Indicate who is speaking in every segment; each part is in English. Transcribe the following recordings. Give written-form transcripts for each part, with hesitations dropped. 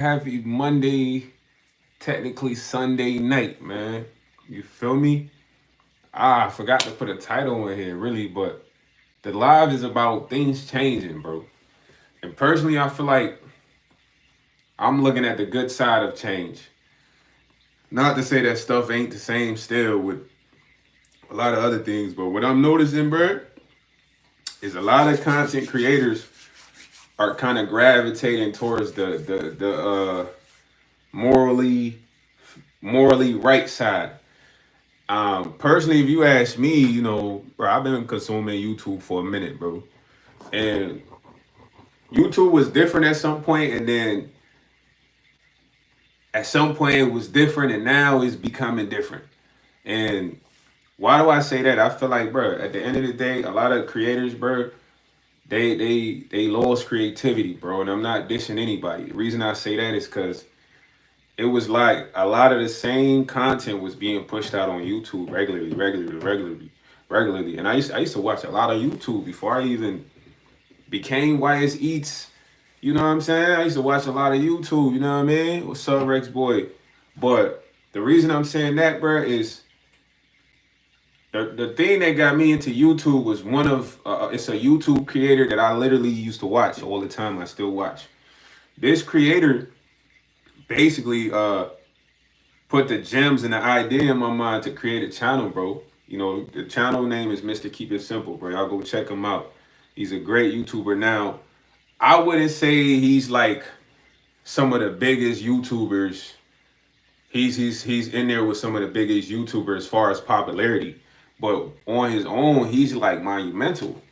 Speaker 1: Happy Monday, technically Sunday night, man. You feel me? I forgot to put a title in here, really, but the live is about things changing, bro. And personally, I feel like I'm looking at the good side of change. Not to say that stuff ain't the same still with a lot of other things, but what I'm noticing, bro, is a lot of content creators are kind of gravitating towards the morally morally right side. Personally, if you ask me, bro, I've been consuming YouTube for a minute, bro. And YouTube was different at some point, and then at some point it was different, and now it's becoming different. And why do I say that? I feel like, bro, at the end of the day, a lot of creators, bro, they lost creativity, bro. And I'm not dishing anybody. The reason I say that is because it was like a lot of the same content was being pushed out on YouTube regularly. And I used to watch a lot of YouTube before I even became YsEats. You know what I'm saying? I used to watch a lot of YouTube. You know what I mean? What's up, Rex boy? But the reason I'm saying that, bro, is the thing that got me into YouTube was one of it's a YouTube creator that I literally used to watch all the time. I still watch. This creator basically put the gems and the idea in my mind to create a channel, bro. The channel name is Mr. Keep It Simple, bro. Y'all go check him out. He's a great YouTuber. Now, I wouldn't say he's like some of the biggest YouTubers. He's in there with some of the biggest YouTubers as far as popularity. But on his own, he's like monumental.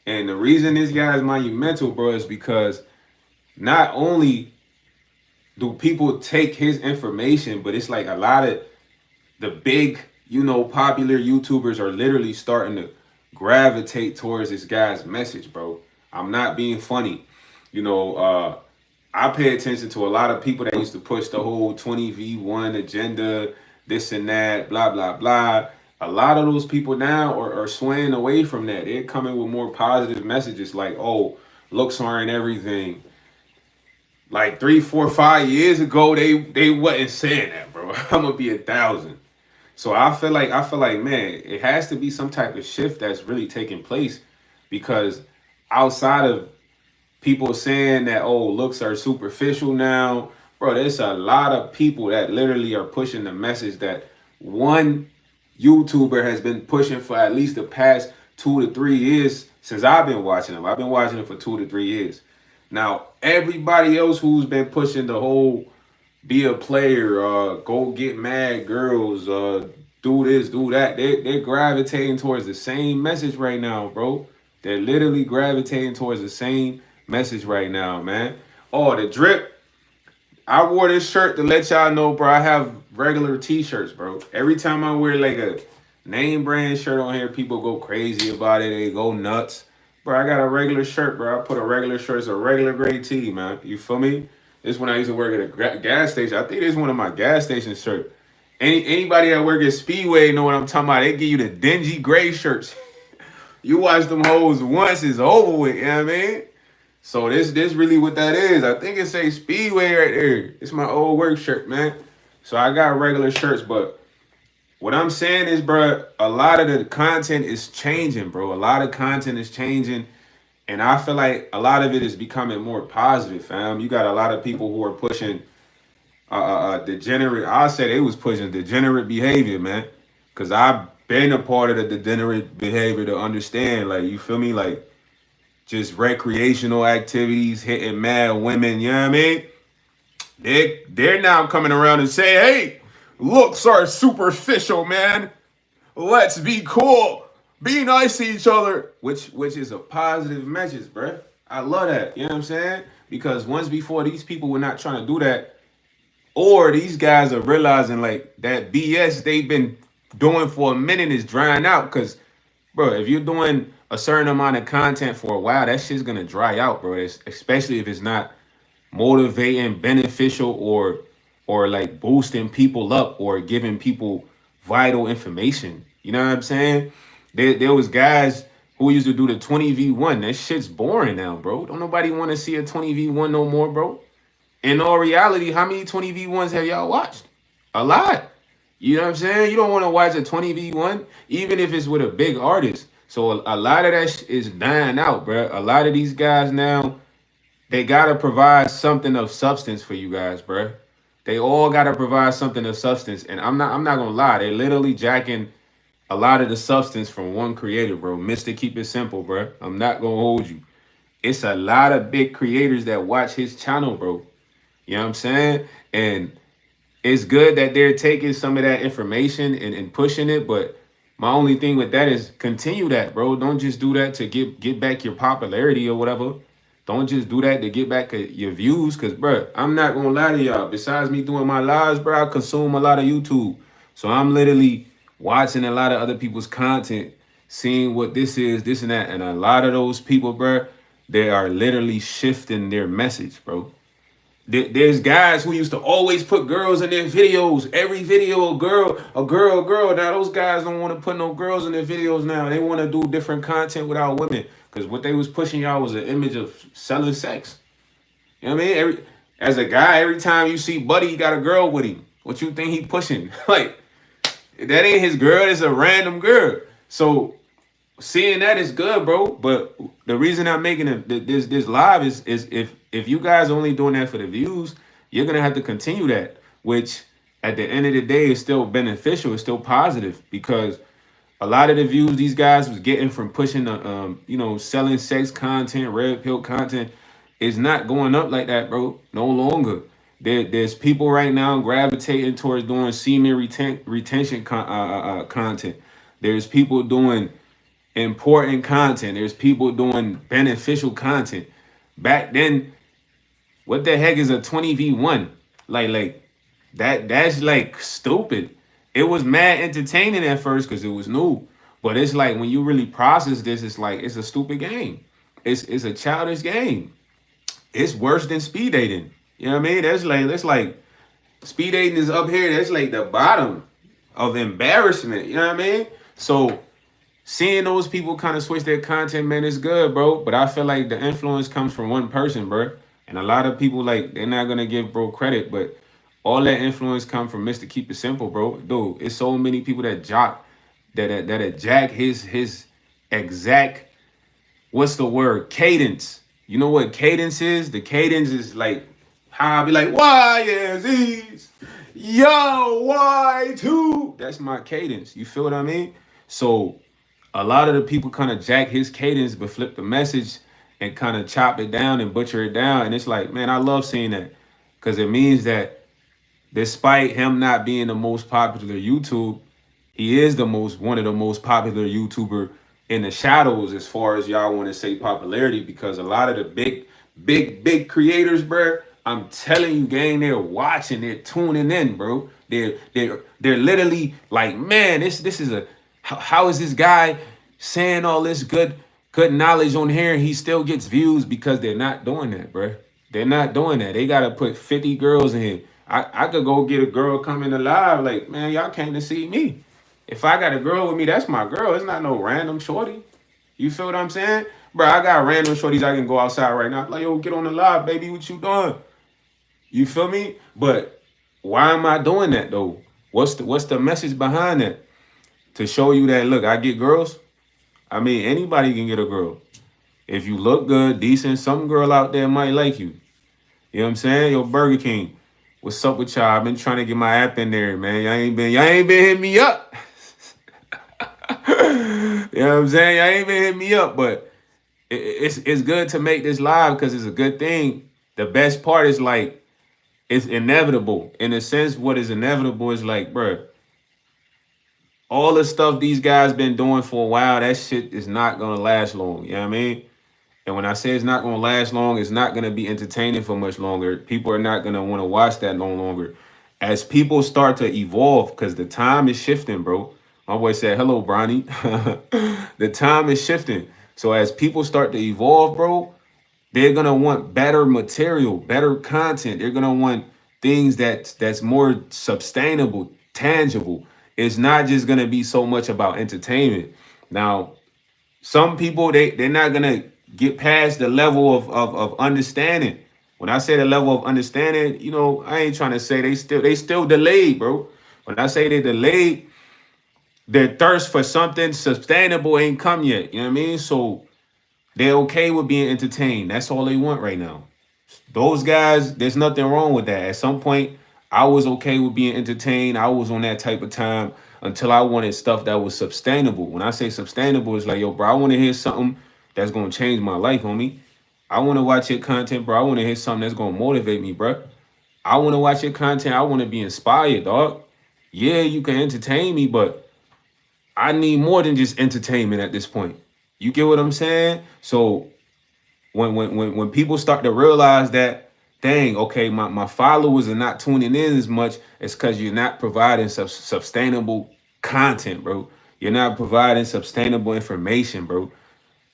Speaker 1: And the reason this guy is monumental, bro, is because not only do people take his information, but it's like a lot of the big, popular YouTubers are literally starting to gravitate towards this guy's message, bro. I'm not being funny. You know, I pay attention to a lot of people that used to push the whole 20v1 agenda, this and that, blah, blah, blah. A lot of those people now are swaying away from that. They're coming with more positive messages like, oh, looks aren't everything. Like 3, 4, 5 years ago, they wasn't saying that, bro. I'm gonna be 1,000. So I feel like man, it has to be some type of shift that's really taking place because outside of people saying that looks are superficial now, bro, there's a lot of people that literally are pushing the message that one YouTuber has been pushing for at least the past 2 to 3 years since I've been watching them. I've been watching them for 2 to 3 years. Now, everybody else who's been pushing the whole be a player, go get mad girls, do this, do that. They're gravitating towards the same message right now, bro. They're literally gravitating towards the same message right now, man. Oh, the drip. I wore this shirt to let y'all know, bro. I have regular t-shirts, bro. Every time I wear like a name brand shirt on here, people go crazy about it. They go nuts. Bro, I got a regular shirt, bro. I put a regular shirt. It's a regular gray tee, man. You feel me? This when I used to work at a gas station. I think this is one of my gas station shirts. Anybody that work at Speedway know what I'm talking about. They give you the dingy gray shirts. You watch them hoes once, it's over with. You know what I mean? So this really what that is. I think it says Speedway right there. It's my old work shirt, man. So I got regular shirts, but what I'm saying is, bro, a lot of the content is changing, bro. A lot of content is changing. And I feel like a lot of it is becoming more positive, fam. You got a lot of people who are pushing degenerate. I said they was pushing degenerate behavior, man. Cause I've been a part of the degenerate behavior to understand, like you feel me, like just recreational activities, hitting mad women. You know what I mean? They're now coming around and say, hey, looks are superficial, man. Let's be cool. Be nice to each other. Which is a positive message, bruh. I love that. You know what I'm saying? Because once before these people were not trying to do that, or these guys are realizing like that BS they've been doing for a minute is drying out. Cause bro, if you're doing a certain amount of content for a while, that shit's gonna dry out, bro. Especially if it's not motivating, beneficial, or like boosting people up or giving people vital information. You know what I'm saying? There was guys who used to do the 20v1. That shit's boring now, bro. Don't nobody want to see a 20v1 no more, bro. In all reality, how many 20v1s have y'all watched? A lot. You know what I'm saying? You don't want to watch a 20v1, even if it's with a big artist. So a lot of that is dying out, bro. A lot of these guys now, they gotta provide something of substance for you guys, bro. They all gotta provide something of substance, and I'm not gonna lie, they literally jacking a lot of the substance from one creator, bro. Mister Keep It Simple, bro. I'm not gonna hold you. It's a lot of big creators that watch his channel, bro. You know what I'm saying? And it's good that they're taking some of that information and pushing it, but my only thing with that is continue that, bro. Don't just do that to get back your popularity or whatever. Don't just do that to get back your views, cause bro, I'm not gonna lie to y'all. Besides me doing my lives, bro, I consume a lot of YouTube, so I'm literally watching a lot of other people's content, seeing what this is, this and that, and a lot of those people, bro, they are literally shifting their message, bro. There's guys who used to always put girls in their videos. Every video, a girl, a girl, a girl. Now those guys don't want to put no girls in their videos now. They want to do different content without women. Because what they was pushing y'all was an image of selling sex. You know what I mean? As a guy, every time you see Buddy, he got a girl with him. What you think he pushing? Like, that ain't his girl. It's a random girl. So seeing that is good, bro. But the reason I'm making this live is if you guys only doing that for the views, you're gonna have to continue that. Which at the end of the day is still beneficial. It's still positive because a lot of the views these guys was getting from pushing the selling sex content, red pill content is not going up like that, bro. No longer. There's people right now gravitating towards doing semen retention content. There's people doing important content. There's people doing beneficial content. Back then, what the heck is a 20v1? Like that's like stupid. It was mad entertaining at first because it was new. But it's like when you really process this, it's like it's a stupid game. It's a childish game. It's worse than speed dating. You know what I mean? That's like speed dating is up here. That's like the bottom of embarrassment. You know what I mean? So seeing those people kind of switch their content, man, is good, bro. But I feel like the influence comes from one person, bro. And a lot of people, like, they're not gonna give bro credit, but all that influence come from Mr. Keep It Simple, bro. Dude, it's so many people that jock that jack his exact, what's the word? Cadence. You know what cadence is? The cadence is like how I be like, YsEats, yo, Y2. That's my cadence. You feel what I mean? So a lot of the people kind of jack his cadence, but flip the message and kind of chop it down and butcher it down. And it's like, man, I love seeing that because it means that despite him not being the most popular YouTube, he is one of the most popular YouTuber in the shadows as far as y'all want to say popularity. Because a lot of the big creators, bro, I'm telling you, gang, they're watching, they're tuning in, bro. They're literally like, man, this is a how is this guy saying all this good knowledge on here and he still gets views? Because they're not doing that, bro. They're not doing that. They gotta put 50 girls in here. I could go get a girl coming alive. Like, man, y'all came to see me. If I got a girl with me, that's my girl. It's not no random shorty. You feel what I'm saying? Bro, I got random shorties I can go outside right now. Like, yo, get on the live, baby. What you doing? You feel me? But why am I doing that though? What's the message behind that? To show you that, look, I get girls. I mean, anybody can get a girl. If you look good, decent, some girl out there might like you. You know what I'm saying? Yo, Burger King, what's up with y'all? I've been trying to get my app in there, man. Y'all ain't been hitting me up. You know what I'm saying? Y'all ain't been hitting me up, but it's good to make this live because it's a good thing. The best part is like it's inevitable. In a sense, what is inevitable is like, bruh, all the stuff these guys been doing for a while, that shit is not gonna last long. You know what I mean? And when I say it's not gonna last long, it's not gonna be entertaining for much longer. People are not gonna want to watch that no longer. As people start to evolve, because the time is shifting, bro. My boy said, hello, Bronny. The time is shifting. So as people start to evolve, bro, they're gonna want better material, better content. They're gonna want things that's more sustainable, tangible. It's not just gonna be so much about entertainment. Now, some people they're not gonna get past the level of understanding. When I say the level of understanding, you know, I ain't trying to say they still delayed, bro. When I say they delayed, their thirst for something sustainable ain't come yet. You know what I mean? So they're okay with being entertained. That's all they want right now. Those guys, there's nothing wrong with that. At some point, I was okay with being entertained. I was on that type of time until I wanted stuff that was sustainable. When I say sustainable, it's like, yo, bro, I want to hear something that's gonna change my life, homie. I want to watch your content, bro. I want to hear something that's gonna motivate me, bro. I want to watch your content. I want to be inspired, dog. Yeah, you can entertain me, but I need more than just entertainment at this point. You get what I'm saying? So when people start to realize that, dang, okay, my followers are not tuning in as much, it's because you're not providing sustainable content, bro. You're not providing sustainable information, bro.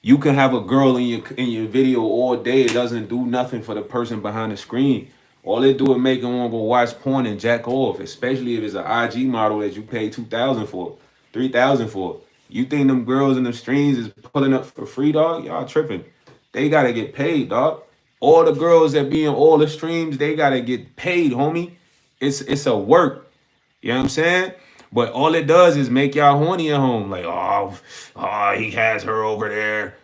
Speaker 1: You can have a girl in your video all day. It doesn't do nothing for the person behind the screen. All they do is make them want to go watch porn and jack off, especially if it's an IG model that you pay 2,000 for, 3,000 for. You think them girls in the streams is pulling up for free, dog? Y'all tripping. They gotta get paid, dog. All the girls that be in all the streams, they gotta get paid, homie. It's a work. You know what I'm saying? But all it does is make y'all horny at home. Like, he has her over there.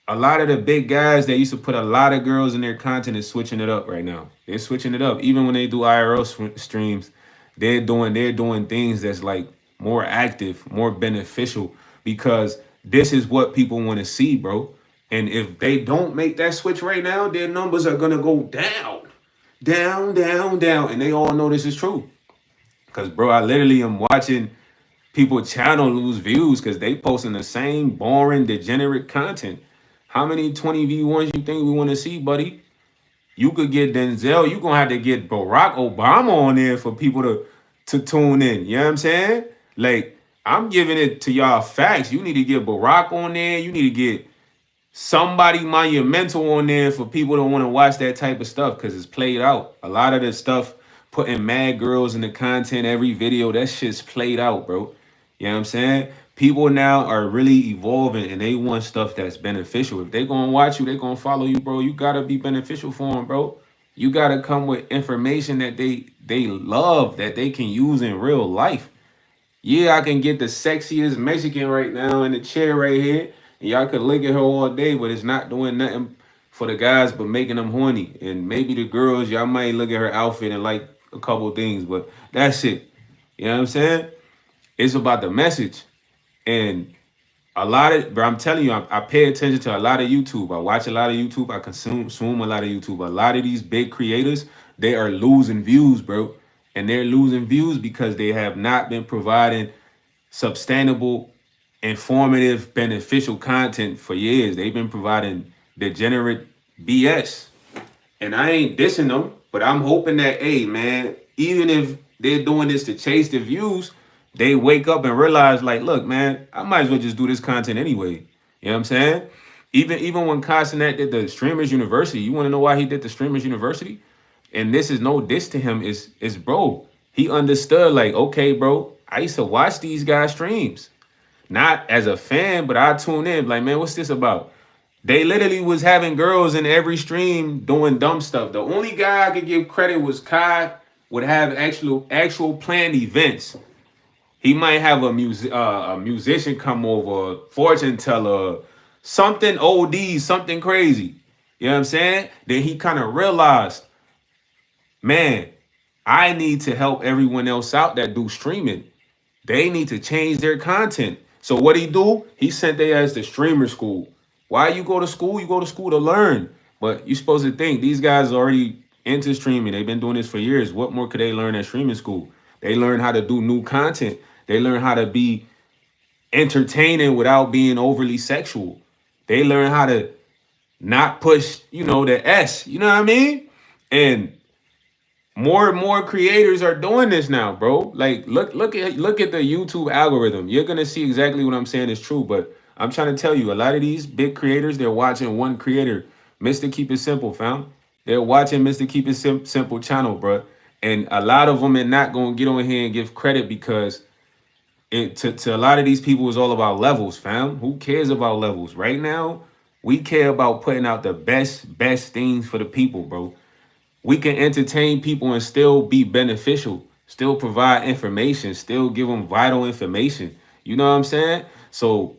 Speaker 1: A lot of the big guys that used to put a lot of girls in their content is switching it up right now. They're switching it up. Even when they do IRL streams, they're doing things that's like more active, more beneficial because this is what people want to see, bro. And if they don't make that switch right now, their numbers are gonna go down, down, down, down, and they all know this is true. Cause bro, I literally am watching people channel lose views because they posting the same boring, degenerate content. How many 20 V1s you think we want to see, buddy? You could get Denzel. You gonna have to get Barack Obama on there for people to tune in. You know what I'm saying? Like, I'm giving it to y'all facts. You need to get Barack on there. You need to get somebody monumental on there for people to want to watch that type of stuff because it's played out. A lot of the stuff putting mad girls in the content every video, that shit's played out, bro. You know what I'm saying? People now are really evolving and they want stuff that's beneficial. If they gonna watch you, they gonna follow you, bro. You gotta be beneficial for them, bro. You gotta come with information that they love, that they can use in real life. Yeah, I can get the sexiest Mexican right now in the chair right here, and y'all could look at her all day, but it's not doing nothing for the guys but making them horny. And maybe the girls, y'all might look at her outfit and like a couple things, but that's it. You know what I'm saying? It's about the message. And a lot of, bro, I'm telling you, I pay attention to a lot of YouTube. I watch a lot of YouTube. I consume a lot of YouTube. A lot of these big creators, they are losing views, bro. And they're losing views because they have not been providing sustainable, informative, beneficial content for years. They've been providing degenerate BS. And I ain't dissing them, but I'm hoping that, hey, man, even if they're doing this to chase the views, they wake up and realize, like, look, man, I might as well just do this content anyway. You know what I'm saying? Even when Castanet did the Streamers University, you want to know why he did the Streamers University? And this is no diss to him, is bro. He understood, like, okay, bro, I used to watch these guys' streams. Not as a fan, but I tune in, like, man, what's this about? They literally was having girls in every stream doing dumb stuff. The only guy I could give credit was Kai would have actual planned events. He might have a musician come over, a fortune teller, something OD, something crazy. You know what I'm saying? Then he kind of realized, man, I need to help everyone else out that do streaming. They need to change their content. So what he do? He sent their ass to streamer school. Why you go to school? You go to school to learn. But you're supposed to think these guys are already into streaming. They've been doing this for years. What more could they learn at streaming school? They learn how to do new content. They learn how to be entertaining without being overly sexual. They learn how to not push, the S. You know what I mean? And more creators are doing this now, bro. Like, look at the YouTube algorithm. You're gonna see exactly what I'm saying is true. But I'm trying to tell you, a lot of these big creators, they're watching one creator, Mr. Keep It Simple, fam. They're watching Mr. Keep It Simple channel, bro. And a lot of them are not gonna get on here and give credit because to a lot of these people is all about levels, fam. Who cares about levels? Right now, we care about putting out the best things for the people, bro. we can entertain people and still be beneficial, still provide information, still give them vital information. You know what I'm saying? So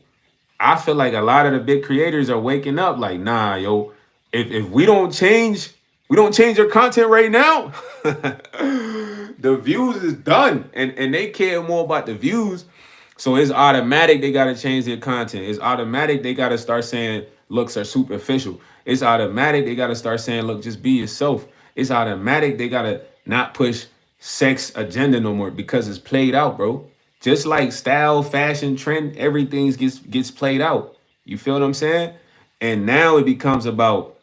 Speaker 1: I feel like a lot of the big creators are waking up like, nah, yo, if we don't change your content right now, the views is done. And they care more about the views. So it's automatic they gotta change their content. It's automatic they gotta start saying looks are superficial. It's automatic they gotta start saying, look, just be yourself. It's automatic they gotta not push sex agenda no more because it's played out, bro. Just like style, fashion, trend, everything gets played out. You feel what I'm saying? And now it becomes about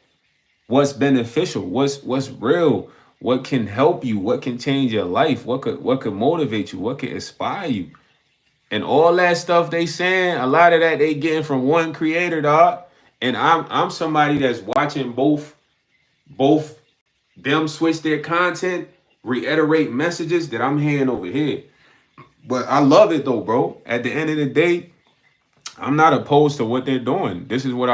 Speaker 1: what's beneficial, what's real, what can help you, what can change your life, what could motivate you, what can inspire you. And all that stuff they saying, a lot of that they getting from one creator, dog. And I'm somebody that's watching both them switch their content, reiterate messages that I'm hearing over here. But I love it though, bro. At the end of the day, I'm not opposed to what they're doing. This is what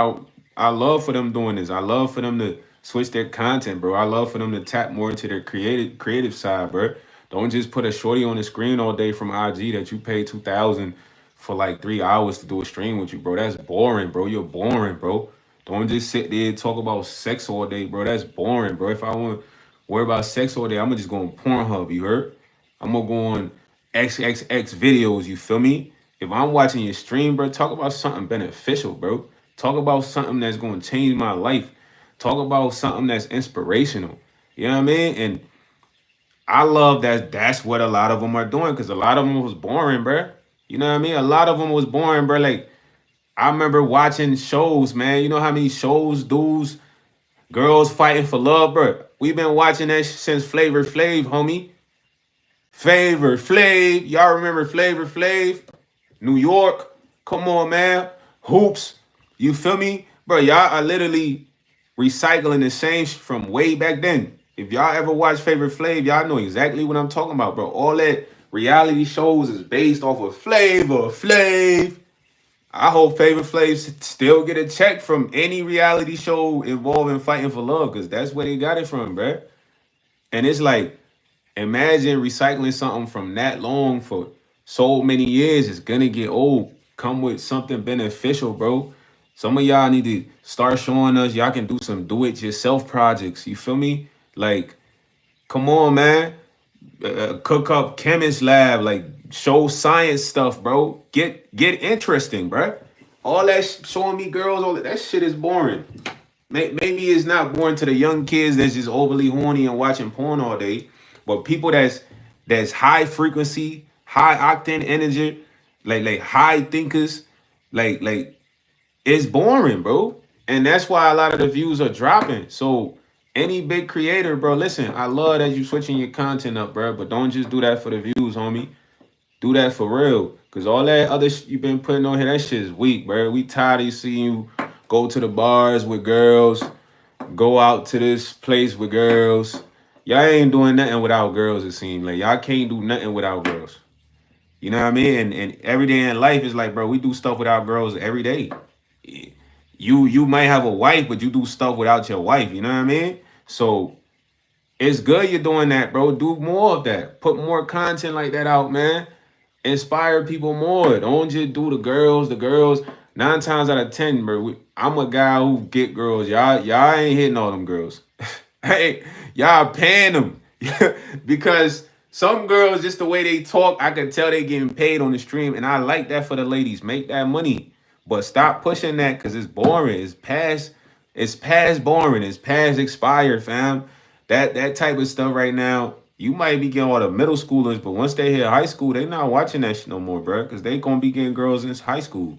Speaker 1: I love for them doing this. I love for them to switch their content, bro. I love for them to tap more into their creative side, bro. Don't just put a shorty on the screen all day from IG that you pay 2,000 for like 3 hours to do a stream with you, bro. That's boring, bro. You're boring, bro. Don't just sit there and talk about sex all day, bro. That's boring, bro. If I want to worry about sex all day, I'm gonna just go on Pornhub, you heard? I'm gonna go on XXX videos, you feel me? If I'm watching your stream, bro, talk about something beneficial, bro. Talk about something that's going to change my life. Talk about something that's inspirational. You know what I mean? And I love that that's what a lot of them are doing because a lot of them was boring, bro. You know what I mean? A lot of them was boring, bro. Like, I remember watching shows, man. You know how many shows, dudes, girls fighting for love, bro? We've been watching that since Flavor Flav, homie. Flavor Flav. Y'all remember Flavor Flav? New York. Come on, man. Hoops. You feel me? Bro, y'all are literally recycling the same from way back then. If y'all ever watch Favorite Flav, y'all know exactly what I'm talking about, bro. All that reality shows is based off of Flavor Flav. I hope Favorite Flav still get a check from any reality show involving fighting for love, because that's where they got it from, bro. And it's like, imagine recycling something from that long for so many years. It's gonna get old. Come with something beneficial, bro. Some of y'all need to start showing us y'all can do some do-it-yourself projects. You feel me? Like, come on, man. Cook up chemist lab, like show science stuff, bro. Get interesting, bro. All that showing me girls, all that shit is boring. Maybe it's not boring to the young kids that's just overly horny and watching porn all day, but people that's high frequency, high octane energy, like high thinkers, like it's boring, bro. And that's why a lot of the views are dropping. So any big creator, bro, listen, I love that you switching your content up, bro, but don't just do that for the views, homie. Do that for real. Cause all that other you've been putting on here, that shit is weak, bro. We tired of seeing you go to the bars with girls, go out to this place with girls. Y'all ain't doing nothing without girls, it seems. Like y'all can't do nothing without girls. You know what I mean? And every day in life is like, bro, we do stuff without girls every day. You might have a wife, but you do stuff without your wife. You know what I mean? So it's good you're doing that, bro. Do more of that. Put more content like that out, man. Inspire people more. Don't just do the girls. The girls, 9 times out of 10, bro. I'm a guy who get girls. Y'all ain't hitting all them girls. Hey, y'all paying them because some girls, just the way they talk, I can tell they getting paid on the stream, and I like that for the ladies. Make that money, but stop pushing that because it's boring. It's past. It's past boring. It's past expired, fam. That type of stuff right now. You might be getting all the middle schoolers, but once they hit high school, they not watching that shit no more, bro. Because they gonna be getting girls in high school.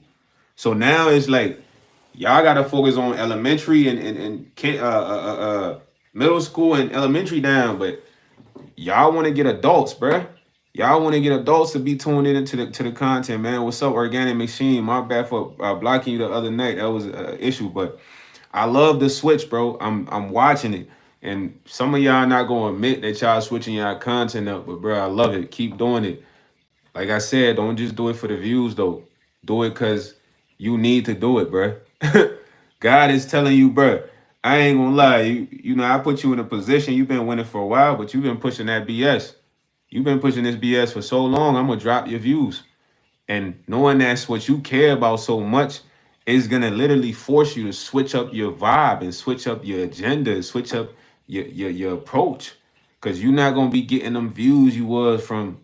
Speaker 1: So now it's like y'all gotta focus on elementary and middle school and elementary down, but y'all want to get adults, bruh. Y'all want to get adults to be tuned in to the content, man. What's up, Organic Machine? My bad for blocking you the other night. That was an issue, but I love the switch, bro. I'm watching it, and some of y'all not gonna admit that y'all switching y'all content up, but bro, I love it. Keep doing it. Like I said, don't just do it for the views though. Do it because you need to do it, bro. God is telling you, bro. I ain't gonna lie, you know, I put you in a position, you've been winning for a while, but you've been pushing that BS. You've been pushing this BS for so long, I'm gonna drop your views. And knowing that's what you care about so much is gonna literally force you to switch up your vibe and switch up your agenda, switch up your approach. Cause you're not gonna be getting them views you was from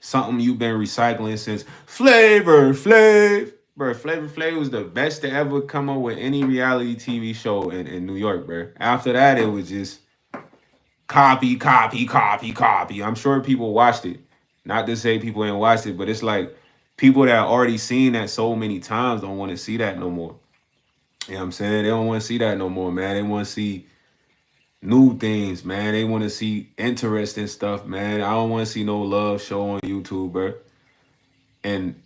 Speaker 1: something you've been recycling since Flavor Flav. Bro, Flavor Flav was the best to ever come up with any reality TV show in New York, bro. After that, it was just copy, copy, copy, copy. I'm sure people watched it. Not to say people ain't watched it, but it's like people that already seen that so many times don't want to see that no more. You know what I'm saying? They don't want to see that no more, man. They want to see new things, man. They want to see interesting stuff, man. I don't want to see no love show on YouTube, bro. And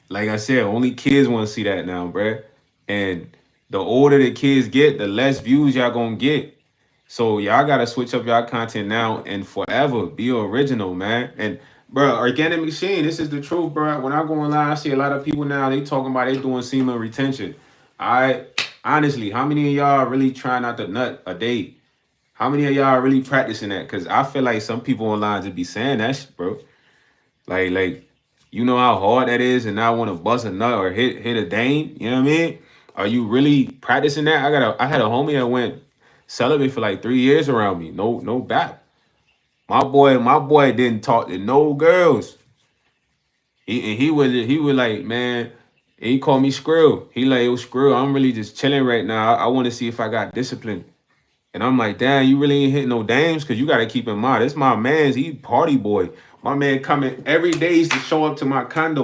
Speaker 1: like I said, only kids want to see that now, bruh. And the older the kids get, the less views y'all gonna get. So y'all gotta switch up y'all content now and forever. Be original, man. And bro, organic machine, this is the truth, bro. When I go online, I see a lot of people now, they talking about they doing semen retention. I honestly, how many of y'all really try not to nut a day? How many of y'all are really practicing that? Cause I feel like some people online just be saying that shit, bro. Like, you know how hard that is, and now I want to bust a nut or hit a dame. You know what I mean? Are you really practicing that? I had a homie that went celibate for like 3 years around me. No back. My boy didn't talk to no girls. He was like, man. And he called me Skrill. He like, yo, Skrill, I'm really just chilling right now. I want to see if I got discipline. And I'm like, damn, you really ain't hitting no dames? Because you got to keep in mind, this my man's, he party boy. My man coming every day to show up to my condo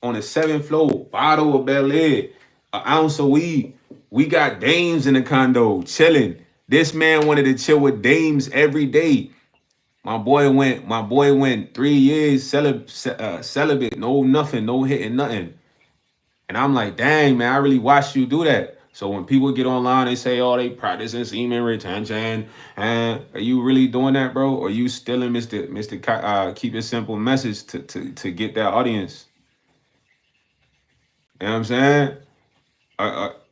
Speaker 1: on the 7th floor, bottle of Bel Air, an ounce of weed. We got dames in the condo, chilling. This man wanted to chill with dames every day. My boy went 3 years celibate, no nothing, no hitting nothing. And I'm like, dang, man, I really watched you do that. So when people get online, they say, oh, they practicing semen retention. And are you really doing that, bro? Or you still in Mr. Keep It Simple message to get that audience? You know what I'm saying?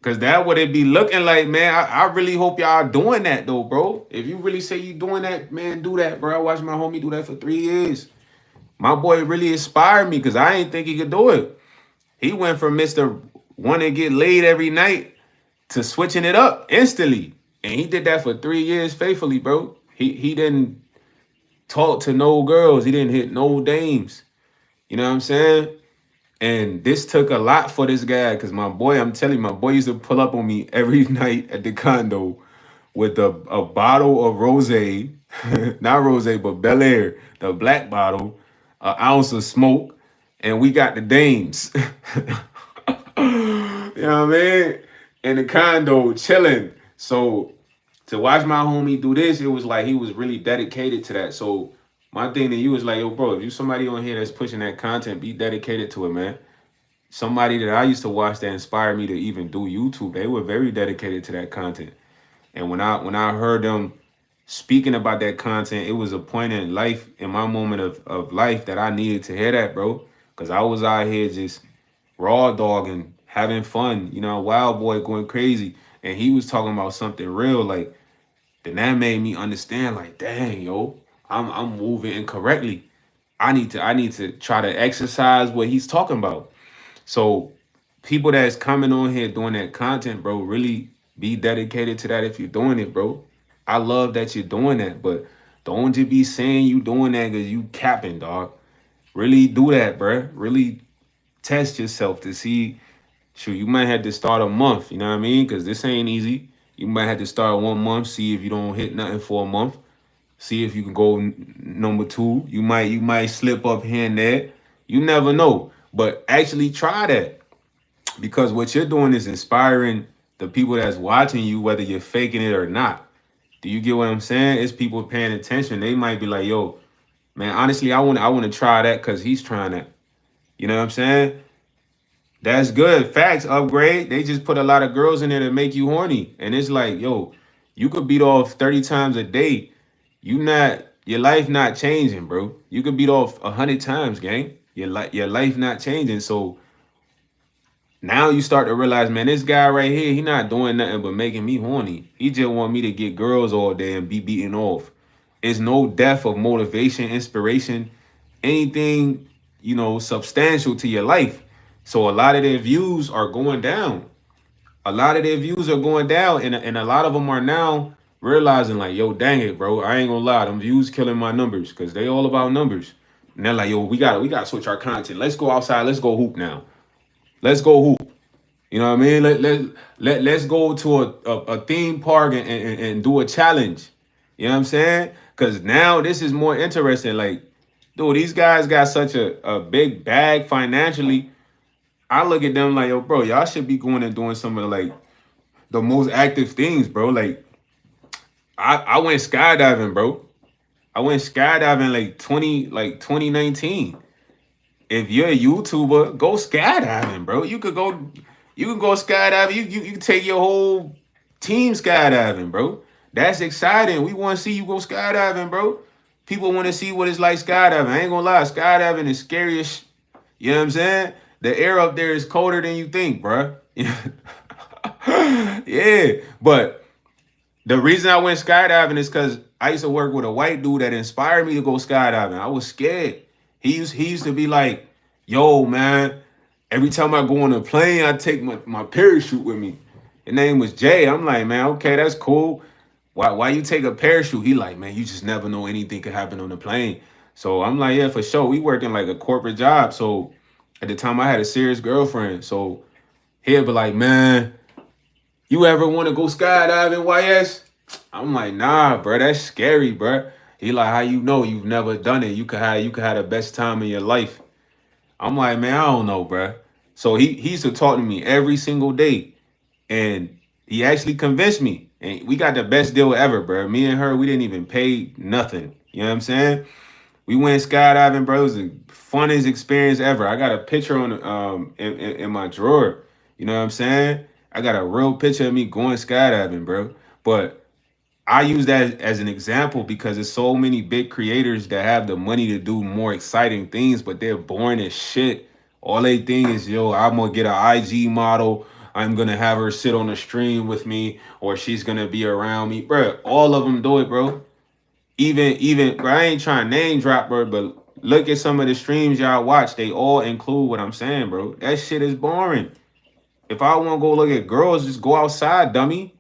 Speaker 1: Cause that what it be looking like, man. I really hope y'all doing that though, bro. If you really say you doing that, man, do that, bro. I watched my homie do that for 3 years. My boy really inspired me because I didn't think he could do it. He went from Mr. Want to get laid every night to switching it up instantly. And he did that for 3 years faithfully, bro. He didn't talk to no girls. He didn't hit no dames. You know what I'm saying? And this took a lot for this guy because my boy, I'm telling you, my boy used to pull up on me every night at the condo with a bottle of rose, not rose, but Bel Air, the black bottle, an ounce of smoke, and we got the dames. You know what I mean? In the condo, chilling. So to watch my homie do this, it was like he was really dedicated to that. So my thing to you is like, yo, bro, if you somebody on here that's pushing that content, be dedicated to it, man. Somebody that I used to watch that inspired me to even do YouTube, they were very dedicated to that content. And when I heard them speaking about that content, it was a point in life, in my moment of life, that I needed to hear that, bro. Because I was out here just raw dogging, having fun, you know, wild boy going crazy. And he was talking about something real, like, then that made me understand, like, dang, yo, I'm moving incorrectly. I need to try to exercise what he's talking about. So people that's coming on here doing that content, bro, really be dedicated to that if you're doing it, bro. I love that you're doing that, but don't just be saying you doing that because you capping, dog. Really do that, bro. Really test yourself to see. Sure, you might have to start a month, you know what I mean? Because this ain't easy. You might have to start 1 month, see if you don't hit nothing for a month. See if you can go number two. You might slip up here and there. You never know. But actually try that. Because what you're doing is inspiring the people that's watching you, whether you're faking it or not. Do you get what I'm saying? It's people paying attention. They might be like, yo, man, honestly, I want to try that because he's trying that. You know what I'm saying? That's good. Facts, upgrade. They just put a lot of girls in there to make you horny. And it's like, yo, you could beat off 30 times a day. Your life not changing, bro. You could beat off 100 times, gang. Your life not changing. So Now you start to realize, man, this guy right here, he not doing nothing but making me horny. He just want me to get girls all day and be beaten off. It's no depth of motivation, inspiration, anything, substantial to your life. So a lot of their views are going down. A lot of their views are going down, and a lot of them are now realizing like, yo, dang it, bro, I ain't gonna lie, them views killing my numbers because they all about numbers. And they're like, yo, we gotta switch our content. Let's go outside. Let's go hoop now. Let's go hoop. You know what I mean? Let's go to a theme park and do a challenge. You know what I'm saying? Because now this is more interesting. Like, dude, these guys got such a big bag financially. I look at them like, yo, bro, y'all should be going and doing some of the most active things, bro. Like, I went skydiving, bro. I went skydiving like 2019. If you're a YouTuber, go skydiving, bro. You can go skydiving. You can take your whole team skydiving, bro. That's exciting. We want to see you go skydiving, bro. People want to see what it's like skydiving. I ain't gonna lie, skydiving is scary as you know what I'm saying? The air up there is colder than you think, bro. Yeah, but the reason I went skydiving is because I used to work with a white dude that inspired me to go skydiving. I was scared. He used to be like, yo, man, every time I go on a plane, I take my parachute with me. His name was Jay. I'm like, man, okay, that's cool. Why you take a parachute? He like, man, you just never know, anything could happen on the plane. So I'm like, yeah, for sure. We working like a corporate job. So at the time I had a serious girlfriend. So he'll be like, man, you ever want to go skydiving, YS? I'm like, nah, bro, that's scary, bro. He like, how you know you've never done it? You could have the best time of your life. I'm like, man, I don't know, bro. So he used to talk to me every single day, and he actually convinced me. And we got the best deal ever, bro. Me and her, we didn't even pay nothing. You know what I'm saying? We went skydiving, bro. It was the funnest experience ever. I got a picture on in my drawer. You know what I'm saying? I got a real picture of me going skydiving, bro. But I use that as an example because there's so many big creators that have the money to do more exciting things, but they're boring as shit. All they think is, yo, I'm gonna get an IG model. I'm gonna have her sit on the stream with me, or she's gonna be around me, bro. All of them do it, bro. Even, bro, I ain't trying to name drop, bro, but look at some of the streams y'all watch. They all include what I'm saying, bro. That shit is boring. If I want to go look at girls, just go outside, dummy.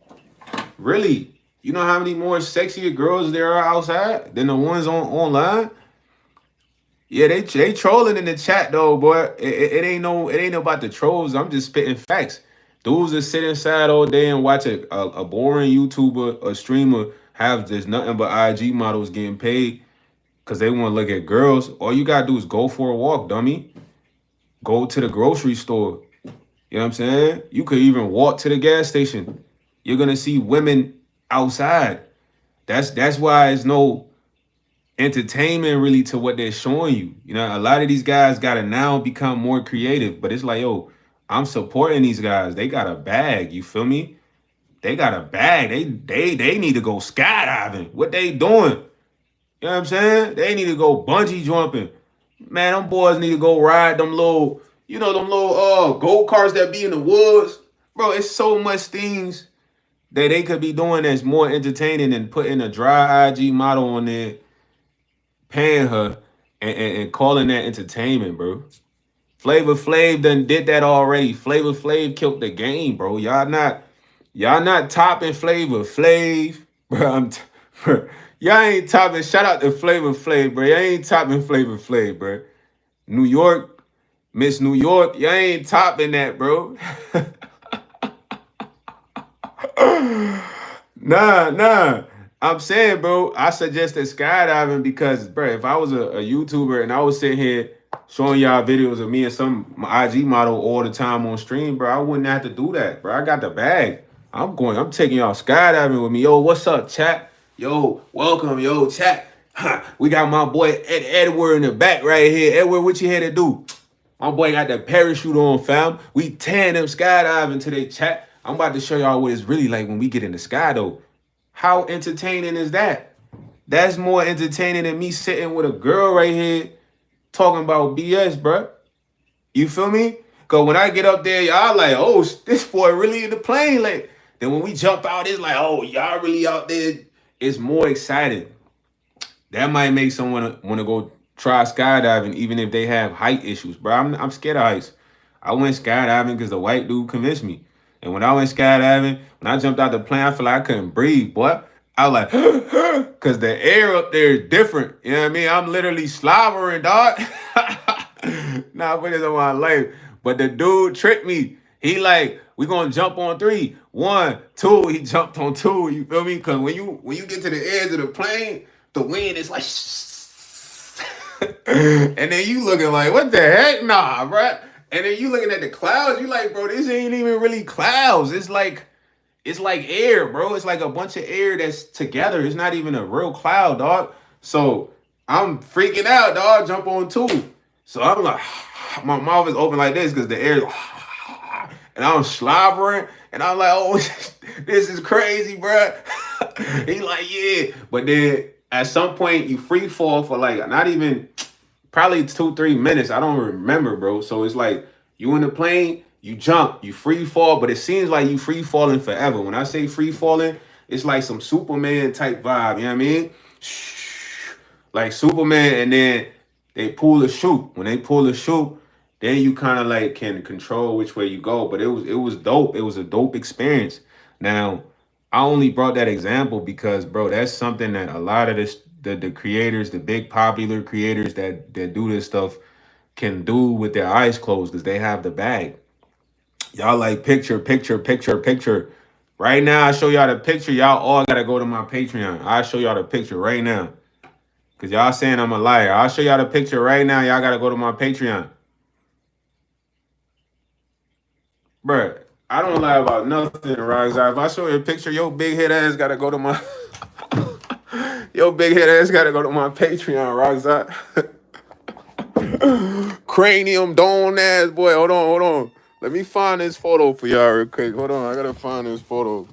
Speaker 1: Really? You know how many more sexier girls there are outside than the ones on online? Yeah, they trolling in the chat though, boy. It ain't about the trolls. I'm just spitting facts. Dudes that sit inside all day and watch a boring YouTuber, a streamer have just nothing but IG models getting paid because they want to look at girls. All you gotta do is go for a walk, dummy. Go to the grocery store. You know what I'm saying? You could even walk to the gas station. You're gonna see women outside. That's why it's no entertainment really to what they're showing you. You know, a lot of these guys gotta now become more creative, but it's like, yo, I'm supporting these guys. They got a bag. You feel me? They got a bag. They need to go skydiving. What they doing? You know what I'm saying? They need to go bungee jumping. Man, them boys need to go ride them little, them little go-karts that be in the woods. Bro, it's so much things that they could be doing that's more entertaining than putting a dry IG model on there, paying her, and calling that entertainment, bro. Flavor Flav done did that already. Flavor Flav killed the game, bro. Y'all not topping Flavor Flav, bro. Bro, y'all ain't topping. Shout out to Flavor Flav, bro. Y'all ain't topping Flavor Flav, bro. New York, Miss New York, y'all ain't topping that, bro. Nah. I'm saying, bro, I suggested skydiving because, bro, if I was a YouTuber and I was sitting here showing y'all videos of me and my IG model all the time on stream, bro, I wouldn't have to do that, bro. I got the bag. I'm taking y'all skydiving with me. Yo, what's up, chat? Yo, welcome, yo, chat. We got my boy Edward in the back right here. Edward, what you here to do? My boy got the parachute on, fam. We tearing them skydiving today, chat. I'm about to show y'all what it's really like when we get in the sky, though. How entertaining is that? That's more entertaining than me sitting with a girl right here talking about BS, bro. You feel me? Cause when I get up there, y'all like, oh, this boy really in the plane. Like, then when we jump out, it's like, oh, y'all really out there. It's more exciting. That might make someone want to go try skydiving, even if they have height issues. Bro, I'm scared of heights. I went skydiving because the white dude convinced me. And when I went skydiving, when I jumped out the plane, I feel like I couldn't breathe, boy. I was like, because the air up there is different. You know what I mean? I'm literally slobbering, dog. Nah, but it's on my life. But the dude tricked me. He like, we gonna jump on 3. 1, 2. He jumped on 2. You feel me? Because when you get to the edge of the plane, the wind is like, and then you looking like, what the heck? Nah, bruh. And then you looking at the clouds, you like, bro, this ain't even really clouds. It's like air, bro. It's like a bunch of air that's together. It's not even a real cloud, dog. So I'm freaking out, dog. Jump on 2. So I'm like, my mouth is open like this because the air, and I'm slobbering, and I'm like, oh, this is crazy, bro. He like, yeah. But then at some point you free fall for like not even probably 2-3 minutes. I don't remember, bro. So it's like you in the plane, you jump, you free fall, but it seems like you free falling forever. When I say free falling, it's like some Superman type vibe. You know what I mean? Like Superman, and then they pull the chute. When they pull the chute, then you kind of like can control which way you go. But it was dope. It was a dope experience. Now, I only brought that example because, bro, that's something that a lot of the creators, the big popular creators that do this stuff can do with their eyes closed because they have the bag. Y'all like picture, picture, picture, picture. Right now, I show y'all the picture. Y'all all gotta go to my Patreon. I'll show y'all the picture right now. Cause y'all saying I'm a liar. I'll show y'all the picture right now. Y'all gotta go to my Patreon. Bruh, I don't lie about nothing, Roxy. If I show you a picture, your big head ass gotta go to my your big head ass gotta go to my Patreon, Roxy. Cranium dome ass boy. Hold on. Let me find this photo for y'all real quick. Hold on, I gotta find this photo.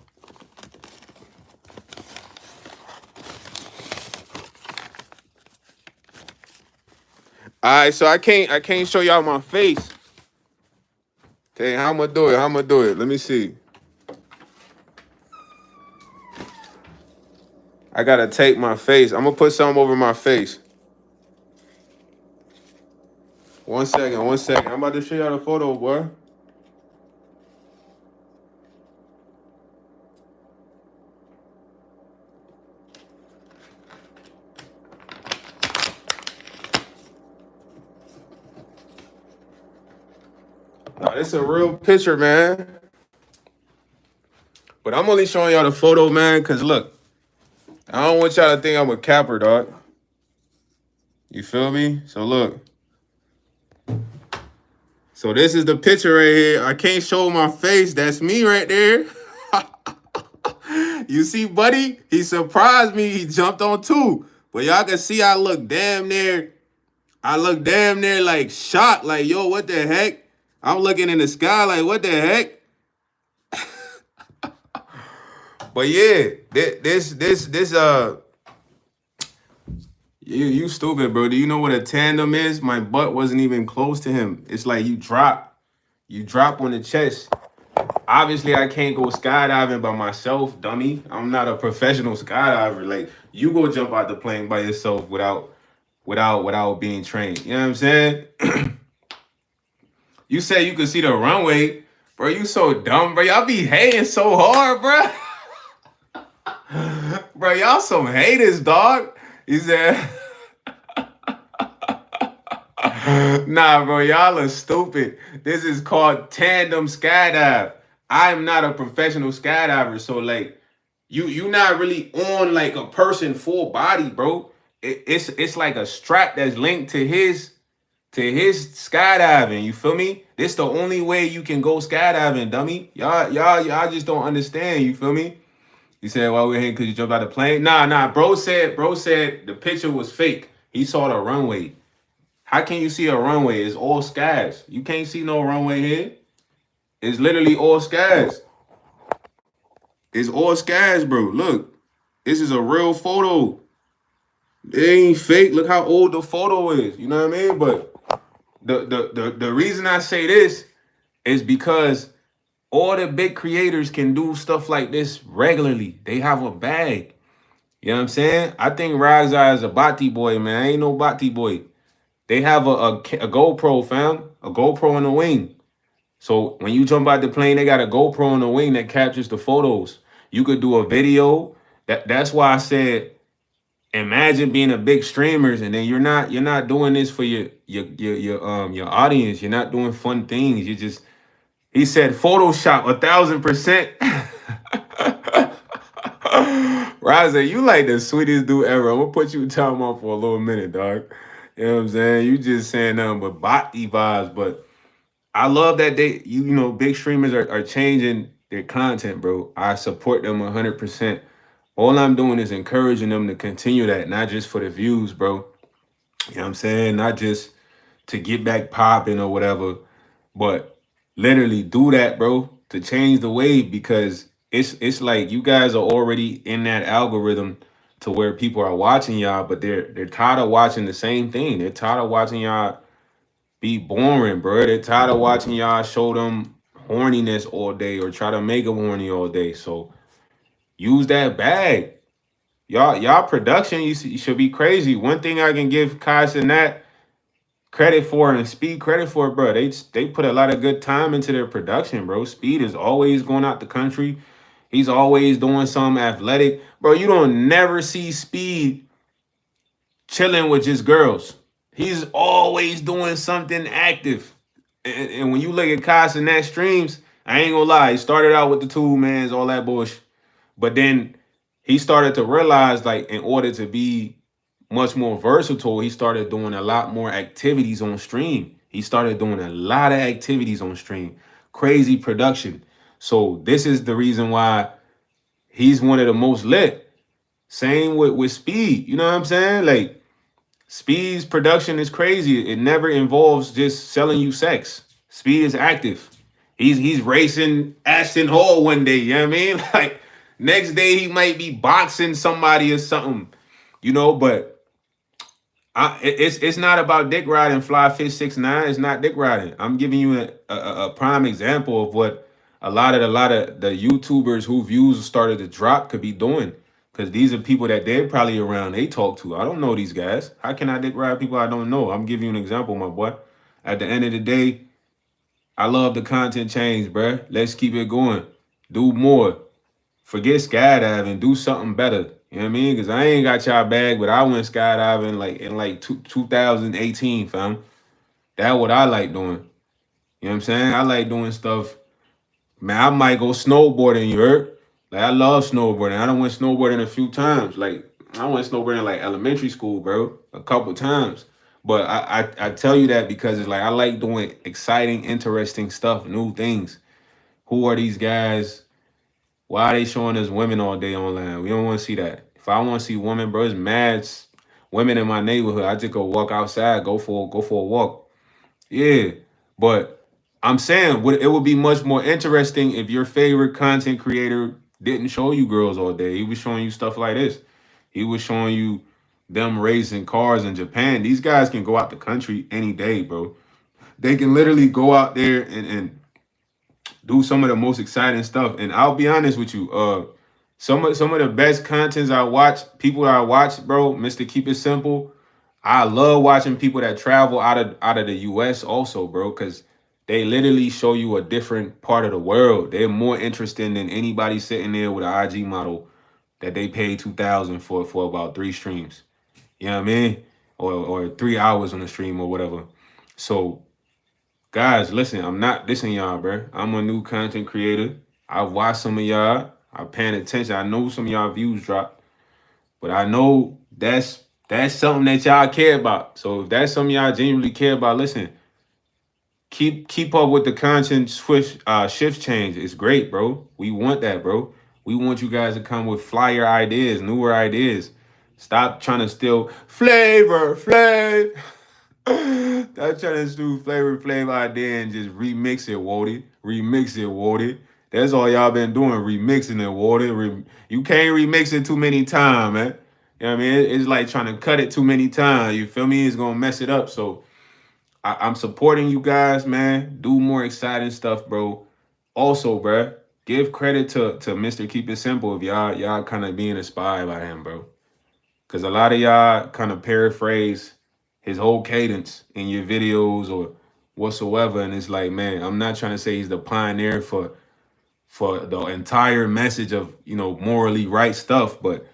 Speaker 1: Alright, so I can't show y'all my face. Okay, how I'm gonna do it? Let me see. I gotta take my face. I'm gonna put something over my face. One second. I'm about to show y'all the photo, boy. No, this a real picture, man. But I'm only showing y'all the photo, man, because look, I don't want y'all to think I'm a capper, dog. You feel me? So look. So this is the picture right here. I can't show my face. That's me right there. You see, buddy? He surprised me. He jumped on 2. But y'all can see I look damn near like shocked. Like, yo, what the heck? I'm looking in the sky like, what the heck? But yeah, you stupid, bro. Do you know what a tandem is? My butt wasn't even close to him. It's like you drop on the chest. Obviously, I can't go skydiving by myself, dummy. I'm not a professional skydiver. Like, you go jump out the plane by yourself without being trained. You know what I'm saying? You said you could see the runway. Bro, you so dumb, bro. Y'all be hating so hard, bro. Bro, y'all some haters, dog. He said, nah, bro, y'all are stupid. This is called tandem skydive. I'm not a professional skydiver, so like, you not really on like a person full body, bro. It's like a strap that's linked to his skydiving. You feel me? This the only way you can go skydiving, dummy. Y'all just don't understand. You feel me? He said, "Why we're here? Because you jumped out the plane." Nah. Bro said the picture was fake. He saw the runway. How can you see a runway? It's all skies. You can't see no runway here. It's literally all skies. It's all skies, bro. Look, this is a real photo. It ain't fake. Look how old the photo is. You know what I mean? But the reason I say this It's because all the big creators can do stuff like this regularly. They have a bag. You know what I'm saying? I think Raza is a Bati boy, man. I ain't no Bati boy. They have a GoPro, fam. A GoPro on the wing. So when you jump out the plane, they got a GoPro on the wing that captures the photos. You could do a video. That's why I said imagine being a big streamers and then you're not doing this for your audience. You're not doing fun things. You just he said Photoshop 1,000%. Raza, you like the sweetest dude ever. I'm gonna put you in time off for a little minute, dog. You know what I'm saying? You just saying nothing but body vibes, but I love that you know, big streamers are changing their content, bro. I support them 100%. All I'm doing is encouraging them to continue that, not just for the views, bro. You know what I'm saying? Not just to get back popping or whatever, but literally do that, bro, to change the wave because it's like you guys are already in that algorithm to where people are watching y'all, but they're tired of watching the same thing. They're tired of watching y'all be boring, bro. They're tired of watching y'all show them horniness all day or try to make them horny all day. So use that bag. Y'all production, you should be crazy. One thing I can give Kai and that credit for and Speed credit for, bro. They put a lot of good time into their production, bro. Speed is always going out the country. He's always doing something athletic. Bro, you don't never see Speed chilling with just girls. He's always doing something active. And when you look at Kai and that streams, I ain't gonna lie, he started out with the two mans, all that bullshit. But then he started to realize, like, in order to be much more versatile, he started doing a lot more activities on stream. He started doing a lot of activities on stream. Crazy production. So this is the reason why he's one of the most lit. Same with Speed. You know what I'm saying? Like Speed's production is crazy. It never involves just selling you sex. Speed is active. He's racing Ashton Hall one day, you know what I mean? Like next day he might be boxing somebody or something, you know, but it's not about dick riding. Fly Fish 6ix9ine. It's not dick riding. I'm giving you a prime example of what a lot of the YouTubers who views started to drop could be doing. Because these are people that they're probably around. They talk to. I don't know these guys. How can I dick ride people I don't know? I'm giving you an example, my boy. At the end of the day, I love the content change, bruh. Let's keep it going. Do more. Forget skydiving. Do something better. You know what I mean? Because I ain't got y'all bag, but I went skydiving like in like 2018, fam. That what I like doing. You know what I'm saying? I like doing stuff. Man, I might go snowboarding, you heard? Like, I love snowboarding. I done went snowboarding a few times. Like, I went snowboarding like elementary school, bro, a couple times. But I tell you that because it's like I like doing exciting, interesting stuff, new things. Who are these guys? Why are they showing us women all day online? We don't want to see that. If I want to see women, bro, it's mad women in my neighborhood. I just go walk outside, go for a walk. Yeah, but I'm saying it would be much more interesting if your favorite content creator didn't show you girls all day. He was showing you stuff like this. He was showing you them racing cars in Japan. These guys can go out the country any day, bro. They can literally go out there and do some of the most exciting stuff. And I'll be honest with you, some of the best contents I watch, people that I watch, bro, Mr. Keep It Simple. I love watching people that travel out of the US also, bro, because they literally show you a different part of the world. They're more interesting than anybody sitting there with an IG model that they paid 2,000 for about 3 streams. You know what I mean? Or 3 hours on the stream or whatever. So guys, listen, I'm not dissing y'all, bro. I'm a new content creator. I've watched some of y'all. I'm paying attention. I know some of y'all views drop, but I know that's something that y'all care about. So if that's something y'all genuinely care about, listen, keep up with the content shift change. It's great, bro. We want that, bro. We want you guys to come with flyer ideas, newer ideas. Stop trying to steal flavor. Stop trying to do flavor idea and just remix it, Wody. Remix it, Wody. That's all y'all been doing, remixing it, Wody. You can't remix it too many times, man. You know what I mean? It's like trying to cut it too many times. You feel me? It's gonna mess it up. So I'm supporting you guys, man. Do more exciting stuff, bro. Also, bruh, give credit to Mr. Keep It Simple if y'all kind of being inspired by him, bro. Cause a lot of y'all kind of paraphrase his whole cadence in your videos or whatsoever, and it's like, man, I'm not trying to say he's the pioneer for the entire message of morally right stuff, but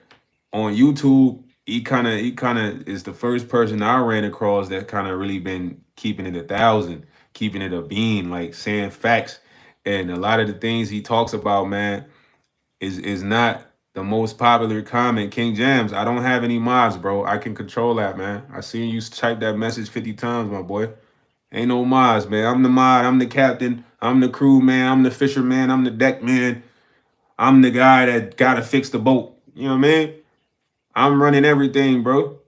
Speaker 1: on YouTube, he kind of is the first person I ran across that kind of really been keeping it 1,000, keeping it a bean, like saying facts, and a lot of the things he talks about, man, is not the most popular comment. King Jams, I don't have any mods, bro. I can control that, man. I seen you type that message 50 times, my boy. Ain't no mods, man. I'm the mod. I'm the captain. I'm the crew man. I'm the fisherman. I'm the deck man. I'm the guy that gotta fix the boat. You know what I mean? I'm running everything, bro.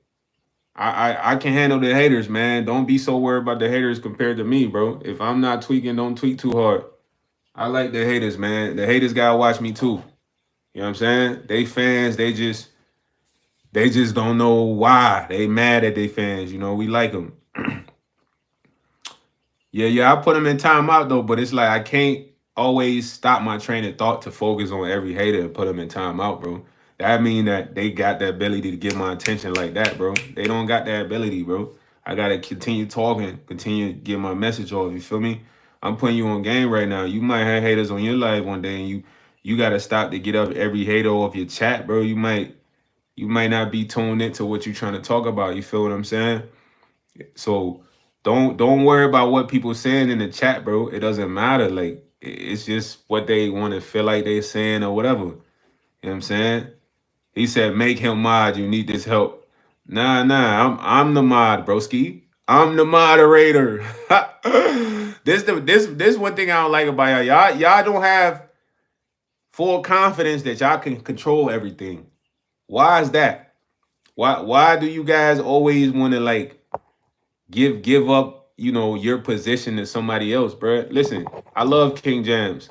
Speaker 1: I can handle the haters, man. Don't be so worried about the haters compared to me, bro. If I'm not tweaking, don't tweak too hard. I like the haters, man. The haters gotta watch me too. You know what I'm saying? They fans, they just don't know why. They mad at they fans. We like them. Yeah, I put them in timeout though, but it's like I can't always stop my train of thought to focus on every hater and put them in timeout, bro. That mean that they got the ability to get my attention like that, bro. They don't got that ability, bro. I gotta continue talking, continue to get my message off. You feel me? I'm putting you on game right now. You might have haters on your life one day, and you gotta stop to get up every hater off your chat, bro. You might not be tuned into what you're trying to talk about. You feel what I'm saying? So don't worry about what people saying in the chat, bro. It doesn't matter. Like it's just what they want to feel like they saying or whatever. You know what I'm saying? He said, make him mod. You need this help. Nah. I'm the mod, broski. I'm the moderator. This one thing I don't like about y'all. Y'all don't have full confidence that y'all can control everything. Why is that? Why do you guys always want to like give up, your position to somebody else, bro? Listen, I love King Jams.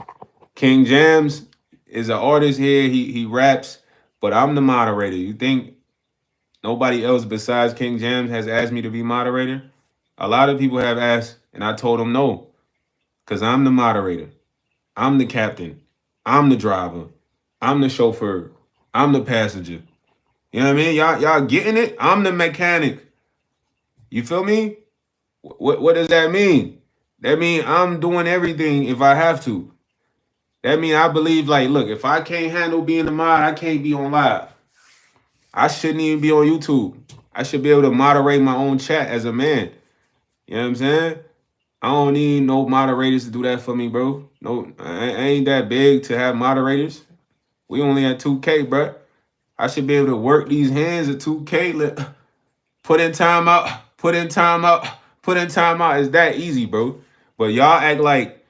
Speaker 1: King Jams is an artist here. He raps, but I'm the moderator. You think nobody else besides King Jams has asked me to be moderator? A lot of people have asked, and I told them no, because I'm the moderator. I'm the captain. I'm the driver. I'm the chauffeur. I'm the passenger. You know what I mean? Y'all getting it? I'm the mechanic. You feel me? What does that mean? That mean I'm doing everything if I have to. That mean I believe like, look, if I can't handle being the mod, I can't be on live. I shouldn't even be on YouTube. I should be able to moderate my own chat as a man. You know what I'm saying? I don't need no moderators to do that for me, bro. No, I ain't that big to have moderators. We only at 2K, bro. I should be able to work these hands at 2K. Put in time out, put in time out, put in time out. It's that easy, bro. But y'all act like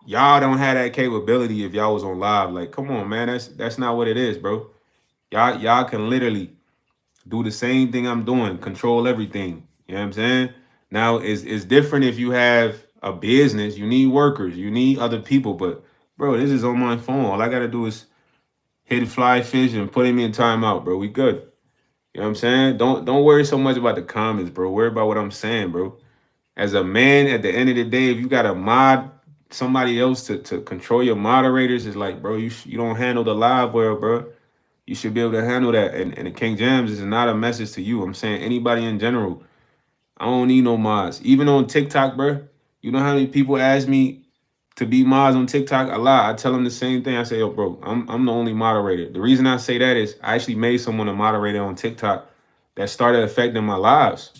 Speaker 1: y'all don't have that capability if y'all was on live. Like, come on, man. That's not what it is, bro. Y'all can literally do the same thing I'm doing, control everything. You know what I'm saying? Now it's different if you have a business, you need workers, you need other people. But bro, this is on my phone. All I gotta do is hit fly fish and put him in timeout, bro. We good. You know what I'm saying? Don't worry so much about the comments, bro. Worry about what I'm saying, bro. As a man, at the end of the day, if you got to mod somebody else to control your moderators, it's like, bro, you don't handle the live well, bro. You should be able to handle that. And the King Jams is not a message to you. I'm saying anybody in general. I don't need no mods. Even on TikTok, bro. You know how many people ask me to be mods on TikTok? A lot. I tell them the same thing. I say, yo, bro, I'm the only moderator. The reason I say that is I actually made someone a moderator on TikTok that started affecting my lives.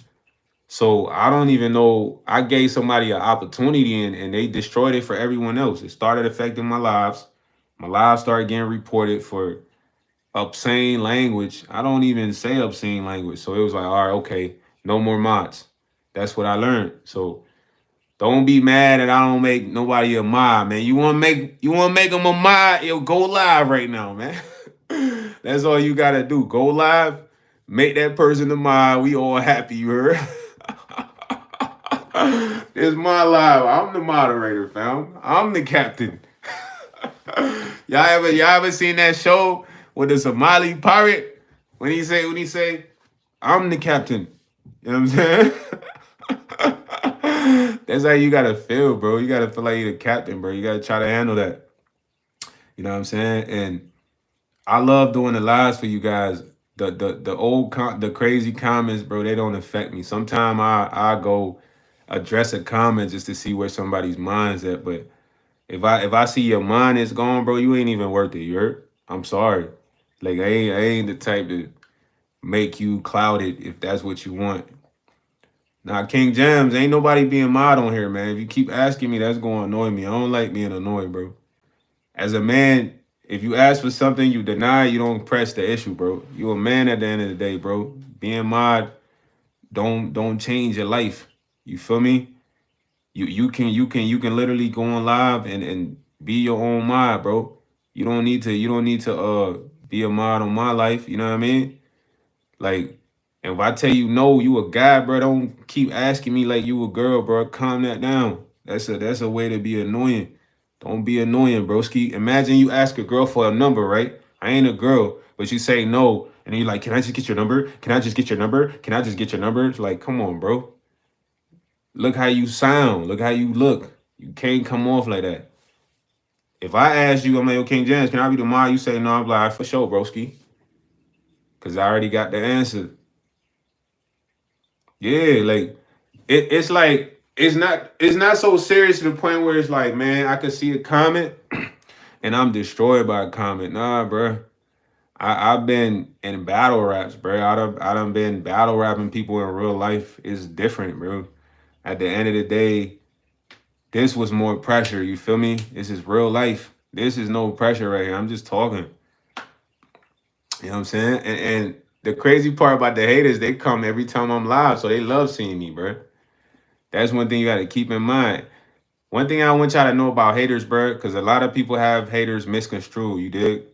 Speaker 1: So I don't even know. I gave somebody an opportunity and they destroyed it for everyone else. It started affecting my lives. My lives started getting reported for obscene language. I don't even say obscene language. So it was like, all right, okay, no more mods. That's what I learned. So don't be mad that I don't make nobody a mod, man. You wanna make them a mod, it'll go live right now, man. That's all you gotta do. Go live, make that person a mod. We all happy, you heard? It's my live. I'm the moderator, fam. I'm the captain. Y'all ever seen that show with the Somali pirate? When he say, I'm the captain. You know what I'm saying? That's how you gotta feel, bro. You gotta feel like you're the captain, bro. You gotta try to handle that. You know what I'm saying? And I love doing the lives for you guys. The crazy comments, bro, they don't affect me. Sometime I go address a comment just to see where somebody's mind's at. But if I see your mind is gone, bro, you ain't even worth it. You heard? I'm sorry. Like I ain't the type to make you clouded if that's what you want. Now, King Jams, ain't nobody being mod on here, man. If you keep asking me, that's gonna annoy me. I don't like being annoyed, bro. As a man, if you ask for something, you deny, you don't press the issue, bro. You a man at the end of the day, bro. Being mod don't change your life. You feel me? You can literally go on live and be your own mod, bro. You don't need to be a mod on my life. You know what I mean? Like, and if I tell you no, you a guy, bro. Don't keep asking me like you a girl, bro. Calm that down. That's a way to be annoying. Don't be annoying, broski. Imagine you ask a girl for a number, right? I ain't a girl, but you say no, and then you're like, "Can I just get your number? Can I just get your number? Can I just get your number?" It's like, come on, bro. Look how you sound. Look how you look. You can't come off like that. If I ask you, I'm like, "Yo, King James, can I be the mod?" You say no. I'm like, for sure, broski, because I already got the answer. Yeah, like it's like it's not so serious to the point where it's like, man, I could see a comment and I'm destroyed by a comment. Nah, bro. I've been in battle raps, bro. I done been battle rapping people in real life. It's different, bro. At the end of the day, this was more pressure. You feel me? This is real life. This is no pressure right here. I'm just talking. You know what I'm saying? And the crazy part about the haters, they come every time I'm live, so they love seeing me, bro. That's one thing you got to keep in mind. One thing I want y'all to know about haters, bro, because a lot of people have haters misconstrued. You dig?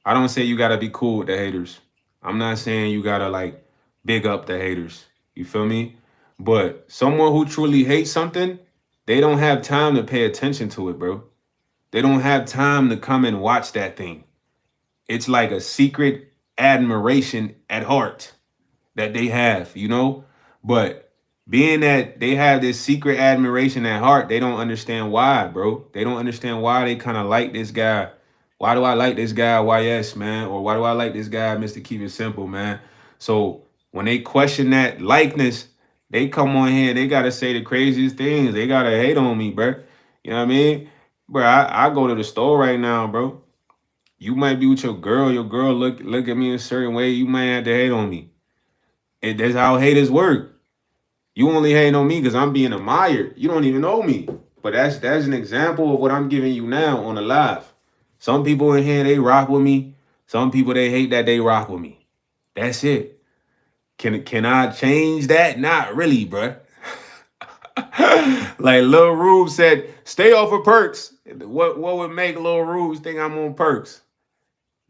Speaker 1: I don't say you gotta be cool with the haters. I'm not saying you gotta like big up the haters. You feel me? But someone who truly hates something, they don't have time to pay attention to it, bro. They don't have time to come and watch that thing. It's like a secret admiration at heart that they have, you know? But being that they have this secret admiration at heart, they don't understand why, bro. They don't understand why they kind of like this guy. Why do I like this guy, YS, man? Or why do I like this guy, Mr. Keep It Simple, man? So when they question that likeness, they come on here, they gotta say the craziest things. They gotta hate on me, bro. You know what I mean? Bro, I go to the store right now, bro. You might be with your girl look at me a certain way, you might have to hate on me. That's how haters work. You only hate on me because I'm being admired. You don't even know me. But that's an example of what I'm giving you now on the live. Some people in here, they rock with me. Some people, they hate that they rock with me. That's it. Can I change that? Not really, bruh. Like Lil Rube said, stay off of perks. What would make Lil Rube think I'm on perks?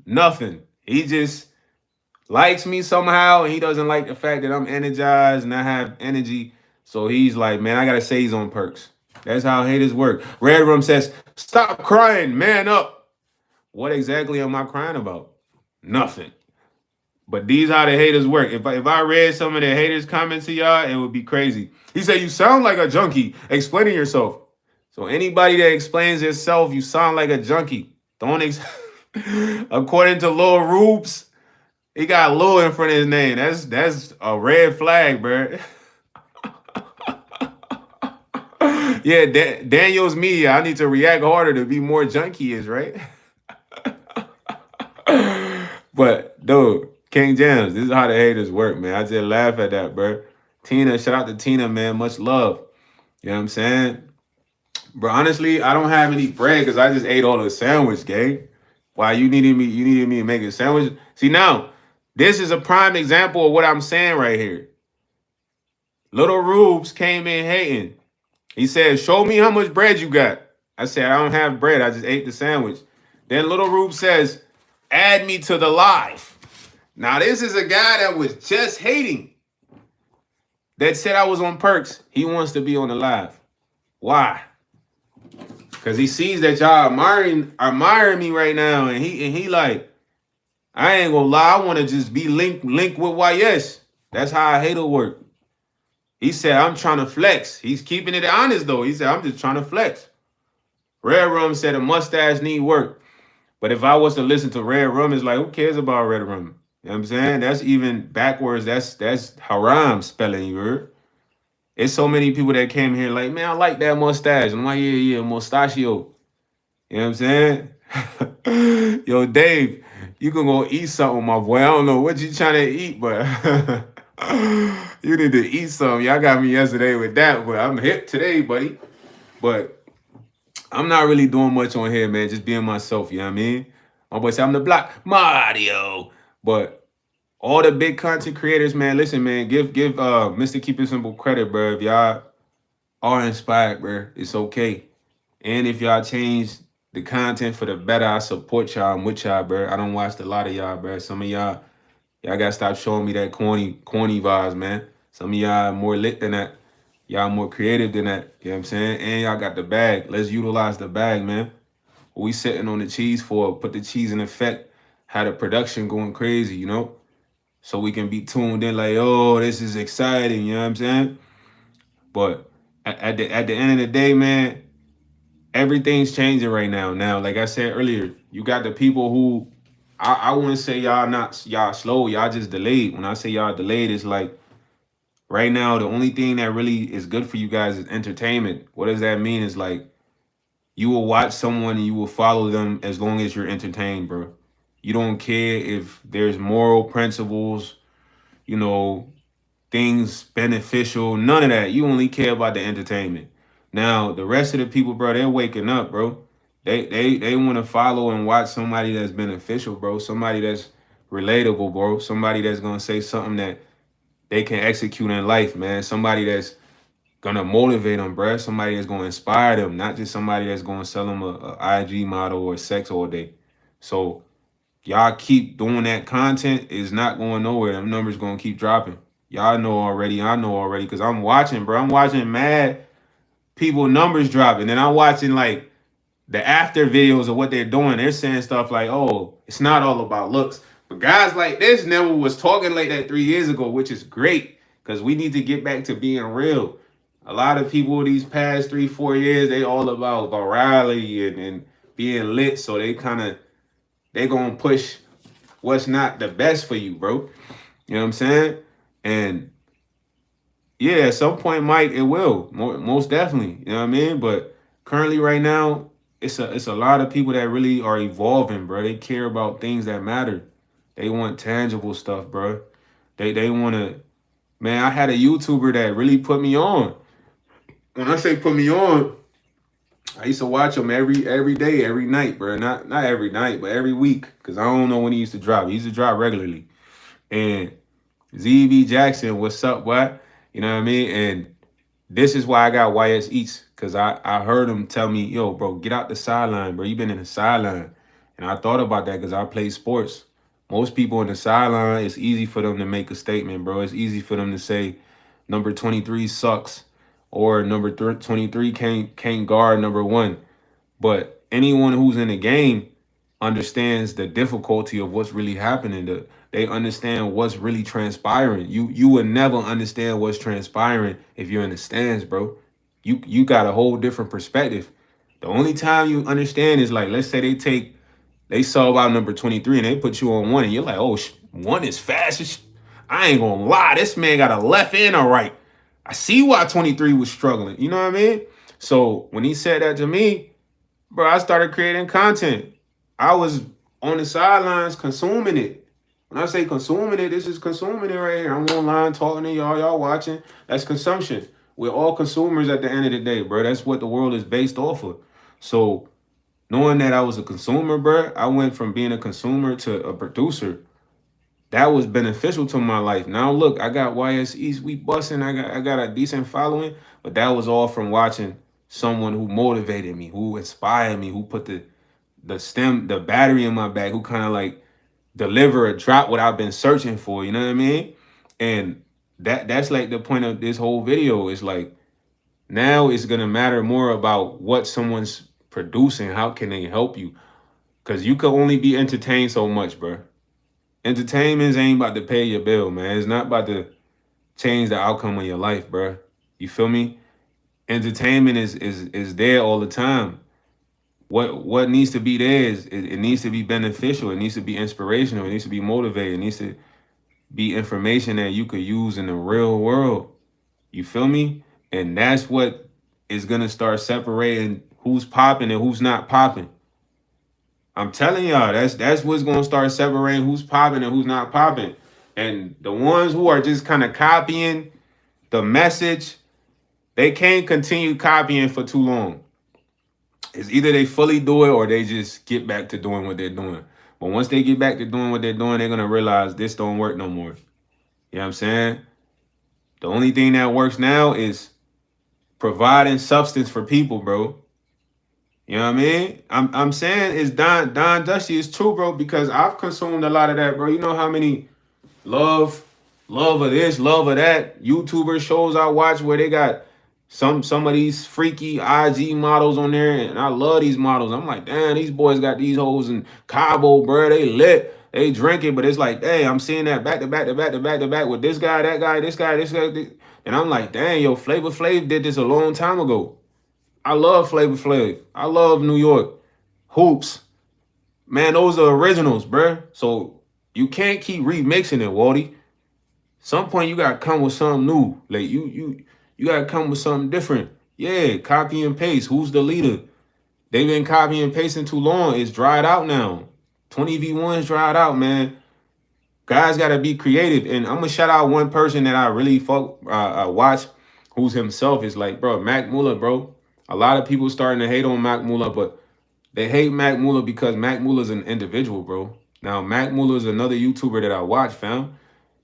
Speaker 1: Nothing. He just likes me somehow, and he doesn't like the fact that I'm energized and I have energy. So he's like, man, I gotta say he's on perks. That's how haters work. Red Room says, stop crying, man up. What exactly am I crying about? Nothing. But these how the haters work. If I read some of the haters' comments to y'all, it would be crazy. He said, you sound like a junkie explaining yourself. So anybody that explains yourself, you sound like a junkie. Don't according to Lil Rubes, he got Lil in front of his name. That's a red flag, bro. Yeah, Daniel's media. I need to react harder to be more junkie is, right? But dude, King James, this is how the haters work, man. I just laugh at that, bro. Tina, shout out to Tina, man. Much love. You know what I'm saying? Bro, honestly, I don't have any bread because I just ate all the sandwich, gang. Why you needed me to make a sandwich? See now, this is a prime example of what I'm saying right here. Little Rubes came in hating. He said, show me how much bread you got. I said, I don't have bread. I just ate the sandwich. Then Little Rube says, add me to the live. Now, this is a guy that was just hating. That said I was on perks. He wants to be on the live. Why? Because he sees that y'all admiring me right now. And he like, I ain't gonna lie. I want to just be linked with YS. That's how a hater work. He said, I'm trying to flex. He's keeping it honest though. He said, I'm just trying to flex. Red Rum said a mustache need work. But if I was to listen to Red Rum, it's like, who cares about Red Rum? You know what I'm saying? That's even backwards. That's haram spelling, you heard? It's so many people that came here like, man, I like that mustache. I'm like, yeah, mustachio. You know what I'm saying? Yo, Dave, you can go eat something, my boy. I don't know what you trying to eat, but you need to eat something. Y'all got me yesterday with that, but I'm hip today, buddy. But I'm not really doing much on here, man. Just being myself, you know what I mean? My boy said I'm the block Mario. But all the big content creators, man, listen, man, give Mr. Keep It Simple credit, bro. If y'all are inspired, bro, it's okay. And if y'all change the content for the better, I support y'all. I'm with y'all, bro. I don't watch a lot of y'all, bro. Some of y'all gotta stop showing me that corny vibes, man. Some of y'all more lit than that. Y'all more creative than that. You know what I'm saying? And y'all got the bag. Let's utilize the bag, man. What we sitting on the cheese for? Put the cheese in effect. Have the production going crazy, you know? So we can be tuned in like, oh, this is exciting, you know what I'm saying? But at the end of the day, man, everything's changing right now. Now, like I said earlier, you got the people who I wouldn't say y'all slow, y'all just delayed. When I say y'all delayed, it's like right now the only thing that really is good for you guys is entertainment. What does that mean? It's like you will watch someone and you will follow them as long as you're entertained, bro. You don't care if there's moral principles, you know, things beneficial, none of that. You only care about the entertainment. Now, the rest of the people, bro, they're waking up, bro. They want to follow and watch somebody that's beneficial, bro. Somebody that's relatable, bro. Somebody that's gonna say something that they can execute in life, man. Somebody that's gonna motivate them, bro. Somebody that's gonna inspire them, not just somebody that's gonna sell them a IG model or sex all day. So y'all keep doing that content is not going nowhere. Them numbers gonna keep dropping. Y'all know already. I know already because I'm watching, bro. I'm watching mad people numbers dropping. And I'm watching like the after videos of what they're doing. They're saying stuff like, oh, it's not all about looks. But guys like this never was talking like that 3 years ago, which is great because we need to get back to being real. A lot of people these past 3-4 years, they all about virality and being lit. So they gonna push what's not the best for you, bro. You know what I'm saying? And yeah, at some point, Mike, it will. Most definitely. You know what I mean? But currently right now, it's a lot of people that really are evolving, bro. They care about things that matter. They want tangible stuff, bro. They want to, man, I had a YouTuber that really put me on. When I say put me on, I used to watch him every day, every night, bro. Not every night, but every week. Cause I don't know when he used to drop. He used to drop regularly. And ZB Jackson, what's up, what? You know what I mean? And this is why I got YsEats. Cause I heard him tell me, yo, bro, get out the sideline, bro. You been in the sideline. And I thought about that because I play sports. Most people in the sideline, it's easy for them to make a statement, bro. It's easy for them to say number 23 sucks or number 23 can't guard number one. But anyone who's in the game understands the difficulty of what's really happening. They understand what's really transpiring. You would never understand what's transpiring if you're in the stands, bro. You got a whole different perspective. The only time you understand is like, let's say they saw about number 23 and they put you on one and you're like, oh, one is fast. I ain't gonna lie, this man got a left and a right. I see why 23 was struggling. You know what I mean? So when he said that to me, bro, I started creating content. I was on the sidelines consuming it. When I say consuming it, this is consuming it right here. I'm online talking to y'all watching. That's consumption. We're all consumers at the end of the day, bro. That's what the world is based off of. So knowing that I was a consumer, bro, I went from being a consumer to a producer. That was beneficial to my life. Now look, I got YsEats, we busting. I got a decent following, but that was all from watching someone who motivated me, who inspired me, who put the battery in my back, who kind of like deliver a drop what I've been searching for. You know what I mean? And that's like the point of this whole video. Is like now it's gonna matter more about what someone's producing. How can they help you? Because you can only be entertained so much, bro. Entertainment ain't about to pay your bill, man. It's not about to. change the outcome of your life, bro. You feel me? Entertainment is there all the time. What needs to be there is it needs to be beneficial. It needs to be inspirational. It needs to be motivated. It needs to be information that you could use in the real world. You feel me? And that's what is gonna start separating who's popping and who's not popping. I'm telling y'all, that's what's gonna start separating who's popping and who's not popping. And the ones who are just kind of copying the message, they can't continue copying for too long. It's either they fully do it or they just get back to doing what they're doing. But once they get back to doing what they're doing, they're gonna realize this don't work no more. You know what I'm saying? The only thing that works now is providing substance for people, bro. You know what I mean? I'm saying it's Don Dusty is true, bro, because I've consumed a lot of that, bro. You know how many love, love of this, love of that YouTuber shows I watch where they got some of these freaky IG models on there, and I love these models. I'm like, damn, these boys got these hoes in Cabo, bro. They lit, they drinking, but it's like, hey, I'm seeing that back to back to back to back to back with this guy, that guy, this guy, this guy, and I'm like, dang, yo, Flavor Flav did this a long time ago. I love Flavor Flav. I love New York hoops. Man, those are originals, bruh. So you can't keep remixing it, Waldy. Some point you gotta come with something new. Like you gotta come with something different. Yeah, copy and paste. Who's the leader? They've been copying and pasting too long. It's dried out now. 20v1's dried out, man. Guys gotta be creative. And I'm gonna shout out one person that I really watch, who's himself is like, bro, Mac Muller, bro. A lot of people starting to hate on Mac Muller, but they hate Mac Muller because Mac Muller's an individual, bro. Now, Mac Muller's another YouTuber that I watch, fam.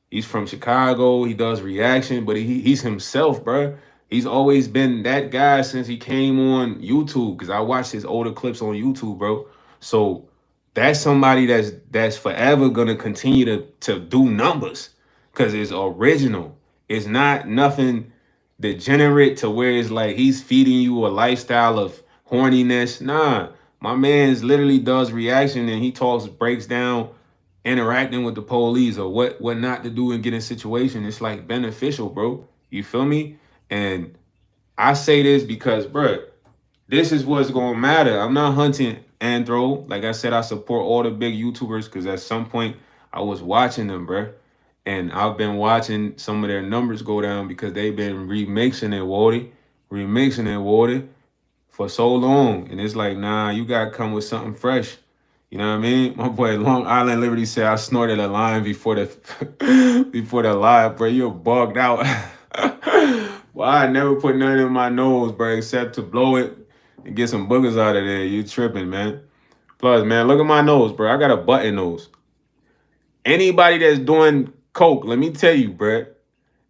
Speaker 1: He's from Chicago. He does reaction, but he's himself, bro. He's always been that guy since he came on YouTube because I watched his older clips on YouTube, bro. So that's somebody that's forever gonna continue to do numbers because it's original. It's not nothing degenerate to where it's like he's feeding you a lifestyle of horniness. Nah, my man's literally does reaction and he talks, breaks down interacting with the police or what not to do and get in situation. It's like beneficial, bro. You feel me? And I say this because, bro, this is what's gonna matter. I'm not hunting Anthro. Like I said, I support all the big YouTubers because at some point I was watching them, bro. And I've been watching some of their numbers go down because they've been remixing it, water for so long. And it's like, nah, you gotta come with something fresh. You know what I mean? My boy Long Island Liberty said I snorted a line before the before the live, bro. You're bugged out. Well, I never put nothing in my nose, bro, except to blow it and get some boogers out of there. You tripping, man. Plus, man, look at my nose, bro. I got a button nose. Anybody that's doing coke, let me tell you, bro,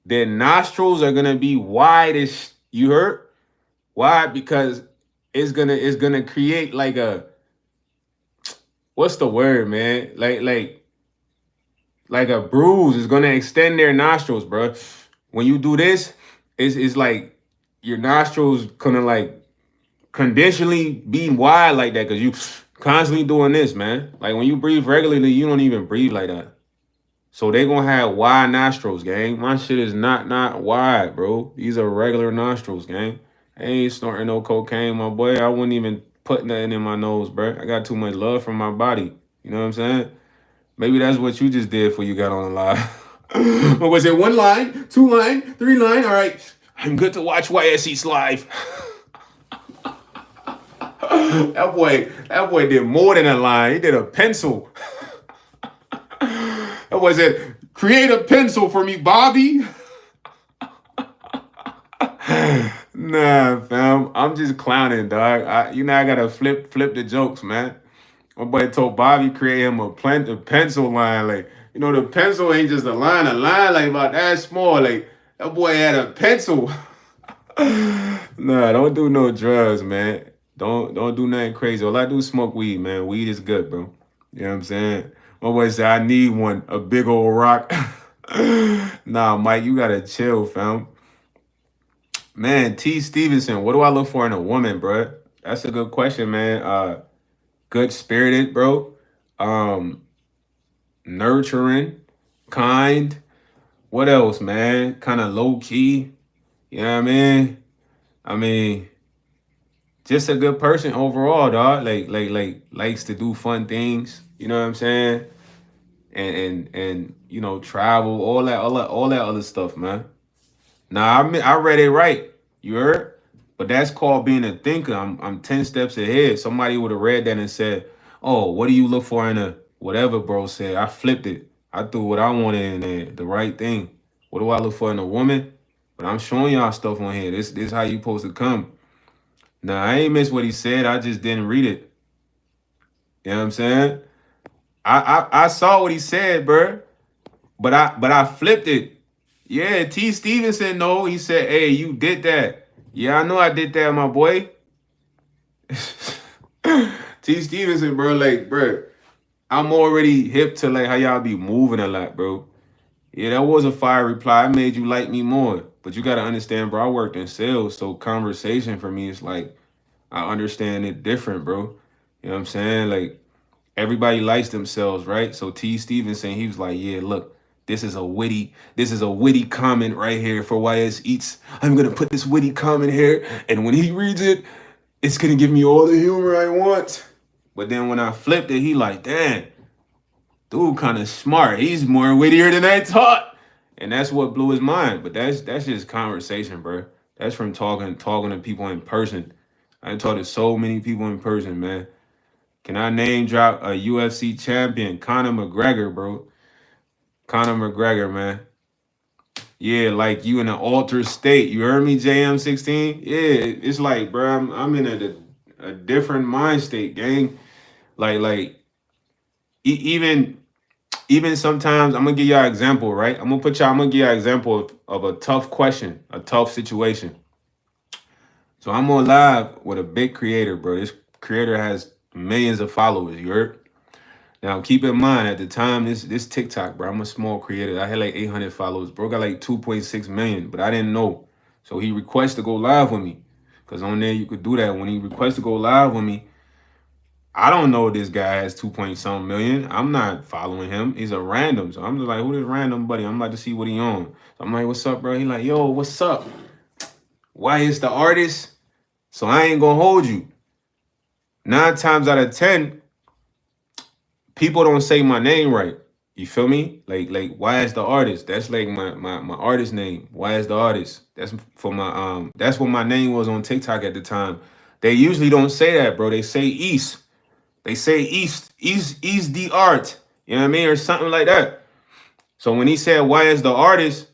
Speaker 1: their nostrils are gonna be wide as you heard? Why? Because it's gonna create like a what's the word, man? Like a bruise. It's gonna extend their nostrils, bro. When you do this, it's like your nostrils gonna like conditionally be wide like that because you constantly doing this, man. Like when you breathe regularly, you don't even breathe like that. So they gonna have wide nostrils, gang. My shit is not wide, bro. These are regular nostrils, gang. I ain't snorting no cocaine, my boy. I wouldn't even put nothing in my nose, bro. I got too much love from my body. You know what I'm saying? Maybe that's what you just did before you got on the live. What was it? 1 line, 2 line, 3 line? All right. I'm good to watch YsEats live. that boy did more than a line. He did a pencil. That was it. Create a pencil for me, Bobby. Nah, fam. I'm just clowning, dog. I gotta flip the jokes, man. My boy told Bobby create him a pencil line. Like, the pencil ain't just a line like about that small. Like, that boy had a pencil. Nah, don't do no drugs, man. Don't do nothing crazy. All I do is smoke weed, man. Weed is good, bro. You know what I'm saying? My boy said I need one, a big old rock. Nah, Mike, you gotta chill, fam. Man, T. Stevenson, what do I look for in a woman, bro? That's a good question, man. Good spirited, bro. Nurturing, kind, What else, man? Kind of low key. You know what I mean? I mean, just a good person overall, dog. Like likes to do fun things. You know what I'm saying? And you know, travel, all that other stuff, man. Nah, I read it right. You heard? But that's called being a thinker. I'm 10 steps ahead. Somebody would have read that and said, "Oh, what do you look for in a whatever?" Bro said. I flipped it. I threw what I wanted in there, the right thing. What do I look for in a woman? But I'm showing y'all stuff on here. This how you supposed to come. Nah, I ain't miss what he said. I just didn't read it. You know what I'm saying? I saw what he said, bro. But I flipped it. Yeah, T. Stevenson, no, he said, "Hey, you did that." Yeah, I know I did that, my boy. T. Stevenson, bro, like, bro, I'm already hip to like how y'all be moving a lot, bro. Yeah, that was a fire reply. I made you like me more. But you gotta understand, bro, I worked in sales, so conversation for me is like I understand it different, bro. You know what I'm saying? Like everybody likes themselves, right? So T. Stevenson, he was like, "Yeah, look, this is a witty comment right here for YsEats. I'm gonna put this witty comment here, and when he reads it, it's gonna give me all the humor I want." But then when I flipped it, he like, "Damn, dude, kind of smart. He's more wittier than I thought," and that's what blew his mind. But that's just conversation, bro. That's from talking to people in person. I talked to so many people in person, man. Can I name drop a UFC champion, Conor McGregor, bro? Conor McGregor, man. Yeah, like you in an altered state. You heard me, JM16? Yeah, it's like, bro, I'm in a different mind state, gang. Like even sometimes I'm gonna give y'all an example, right? I'm gonna give y'all an example of a tough question, a tough situation. So I'm on live with a big creator, bro. This creator has millions of followers. You heard? Now keep in mind at the time this TikTok, bro. I'm a small creator. I had like 800 followers. Bro got like 2.6 million, but I didn't know. So he requests to go live with me. Cause on there you could do that. When he requests to go live with me, I don't know this guy has 2 point some million. I'm not following him. He's a random. So I'm just like, who this random buddy? I'm about to see what he on. So I'm like, what's up, bro? He like, yo, what's up? Why is the artist? So I ain't gonna hold you. 9 times out of 10, people don't say my name right. You feel me? Like why is the artist? That's like my artist name. Why is the artist? That's for my that's what my name was on TikTok at the time. They usually don't say that, bro. They say East. They say East the art. You know what I mean? Or something like that. So when he said why is the artist,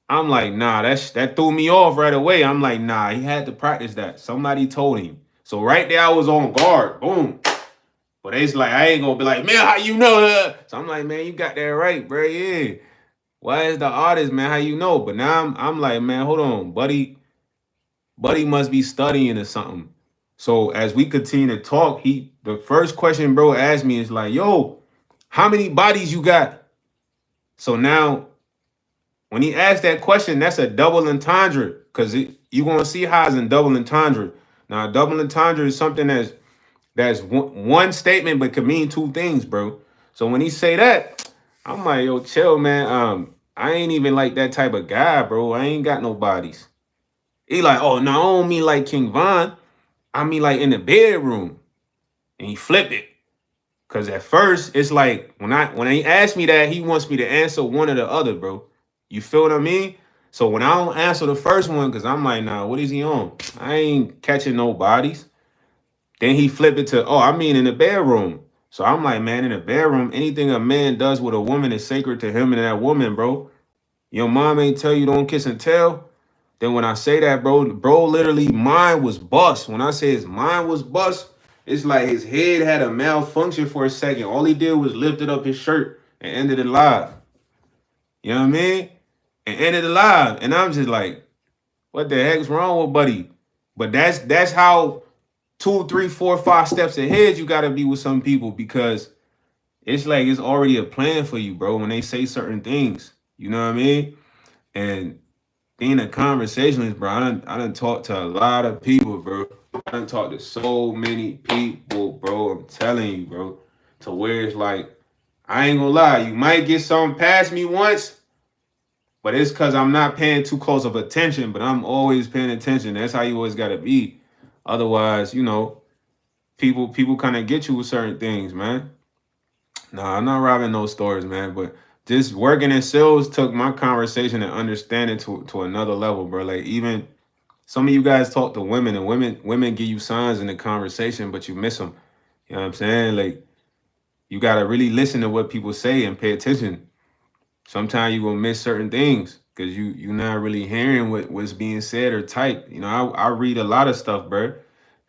Speaker 1: I'm like, nah, that threw me off right away. I'm like, nah, he had to practice that. Somebody told him. So right there I was on guard. Boom. But it's like I ain't gonna be like, man, how you know that? So I'm like, man, you got that right, bro. Yeah. Why is the artist, man? How you know? But now I'm like, man, hold on, buddy must be studying or something. So as we continue to talk, the first question bro asked me is like, yo, how many bodies you got? So now when he asked that question, that's a double entendre. Cause you gonna see how it's in double entendre. Now, double entendre is something that's one statement but could mean two things, bro. So when he say that, I'm like, yo, chill, man. I ain't even like that type of guy, bro. I ain't got no bodies. He like, oh no, I don't mean like King Von. I mean like in the bedroom. And he flipped it. Cause at first it's like when he asked me that, he wants me to answer one or the other, bro. You feel what I mean? So when I don't answer the first one, cause I'm like, nah, what is he on? I ain't catching no bodies. Then he flipped it to, oh, I mean in the bedroom. So I'm like, man, in the bedroom, anything a man does with a woman is sacred to him and that woman, bro. Your mom ain't tell you don't kiss and tell. Then when I say that, bro literally mine was bust. When I say his mind was bust, it's like his head had a malfunction for a second. All he did was lifted up his shirt and ended it live. You know what I mean? And ended it live. And I'm just like, what the heck's wrong with buddy? But that's how 2, 3, 4, 5 steps ahead you gotta be with some people because it's like it's already a plan for you, bro. When they say certain things, you know what I mean? And being a conversationalist, bro, I done talked to a lot of people, bro. I done talked to so many people, bro. I'm telling you, bro. To where it's like, I ain't gonna lie, you might get something past me once, But it's because I'm not paying too close of attention, but I'm always paying attention. That's how you always gotta be. Otherwise, people kind of get you with certain things, man. Nah, I'm not robbing those stores, man. But just working in sales took my conversation and understanding to another level, bro. Like even some of you guys talk to women, and women give you signs in the conversation, but you miss them. You know what I'm saying? Like you gotta really listen to what people say and pay attention. Sometimes you gonna miss certain things because you not really hearing what's being said or typed. I read a lot of stuff, bro,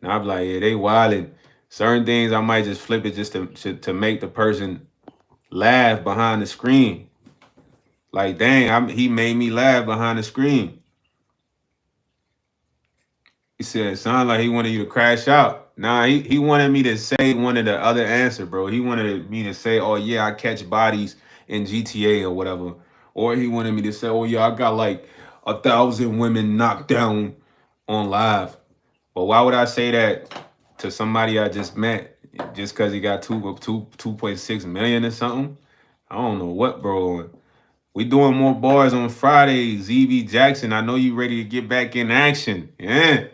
Speaker 1: and I'm like, yeah, they wildin'. Certain things I might just flip it just to make the person laugh behind the screen. Like, dang, he made me laugh behind the screen. He said, it sounded like he wanted you to crash out. Nah, he wanted me to say one of the other answer, bro. He wanted me to say, oh yeah, I catch bodies in GTA or whatever. Or he wanted me to say, oh yeah, I got like 1,000 women knocked down on live. But why would I say that to somebody I just met just because he got 2.6 million or something? I don't know what, bro. We doing more bars on Friday. ZB Jackson, I know you ready to get back in action. Yeah.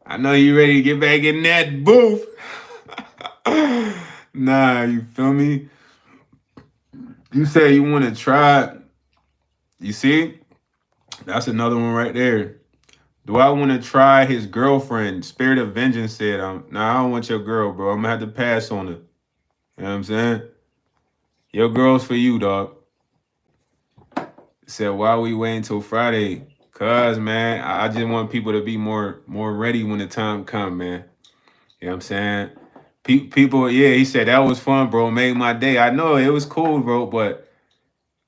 Speaker 1: I know you ready to get back in that booth. Nah, you feel me? You say you want to try. You see? That's another one right there. Do I want to try his girlfriend? Spirit of Vengeance said, nah, I don't want your girl, bro. I'm going to have to pass on her. You know what I'm saying? Your girl's for you, dog. Said, why we waiting till Friday? Cause, man, I just want people to be more ready when the time come, man. You know what I'm saying? People, yeah, he said that was fun, bro. Made my day. I know it was cool, bro, but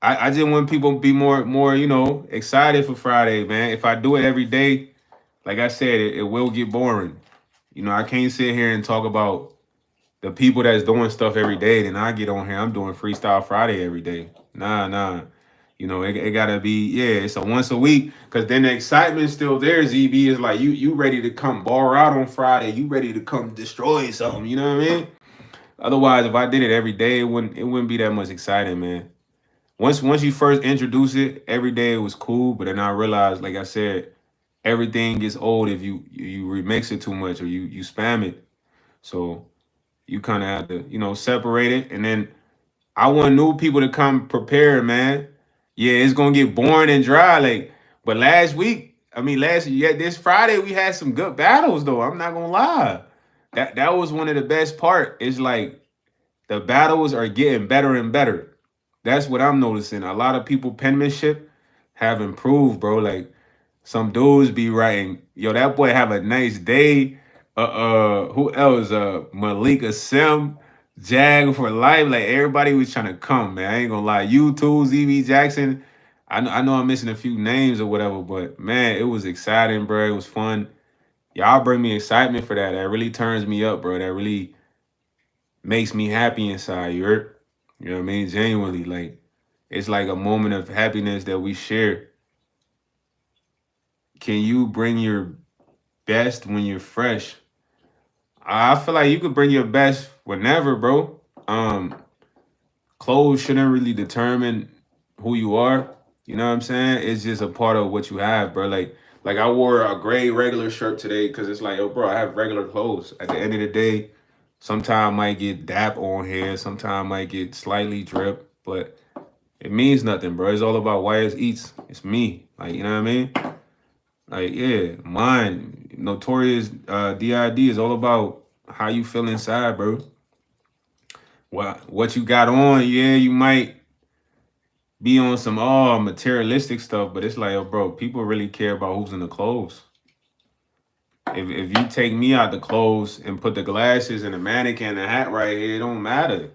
Speaker 1: I just want people to be more, excited for Friday, man. If I do it every day, like I said, it will get boring. I can't sit here and talk about the people that's doing stuff every day. Then I get on here, I'm doing Freestyle Friday every day. Nah. It gotta be, yeah, it's a once a week. Cause then the excitement's still there, ZB. Is like you ready to come bar out on Friday. You ready to come destroy something, you know what I mean? Otherwise, if I did it every day, it wouldn't be that much exciting, man. Once you first introduce it, every day it was cool, but then I realized, like I said, everything gets old if you remix it too much or you spam it. So you kind of have to, separate it. And then I want new people to come prepared, man. Yeah, it's gonna get boring and dry. But this Friday we had some good battles though. I'm not gonna lie. That was one of the best part. It's like the battles are getting better and better. That's what I'm noticing. A lot of people penmanship have improved, bro. Like some dudes be writing, yo, that boy have a nice day. Who else? Malika Sim, Jag for life. Like everybody was trying to come, man. I ain't gonna lie. You too, ZB Jackson. I know I'm missing a few names or whatever, but man, it was exciting, bro. It was fun. Y'all bring me excitement for that. That really turns me up, bro. That really makes me happy inside. You know what I mean? Genuinely, like it's like a moment of happiness that we share. Can you bring your best when you're fresh? I feel like you could bring your best whenever, bro. Clothes shouldn't really determine who you are. You know what I'm saying? It's just a part of what you have, bro. Like I wore a gray regular shirt today because it's like, oh, bro, I have regular clothes. At the end of the day, sometimes I might get dap on here, sometimes I might get slightly drip, but it means nothing, bro. It's all about YsEats. It's me. Like, you know what I mean? Like, yeah, mine, Notorious DID is all about how you feel inside, bro. What you got on, yeah, you might be on some materialistic stuff, but it's like, oh, bro, people really care about who's in the clothes. If you take me out the clothes and put the glasses and the mannequin and the hat right here, it don't matter.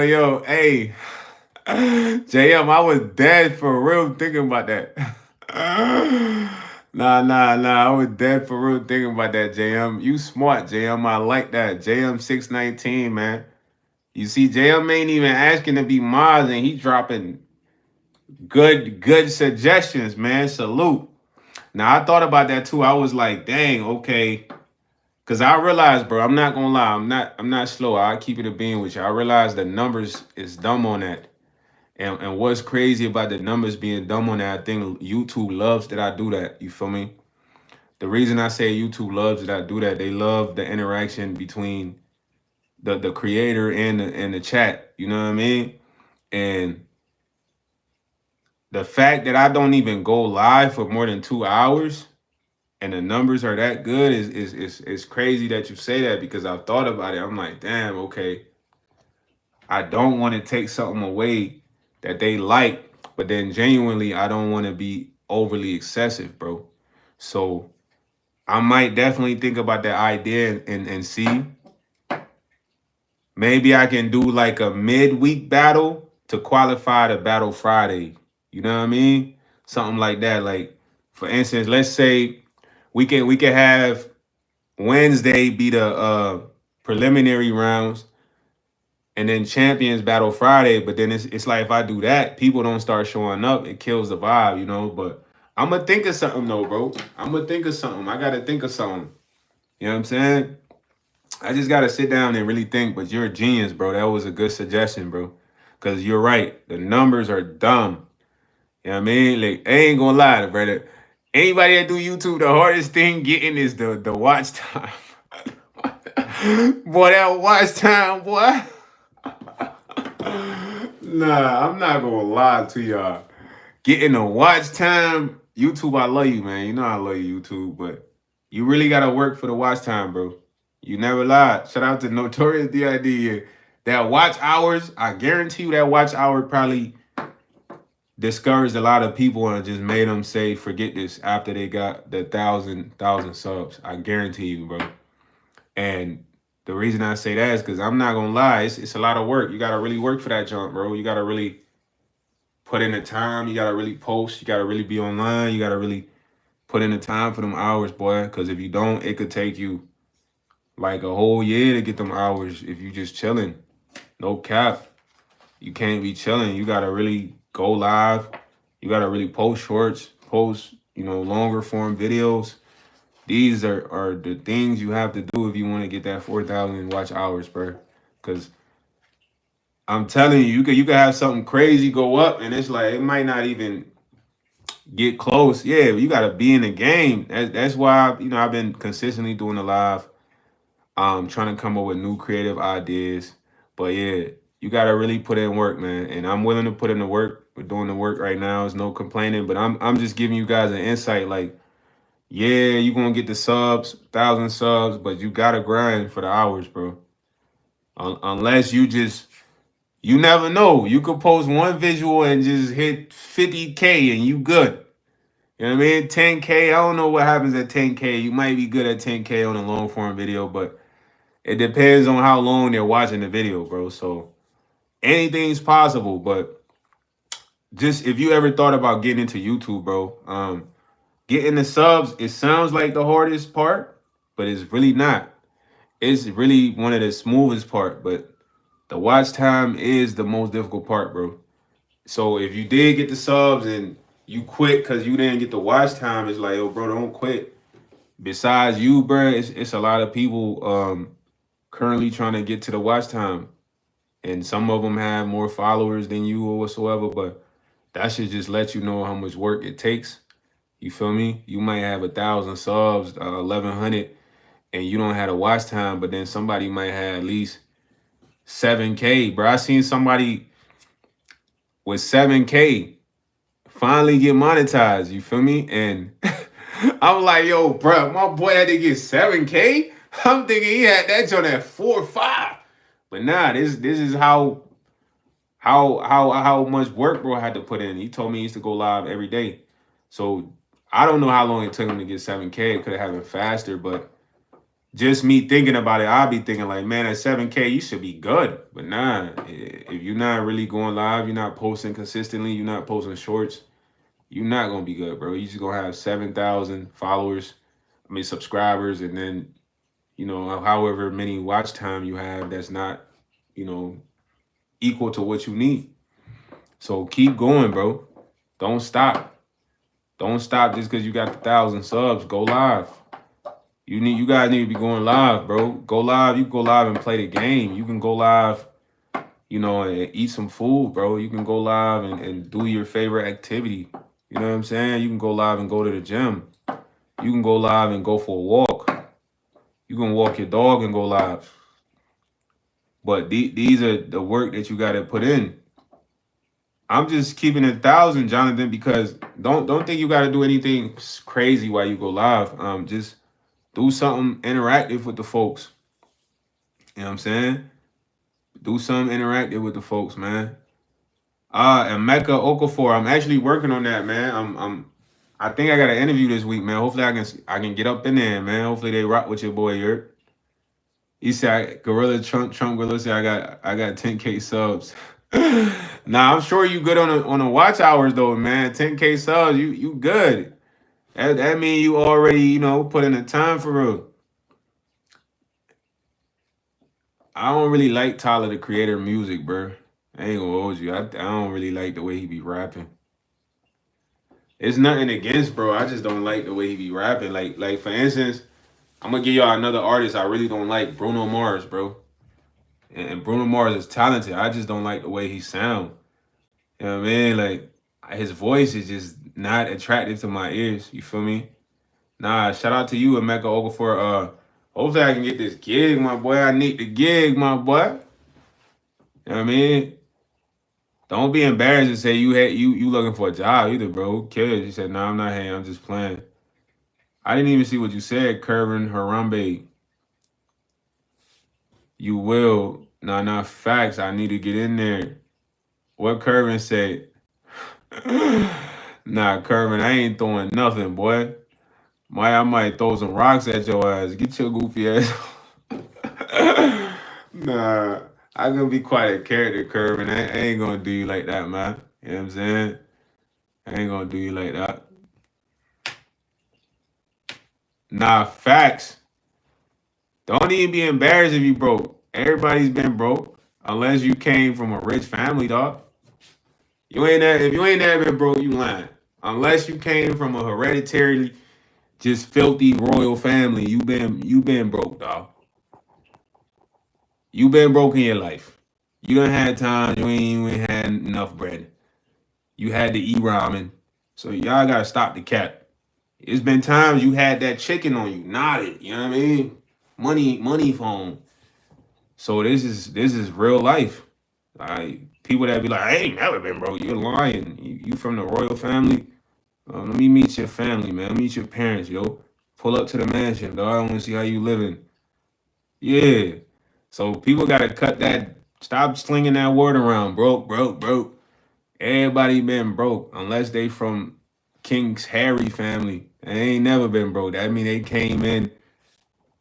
Speaker 1: Yo, hey, JM, I was dead for real thinking about that. Nah, I was dead for real thinking about that, JM. You smart, JM. I like that. JM 619, man. You see, JM ain't even asking to be mods, and he dropping good suggestions, man. Salute. Now I thought about that too. I was like, dang, okay. Cause I realized, bro, I'm not gonna lie, I'm not slow. I keep it a being with you. I realized the numbers is dumb on that. And what's crazy about the numbers being dumb on that, I think YouTube loves that I do that. You feel me? The reason I say YouTube loves that I do that, they love the interaction between the creator and the chat. You know what I mean? And the fact that I don't even go live for more than 2 hours and the numbers are that good is crazy that you say that because I've thought about it. I'm like, damn, okay. I don't want to take something away that they like, but then genuinely I don't want to be overly excessive, bro. So I might definitely think about that idea and see. Maybe I can do like a midweek battle to qualify to Battle Friday. You know what I mean? Something like that. Like, for instance, let's say we can have Wednesday be the preliminary rounds, and then champions battle Friday. But then it's like if I do that, people don't start showing up. It kills the vibe, you know. But I'm gonna think of something though, bro. I'm gonna think of something. I gotta think of something. You know what I'm saying? I just gotta sit down and really think. But you're a genius, bro. That was a good suggestion, bro. Cause you're right. The numbers are dumb. You know what I mean? Like, I ain't gonna lie, brother. Anybody that do YouTube, the hardest thing getting is the watch time. Boy, that watch time, boy. Nah, I'm not gonna lie to y'all. Getting the watch time, YouTube, I love you, man. You know I love you, YouTube, but you really gotta work for the watch time, bro. You never lied. Shout out to Notorious DID. That watch hours, I guarantee you that watch hour probably discouraged a lot of people and just made them say, forget this after they got the thousand subs. I guarantee you, bro. And the reason I say that is because I'm not gonna lie, it's a lot of work. You gotta really work for that jump, bro. You gotta really put in the time. You gotta really post. You gotta really be online. You gotta really put in the time for them hours, boy. Because if you don't, it could take you like a whole year to get them hours if you just chilling. No cap. You can't be chilling. You gotta really go live. You gotta really post shorts, post, longer form videos. These are the things you have to do if you want to get that 4,000 watch hours, bro. Because I'm telling you, you could have something crazy go up, and it's like it might not even get close. Yeah, you gotta be in the game. That's why I've been consistently doing the live, trying to come up with new creative ideas. But yeah, you gotta really put in work, man. And I'm willing to put in the work. We're doing the work right now. There's no complaining. But I'm just giving you guys an insight. Like, yeah, you gonna get the subs, 1,000 subs, but you gotta grind for the hours, bro. Unless you never know. You could post one visual and just hit 50K and you good. You know what I mean? 10K. I don't know what happens at 10K. You might be good at 10K on a long form video, but it depends on how long they're watching the video, bro. So anything's possible. But just if you ever thought about getting into YouTube, bro, getting the subs, it sounds like the hardest part, but it's really not. It's really one of the smoothest part, but the watch time is the most difficult part, bro. So if you did get the subs and you quit because you didn't get the watch time, it's like, yo, bro, don't quit. Besides you, bro, it's a lot of people currently trying to get to the watch time, and some of them have more followers than you or whatsoever. But that should just let you know how much work it takes. You feel me? You might have 1,000 subs, 1,100, and you don't have a watch time, but then somebody might have at least 7K, bro. I seen somebody with 7K finally get monetized. You feel me? And I'm like, yo, bro, my boy had to get 7K. I'm thinking he had that joint at 4 or 5. But nah, this is how much work bro had to put in. He told me he used to go live every day. So I don't know how long it took him to get 7K. It could have happened faster, but just me thinking about it, I'll be thinking like, man, at 7K, you should be good. But nah, if you're not really going live, you're not posting consistently, you're not posting shorts, you're not gonna be good, bro. You just gonna have 7,000 followers, subscribers, and then however many watch time you have, that's not, you know, equal to what you need. So keep going, bro. Don't stop. Don't stop just because you got the 1,000 subs. Go live. You guys need to be going live, bro. Go live. You can go live and play the game. You can go live, and eat some food, bro. You can go live and do your favorite activity. You know what I'm saying? You can go live and go to the gym. You can go live and go for a walk. You can walk your dog and go live. But these are the work that you got to put in. I'm just keeping it 1,000, Jonathan, because don't think you got to do anything crazy while you go live. Just do something interactive with the folks. You know what I'm saying? Do something interactive with the folks, man. And Mecca Okafor, I'm actually working on that, man. I think I got an interview this week, man. Hopefully I can get up in there, man. Hopefully they rock with your boy Yurt. He said Gorilla Trump Gorilla said I got 10K subs. Nah, I'm sure you good on the watch hours though, man. 10K subs, you good. That mean you already, put in the time for real. I don't really like Tyler the Creator music, bro. I ain't gonna hold you. I don't really like the way he be rapping. It's nothing against, bro. I just don't like the way he be rapping. Like for instance, I'm gonna give y'all another artist I really don't like, Bruno Mars, bro. And Bruno Mars is talented. I just don't like the way he sound. You know what I mean? Like his voice is just not attractive to my ears. You feel me? Nah, shout out to you and Mecca Okafor. Hopefully I can get this gig, my boy. I need the gig, my boy. You know what I mean? Don't be embarrassed to say you looking for a job either, bro. Who cares? You said, nah, I'm not here. I'm just playing. I didn't even see what you said, Kervin Harambe. You will. Nah, facts. I need to get in there. What Kervin said? Nah, Kervin, I ain't throwing nothing, boy. I might throw some rocks at your ass. Get your goofy ass. Nah, I'm gonna be quite a character, Kervin. I ain't gonna do you like that, man. You know what I'm saying? I ain't gonna do you like that. Nah, facts. Don't even be embarrassed if you broke. Everybody's been broke. Unless you came from a rich family, dog. If you ain't never been broke, you lying. Unless you came from a hereditary, just filthy royal family, you been broke, dog. You been broke in your life. You done had time, you ain't had enough bread. You had to eat ramen. So y'all gotta stop the cap. It's been times you had that chicken on you, nodded, you know what I mean? Money phone. So this is real life. Like people that be like, I ain't never been broke. You're lying. You from the royal family. Let me meet your family, man. Meet your parents, yo. Pull up to the mansion, dog. I want to see how you living. Yeah. So people gotta cut that. Stop slinging that word around. Broke. Everybody been broke unless they from King Harry family. They ain't never been broke. That mean they came in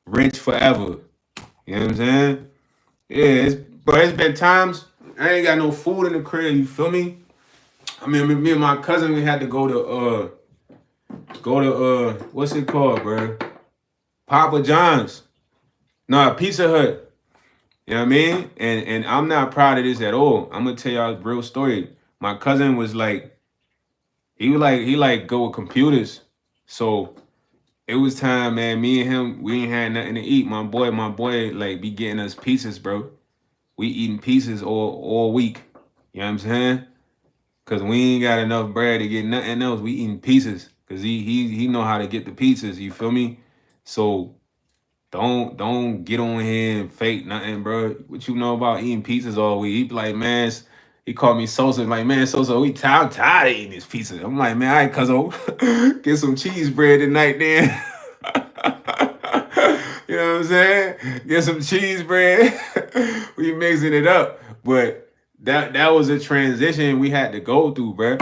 Speaker 1: rich forever. You know what I'm saying? Yeah, it's been times I ain't got no food in the crib. You feel me? I mean, me and my cousin, we had to go to what's it called, bro? Papa John's. No, Pizza Hut. You know what I mean? And I'm not proud of this at all. I'm gonna tell y'all a real story. My cousin was like, he like go with computers. So it was time, man. Me and him, we ain't had nothing to eat. My boy, like be getting us pizzas, bro. We eating pizzas all week. You know what I'm saying? Cause we ain't got enough bread to get nothing else. We eating pizzas. Cause he know how to get the pizzas. You feel me? So don't get on here and fake nothing, bro. What you know about eating pizzas all week? He be like, man, he called me Sosa. Like, man, Sosa, I'm tired of eating this pizza. I'm like, man, all right, cuzzo, get some cheese bread tonight, then. You know what I'm saying? Get some cheese bread. We mixing it up. But that was a transition we had to go through, bro.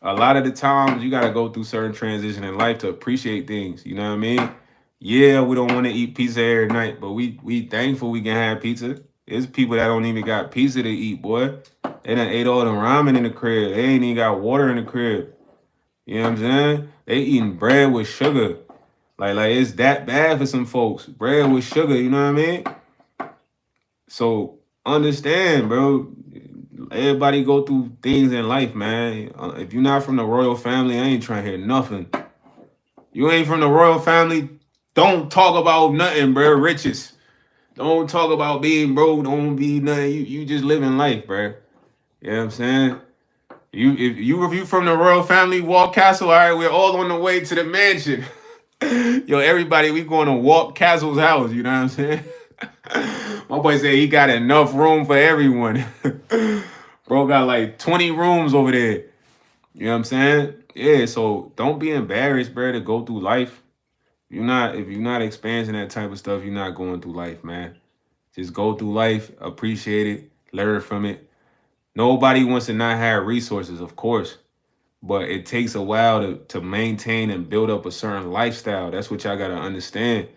Speaker 1: A lot of the times you gotta go through certain transition in life to appreciate things. You know what I mean? Yeah, we don't want to eat pizza every night, but we thankful we can have pizza. There's people that don't even got pizza to eat, boy. They done ate all the ramen in the crib. They ain't even got water in the crib. You know what I'm saying? They eating bread with sugar. Like it's that bad for some folks. Bread with sugar, you know what I mean? So understand, bro. Everybody go through things in life, man. If you're not from the royal family, I ain't trying to hear nothing. You ain't from the royal family, don't talk about nothing, bro. Riches. Don't talk about being broke. Don't be nothing. You just living life, bro. You know what I'm saying? If you from the royal family, Walt Castle, all right, we're all on the way to the mansion. Yo, everybody, we going to Walt Castle's house, you know what I'm saying? My boy said he got enough room for everyone. Bro got like 20 rooms over there. You know what I'm saying? Yeah, so don't be embarrassed, bro, to go through life. If you're not experiencing that type of stuff, you're not going through life, man. Just go through life, appreciate it, learn from it. Nobody wants to not have resources, of course, but it takes a while to maintain and build up a certain lifestyle. That's what y'all gotta understand.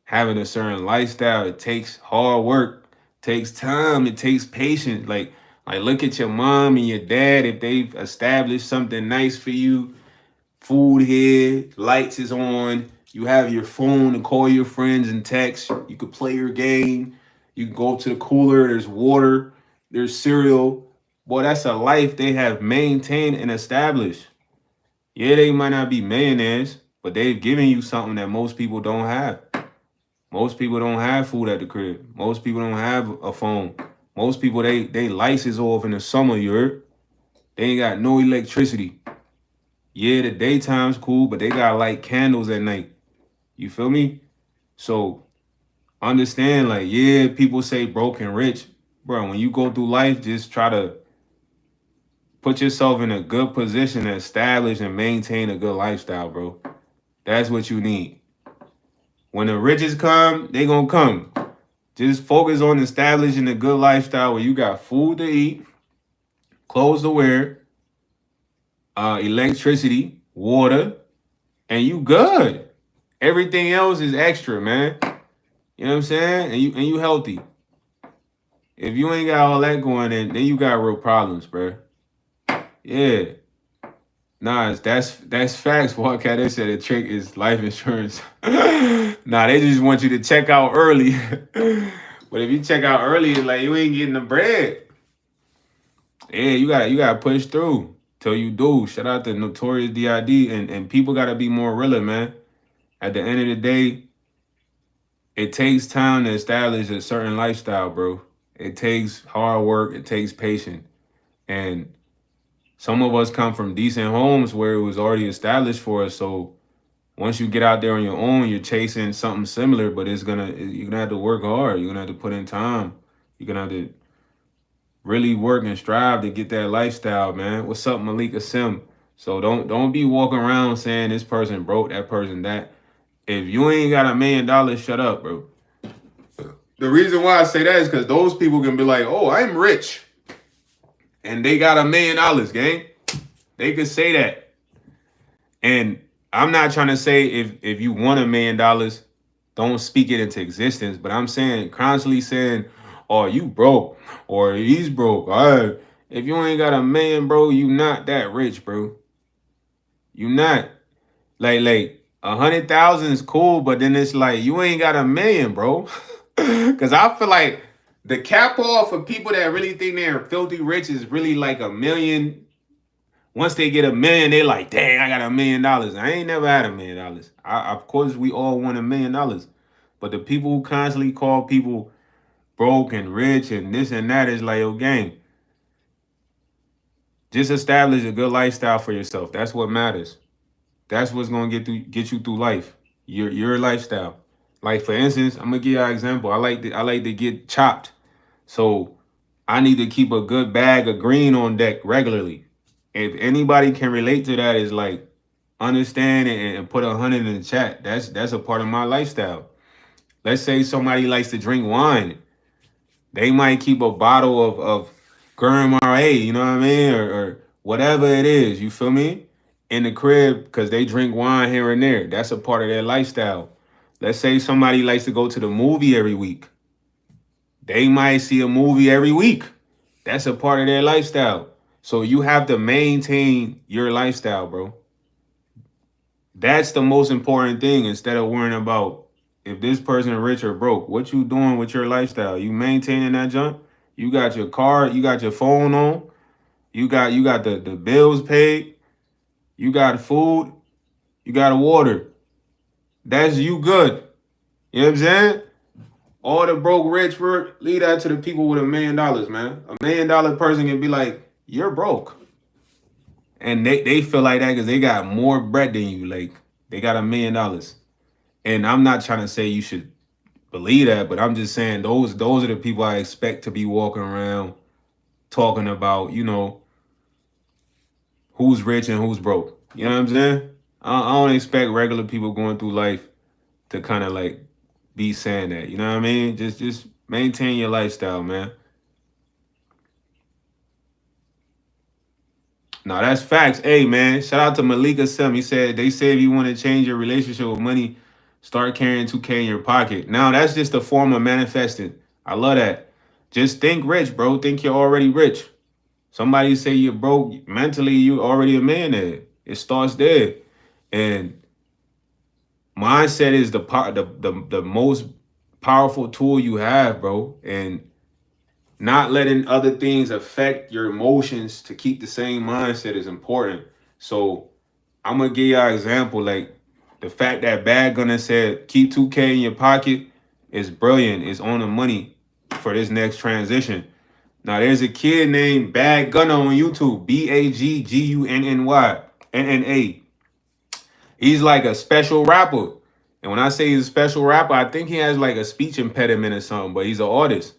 Speaker 1: Having a certain lifestyle, it takes hard work, takes time, it takes patience. Like look at your mom and your dad. If they've established something nice for you, food here, lights is on, you have your phone to call your friends and text, you could play your game, you can go to the cooler, there's water, there's cereal. Boy, that's a life they have maintained and established. Yeah, they might not be millionaires, but they've given you something that most people don't have. Most people don't have food at the crib. Most people don't have a phone. Most people, they lights is off in the summer, you heard? They ain't got no electricity. Yeah, the daytime's cool, but they got light candles at night. You feel me? So understand, like, yeah, people say broke and rich. Bro, when you go through life, just try to put yourself in a good position to establish and maintain a good lifestyle, bro. That's what you need. When the riches come, they gonna come. Just focus on establishing a good lifestyle where you got food to eat, clothes to wear, electricity, water, and you good. Everything else is extra, man. You know what I'm saying? And you healthy. If you ain't got all that going in, then you got real problems, bro. Yeah. Nah, that's facts. Wildcat, they said the trick is life insurance. Nah, they just want you to check out early. But if you check out early, it's like you ain't getting the bread. Yeah, you gotta push through till you do. Shout out to Notorious DID, and people gotta be more realer, man. At the end of the day, it takes time to establish a certain lifestyle, bro. It takes hard work, it takes patience. And some of us come from decent homes where it was already established for us. So once you get out there on your own, you're chasing something similar, but you're gonna have to work hard. You're gonna have to put in time. You're gonna have to really work and strive to get that lifestyle, man. What's up, Malika Sim? So don't be walking around saying this person broke, that person that. If you ain't got $1 million, shut up, bro. The reason why I say that is because those people can be like, oh, I'm rich. And they got $1 million, gang. They could say that. And I'm not trying to say if you want $1 million, don't speak it into existence. But I'm saying constantly saying, oh, you broke or he's broke. All right. If you ain't got $1 million, bro, you not that rich, bro. You not. Like 100,000 is cool, but then it's like you ain't got $1 million, bro. Cause I feel like the cap off for people that really think they're filthy rich is really like $1 million. Once they get $1 million, they like, dang, I got $1 million. I ain't never had $1 million. Of course, we all want $1 million. But the people who constantly call people broke and rich and this and that is like, yo, gang, just establish a good lifestyle for yourself. That's what matters. That's what's gonna get you through life. Your lifestyle. Like for instance, I'm gonna give you an example. I like to get chopped. So I need to keep a good bag of green on deck regularly. If anybody can relate to that, is like understand and put 100 in the chat. That's a part of my lifestyle. Let's say somebody likes to drink wine. They might keep a bottle of Gurm RA, you know what I mean? Or whatever it is, you feel me? In the crib because they drink wine here and there. That's a part of their lifestyle. Let's say somebody likes to go to the movie every week. They might see a movie every week. That's a part of their lifestyle. So you have to maintain your lifestyle, bro. That's the most important thing instead of worrying about if this person rich or broke. What you doing with your lifestyle? You maintaining that junk? You got your car, you got your phone on, you got the bills paid, you got food, you got water. That's you good. You know what I'm saying? All the broke rich work, leave that to the people with $1 million, man. $1 million person can be like, you're broke. And they feel like that because they got more bread than you. Like they got $1 million. And I'm not trying to say you should believe that, but I'm just saying those are the people I expect to be walking around talking about, who's rich and who's broke. You know what I'm saying? I don't expect regular people going through life to kind of like be saying that. You know what I mean? Just maintain your lifestyle, man. No, that's facts. Hey, man, shout out to Malika Sim. He said they say if you want to change your relationship with money, start carrying 2K in your pocket. Now that's just a form of manifesting. I love that. Just think rich, bro. Think you're already rich. Somebody say you're broke mentally, you already a millionaire. It starts there. And mindset is the most powerful tool you have, bro. And not letting other things affect your emotions to keep the same mindset is important. So I'm gonna give y'all an example. Like the fact that Bad Gunner said keep 2K in your pocket is brilliant. It's on the money for this next transition. Now there's a kid named Bad Gunner on YouTube. BAGGUNNY He's like a special rapper. And when I say he's a special rapper, I think he has like a speech impediment or something, but he's an artist.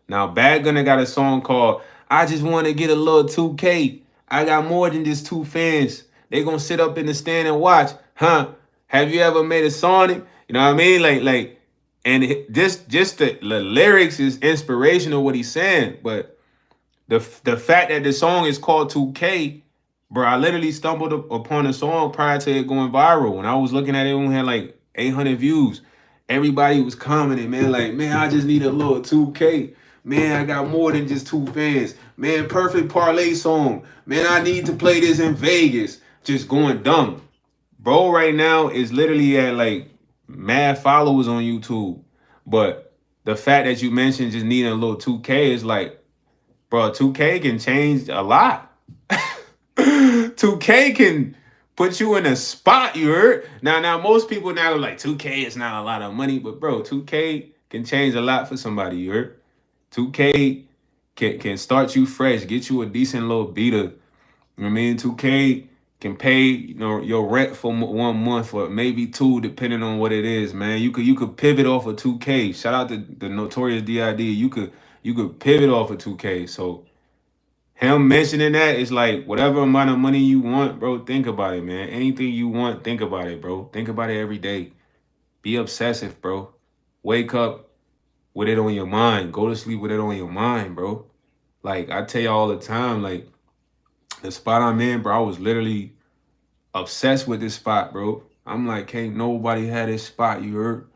Speaker 1: Now, Bad Gunner got a song called I Just Want to Get a Little 2K. I got more than just two fans. They gonna sit up in the stand and watch. Huh? Have you ever made a Sonic? You know what I mean? And just the lyrics is inspirational what he's saying. But the fact that the song is called 2K, bro, I literally stumbled upon the song prior to it going viral. When I was looking at it, it only had like 800 views. Everybody was commenting, man, like, man, I just need a little 2K. Man, I got more than just two fans. Man, perfect parlay song. Man, I need to play this in Vegas. Just going dumb. Bro, right now is literally at like mad followers on YouTube. But the fact that you mentioned just needing a little 2K is like, bro, 2K can change a lot. 2K can put you in a spot, you heard? Now most people now are like 2K is not a lot of money, but bro, 2K can change a lot for somebody, you heard? 2K can start you fresh, get you a decent little beater. You know what I mean? 2K can pay your rent for 1 month or maybe two, depending on what it is, man. You could pivot off of 2K. Shout out to the notorious DID. You could pivot off of 2K. So him mentioning that is like whatever amount of money you want, bro. Think about it, man. Anything you want, think about it, bro. Think about it every day. Be obsessive, bro. Wake up with it on your mind. Go to sleep with it on your mind, bro. Like I tell you all the time, like the spot I'm in, bro, I was literally obsessed with this spot, bro. I'm like, can't nobody have this spot, you heard?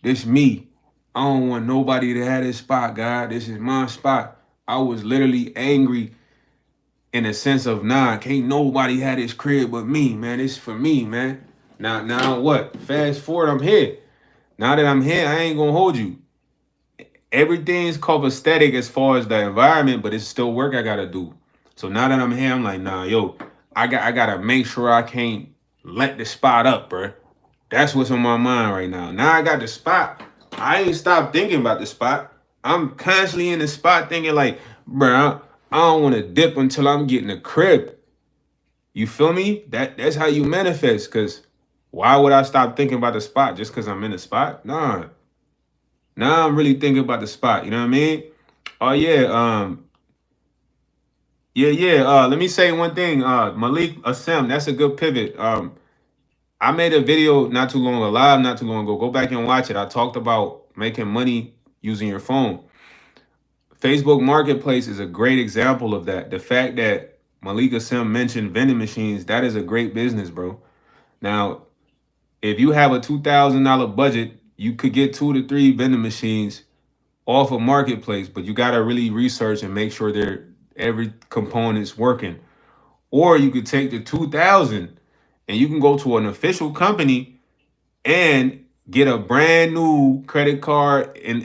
Speaker 1: This me. I don't want nobody to have this spot, God. This is my spot. I was literally angry in a sense of, nah, can't nobody have this crib but me, man. It's for me, man. Now what? Fast forward, I'm here. Now that I'm here, I ain't gonna hold you. Everything's copacetic as far as the environment, but it's still work I gotta do. So now that I'm here, I'm like, nah, yo, I gotta make sure I can't let the spot up, bro. That's what's on my mind right now. Now I got the spot. I ain't stopped thinking about the spot. I'm constantly in the spot thinking like, bro, I don't want to dip until I'm getting a crib. You feel me? That's how you manifest. Cause why would I stop thinking about the spot just cause I'm in the spot? Nah. Now I'm really thinking about the spot. You know what I mean? Oh yeah. Yeah. Let me say one thing. Malik Assem, that's a good pivot. I made a video not too long ago, live not too long ago. Go back and watch it. I talked about making money using your phone. Facebook Marketplace is a great example of that. The fact that Malika Sim mentioned vending machines, that is a great business, bro. Now, if you have a $2,000 budget, you could get 2 to 3 vending machines off of Marketplace, but you got to really research and make sure every component's working. Or you could take the 2,000 and you can go to an official company and get a brand new credit card and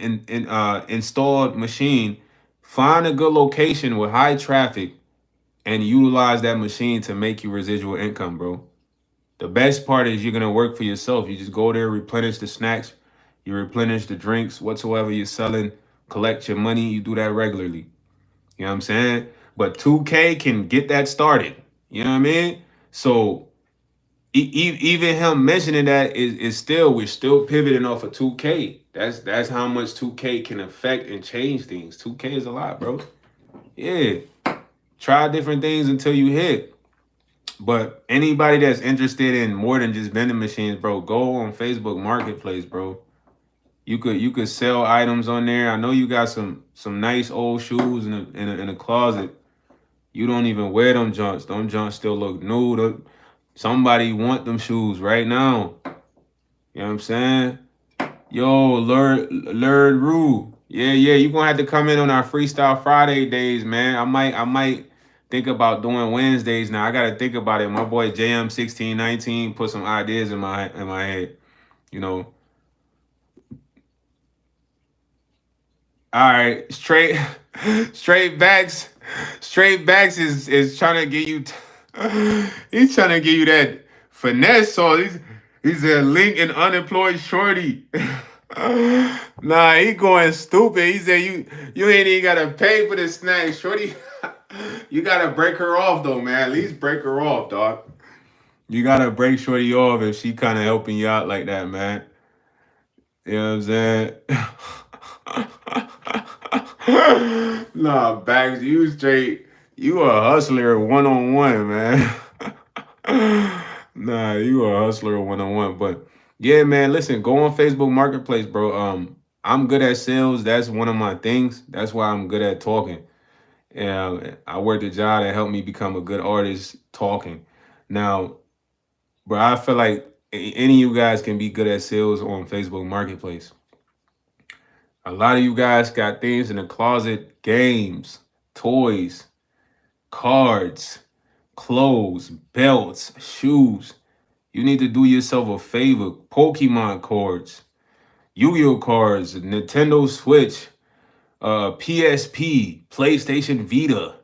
Speaker 1: installed machine Find a good location with high traffic and utilize that machine to make you residual income, bro. The best part is you're gonna work for yourself. You just go there, replenish the snacks, you replenish the drinks, whatsoever you're selling, collect your money. You do that regularly. You know what I'm saying? But 2K can get that started. You know what I mean? So even him mentioning that is still, we're still pivoting off of 2K. That's how much 2K can affect and change things. 2K is a lot, bro. Yeah. Try different things until you hit. But anybody that's interested in more than just vending machines, bro, go on Facebook Marketplace, bro. You could sell items on there. I know you got some nice old shoes in a closet. You don't even wear them junks. Them junks still look new. Somebody want them shoes right now. You know what I'm saying? Yo, Lord Rue. Yeah. You gonna have to come in on our Freestyle Friday days, man. I might think about doing Wednesdays now. I gotta think about it. My boy JM1619 put some ideas in my head. You know. All right, straight backs, straight backs is trying to get you. He's trying to give you that finesse. So he's a link and unemployed shorty. Nah, he going stupid. He said you ain't even gotta pay for the snack, shorty. You gotta break her off though, man. At least break her off, dog. You gotta break shorty off if she kind of helping you out like that, man. You know what I'm saying? Nah, Bags, you straight. You a hustler 1-on-1, man. Nah, you a hustler 1-on-1. But yeah, man, listen, go on Facebook Marketplace, bro. I'm good at sales. That's one of my things. That's why I'm good at talking. And I worked a job that helped me become a good artist talking. Now, bro, I feel like any of you guys can be good at sales on Facebook Marketplace. A lot of you guys got things in the closet, games, toys, cards, clothes, belts, shoes. You need to do yourself a favor. Pokemon cards, Yu-Gi-Oh cards, Nintendo Switch, PSP, PlayStation Vita,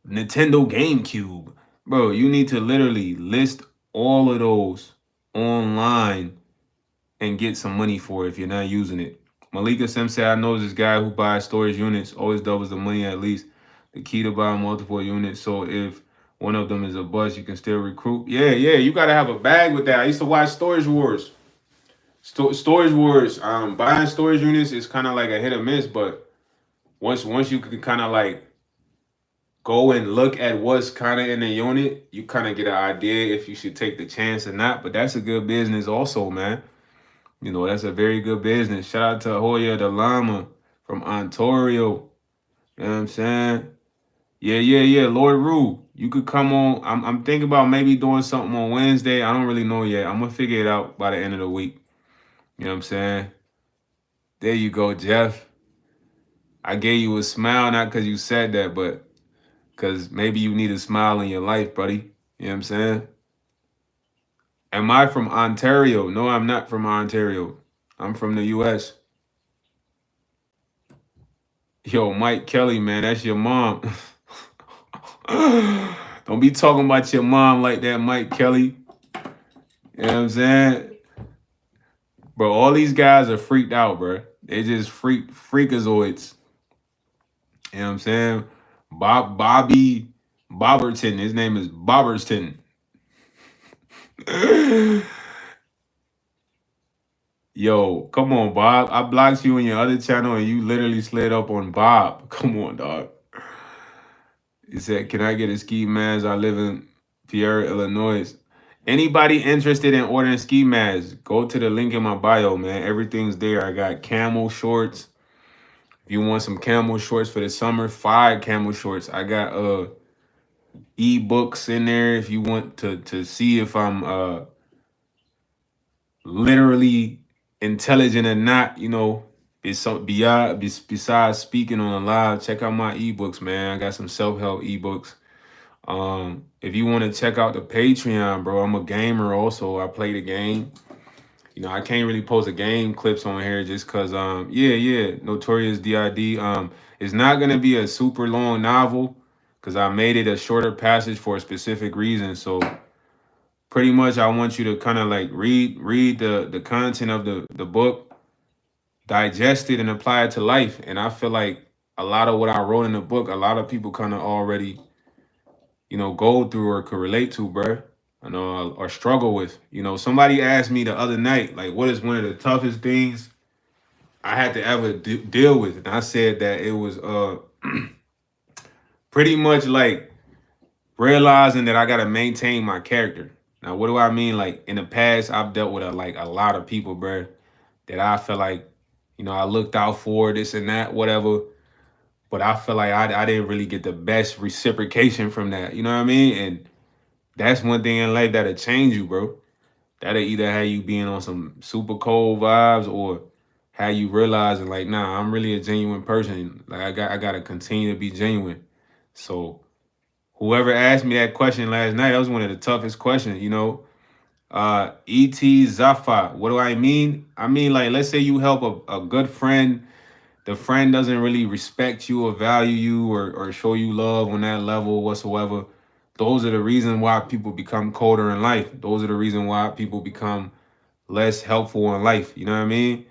Speaker 1: Nintendo GameCube. Bro, you need to literally list all of those online and get some money for it if you're not using it. Malika Sim said, I know this guy who buys storage units, always doubles the money at least. The key to buying multiple units, so if one of them is a bust, you can still recruit. Yeah, you gotta have a bag with that. I used to watch Storage Wars. Storage Wars. Buying storage units is kind of like a hit or miss, but once you can kind of like go and look at what's kind of in the unit, you kind of get an idea if you should take the chance or not. But that's a good business also, man. You know, that's a very good business. Shout out to Hoya the Llama from Ontario. You know what I'm saying? Yeah. Lord Rue, you could come on. I'm thinking about maybe doing something on Wednesday. I don't really know yet. I'm gonna figure it out by the end of the week. You know what I'm saying? There you go, Jeff. I gave you a smile, not because you said that, but because maybe you need a smile in your life, buddy. You know what I'm saying? Am I from Ontario? No, I'm not from Ontario. I'm from the US. Yo, Mike Kelly, man, that's your mom. Don't be talking about your mom like that, Mike Kelly. You know what I'm saying? Bro, all these guys are freaked out, bro. They just freakazoids. You know what I'm saying? Bobby Bobberton. His name is Bobberton. Yo, come on, Bob. I blocked you on your other channel and you literally slid up on Bob. Come on, dog. He said, can I get a ski mask? I live in Pierre, Illinois. Anybody interested in ordering ski masks, go to the link in my bio, man. Everything's there. I got camel shorts. If you want some camel shorts for the summer, 5 camel shorts. I got ebooks in there if you want to see if I'm literally intelligent or not, you know. Besides speaking on a live, check out my ebooks, man. I got some self-help ebooks. If you want to check out the Patreon, bro, I'm a gamer also. I play the game. I can't really post a game clips on here just cause yeah, Notorious DID. It's not gonna be a super long novel because I made it a shorter passage for a specific reason. So pretty much I want you to kind of like read the content of the book, digest it and apply it to life. And I feel like a lot of what I wrote in the book, a lot of people kind of already, go through or could relate to, bruh. Or struggle with. Somebody asked me the other night, like, what is one of the toughest things I had to ever deal with? And I said that it was pretty much like realizing that I gotta maintain my character. Now, what do I mean? Like in the past, I've dealt with a lot of people, bruh, that I feel like, I looked out for this and that, whatever. But I feel like I didn't really get the best reciprocation from that. You know what I mean? And that's one thing in life that'll change you, bro. That'll either have you being on some super cold vibes or have you realizing like, nah, I'm really a genuine person. Like I gotta continue to be genuine. So whoever asked me that question last night, that was one of the toughest questions. E.T. Zafa, what do I mean? I mean, like, let's say you help a good friend. The friend doesn't really respect you or value you or show you love on that level whatsoever. Those are the reasons why people become colder in life. Those are the reasons why people become less helpful in life. You know what I mean?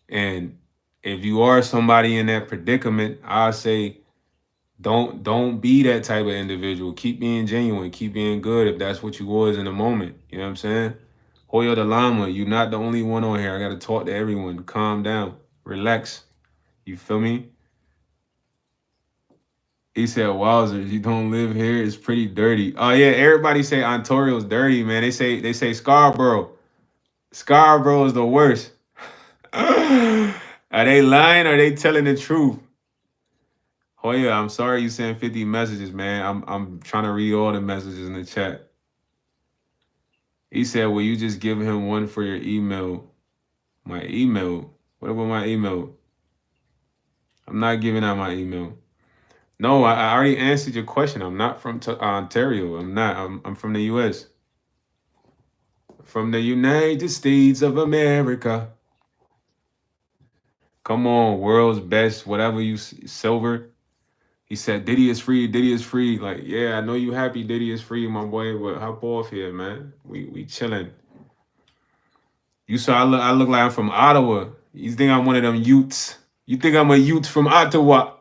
Speaker 1: And if you are somebody in that predicament, I say don't be that type of individual. Keep being genuine. Keep being good if that's what you was in the moment. You know what I'm saying? Hoyo the Llama, you're not the only one on here. I gotta talk to everyone. Calm down. Relax. You feel me? He said, "Wowzers, you don't live here. It's pretty dirty." Oh yeah, everybody say Ontario's dirty, man. They say Scarborough. Scarborough is the worst. Are they lying or are they telling the truth? Oh yeah, I'm sorry you sent 50 messages, man. I'm trying to read all the messages in the chat. He said, "Will you just give him one for your email?" My email? What about my email? I'm not giving out my email. No, I already answered your question. I'm not from Ontario. I'm not. I'm from the U.S. From the United States of America. Come on, world's best, whatever silver. He said, Diddy is free. Diddy is free. Like, yeah, I know you happy Diddy is free, my boy, but hop off here, man. We chilling. You saw I look like I'm from Ottawa. You think I'm one of them Utes? You think I'm a Ute from Ottawa?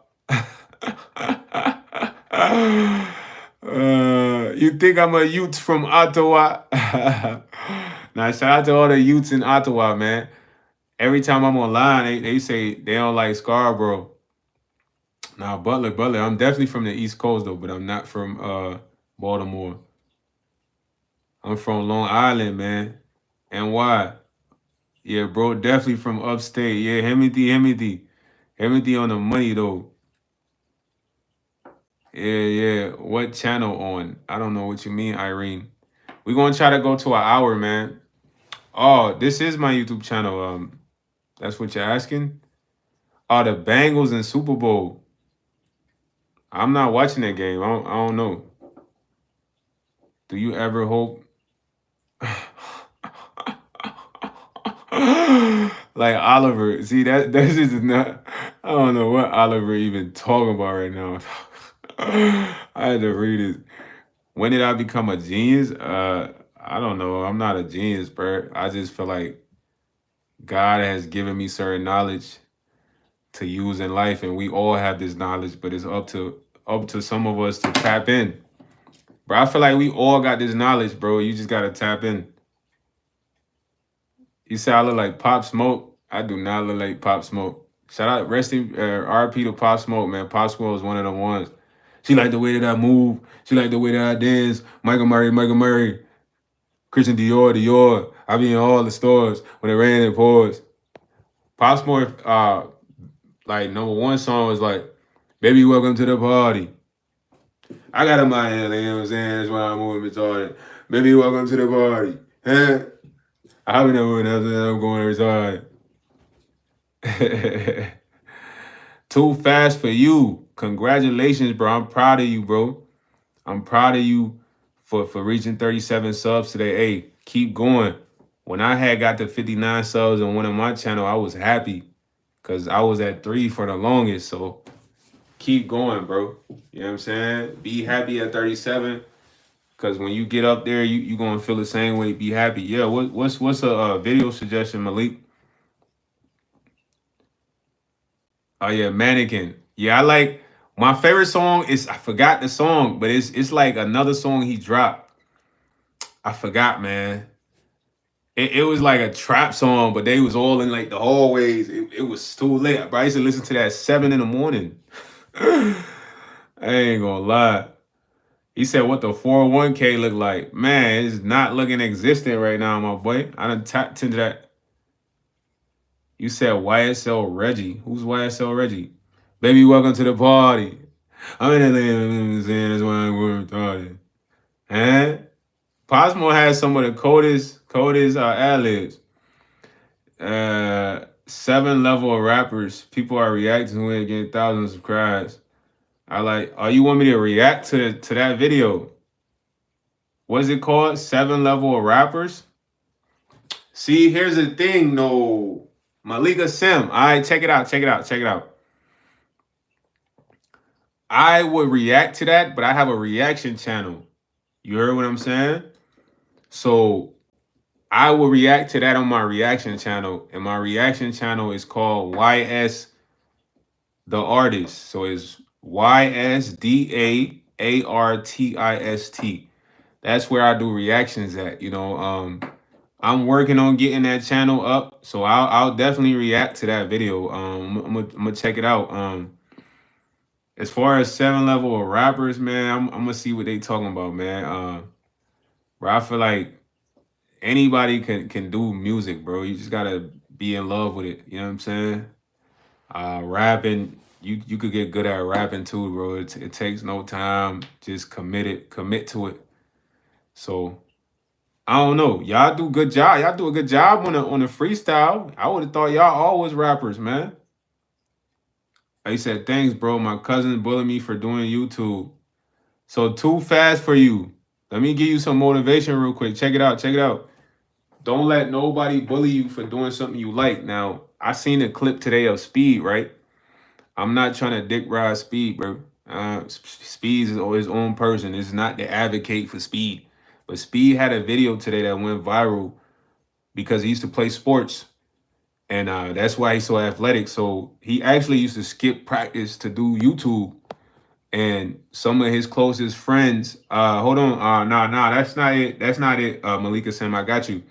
Speaker 1: You think I'm a Ute from Ottawa? Now, shout out to all the Utes in Ottawa, man. Every time I'm online, they say they don't like Scarborough. Nah, Butler. I'm definitely from the East Coast though, but I'm not from Baltimore. I'm from Long Island, man. And why? Yeah, bro, definitely from upstate. Yeah, Hemity on the money though. Yeah. What channel on? I don't know what you mean, Irene. We're gonna try to go to an hour, man. Oh, this is my YouTube channel. That's what you're asking? Oh, the Bengals and Super Bowl. I'm not watching that game. I don't know. Do you ever hope? Like Oliver. See, that's just not. I don't know what Oliver even talking about right now. I had to read it. When did I become a genius? I don't know. I'm not a genius, bro. I just feel like God has given me certain knowledge to use in life, and we all have this knowledge, but it's up to some of us to tap in. Bro, I feel like we all got this knowledge, bro. You just gotta tap in. You say I look like Pop Smoke. I do not look like Pop Smoke. Shout out, RP to Pop Smoke, man. Pop Smoke is one of the ones. She like the way that I move. She like the way that I dance. Michael Murray. Christian Dior. I be in all the stores when it rains and pours. Pop Smoke, like number one song was like, "Baby, welcome to the party." I got in my hand, you know what I'm saying? That's why I'm moving retarded. "Baby, welcome to the party." Huh? I would never I'm going retarded. Too fast for you. Congratulations, bro. I'm proud of you, bro. I'm proud of you for reaching 37 subs today. Hey, keep going. When I had got to 59 subs on one of my channel, I was happy because I was at 3 for the longest. So keep going, bro. You know what I'm saying? Be happy at 37. Cause when you get up there, you gonna feel the same way. Be happy. Yeah. What's a video suggestion, Malik? Oh yeah, Mannequin. Yeah, I like my favorite song is I forgot the song, but it's like another song he dropped. I forgot, man. It was like a trap song, but they was all in like the hallways. It was too late. Bro, I used to listen to that 7 in the morning. I ain't gonna lie. He said, "What the 401k look like?" Man, it's not looking existent right now, my boy. I done tapped into that. You said YSL Reggie. Who's YSL Reggie? Baby, welcome to the party. I'm in the saying that's why I'm retarded. Huh? Posmo has some of the coldest ad-libs. 7 level of rappers. People are reacting when it getting thousands of subscribes. I like, oh, you want me to react to that video? What's it called? 7 level of rappers? See, here's the thing, no. Malika Sim. All right, check it out. I would react to that, but I have a reaction channel. You heard what I'm saying? So I will react to that on my reaction channel, and my reaction channel is called YS the Artist. So it's YSDAARTIST. That's where I do reactions at. I'm working on getting that channel up, so I'll definitely react to that video. I'm gonna check it out. As far as 7 level of rappers, man, I'm gonna see what they talking about, man. Bro, I feel like anybody can do music, bro. You just gotta be in love with it. You know what I'm saying? Rapping, you could get good at rapping too, bro. It takes no time. Just commit to it. So I don't know. Y'all do good job. Y'all do a good job on the freestyle. I would have thought y'all always rappers, man. He said, thanks, bro. My cousin bullied me for doing YouTube. So too fast for you. Let me give you some motivation real quick. Check it out. Don't let nobody bully you for doing something you like. Now, I seen a clip today of Speed, right? I'm not trying to dick ride Speed, bro. Speed is his own person. It's not to advocate for Speed. But Speed had a video today that went viral because he used to play sports. And that's why he's so athletic. So he actually used to skip practice to do YouTube. And some of his closest friends, hold on, nah, that's not it. Malika Sam, I got you.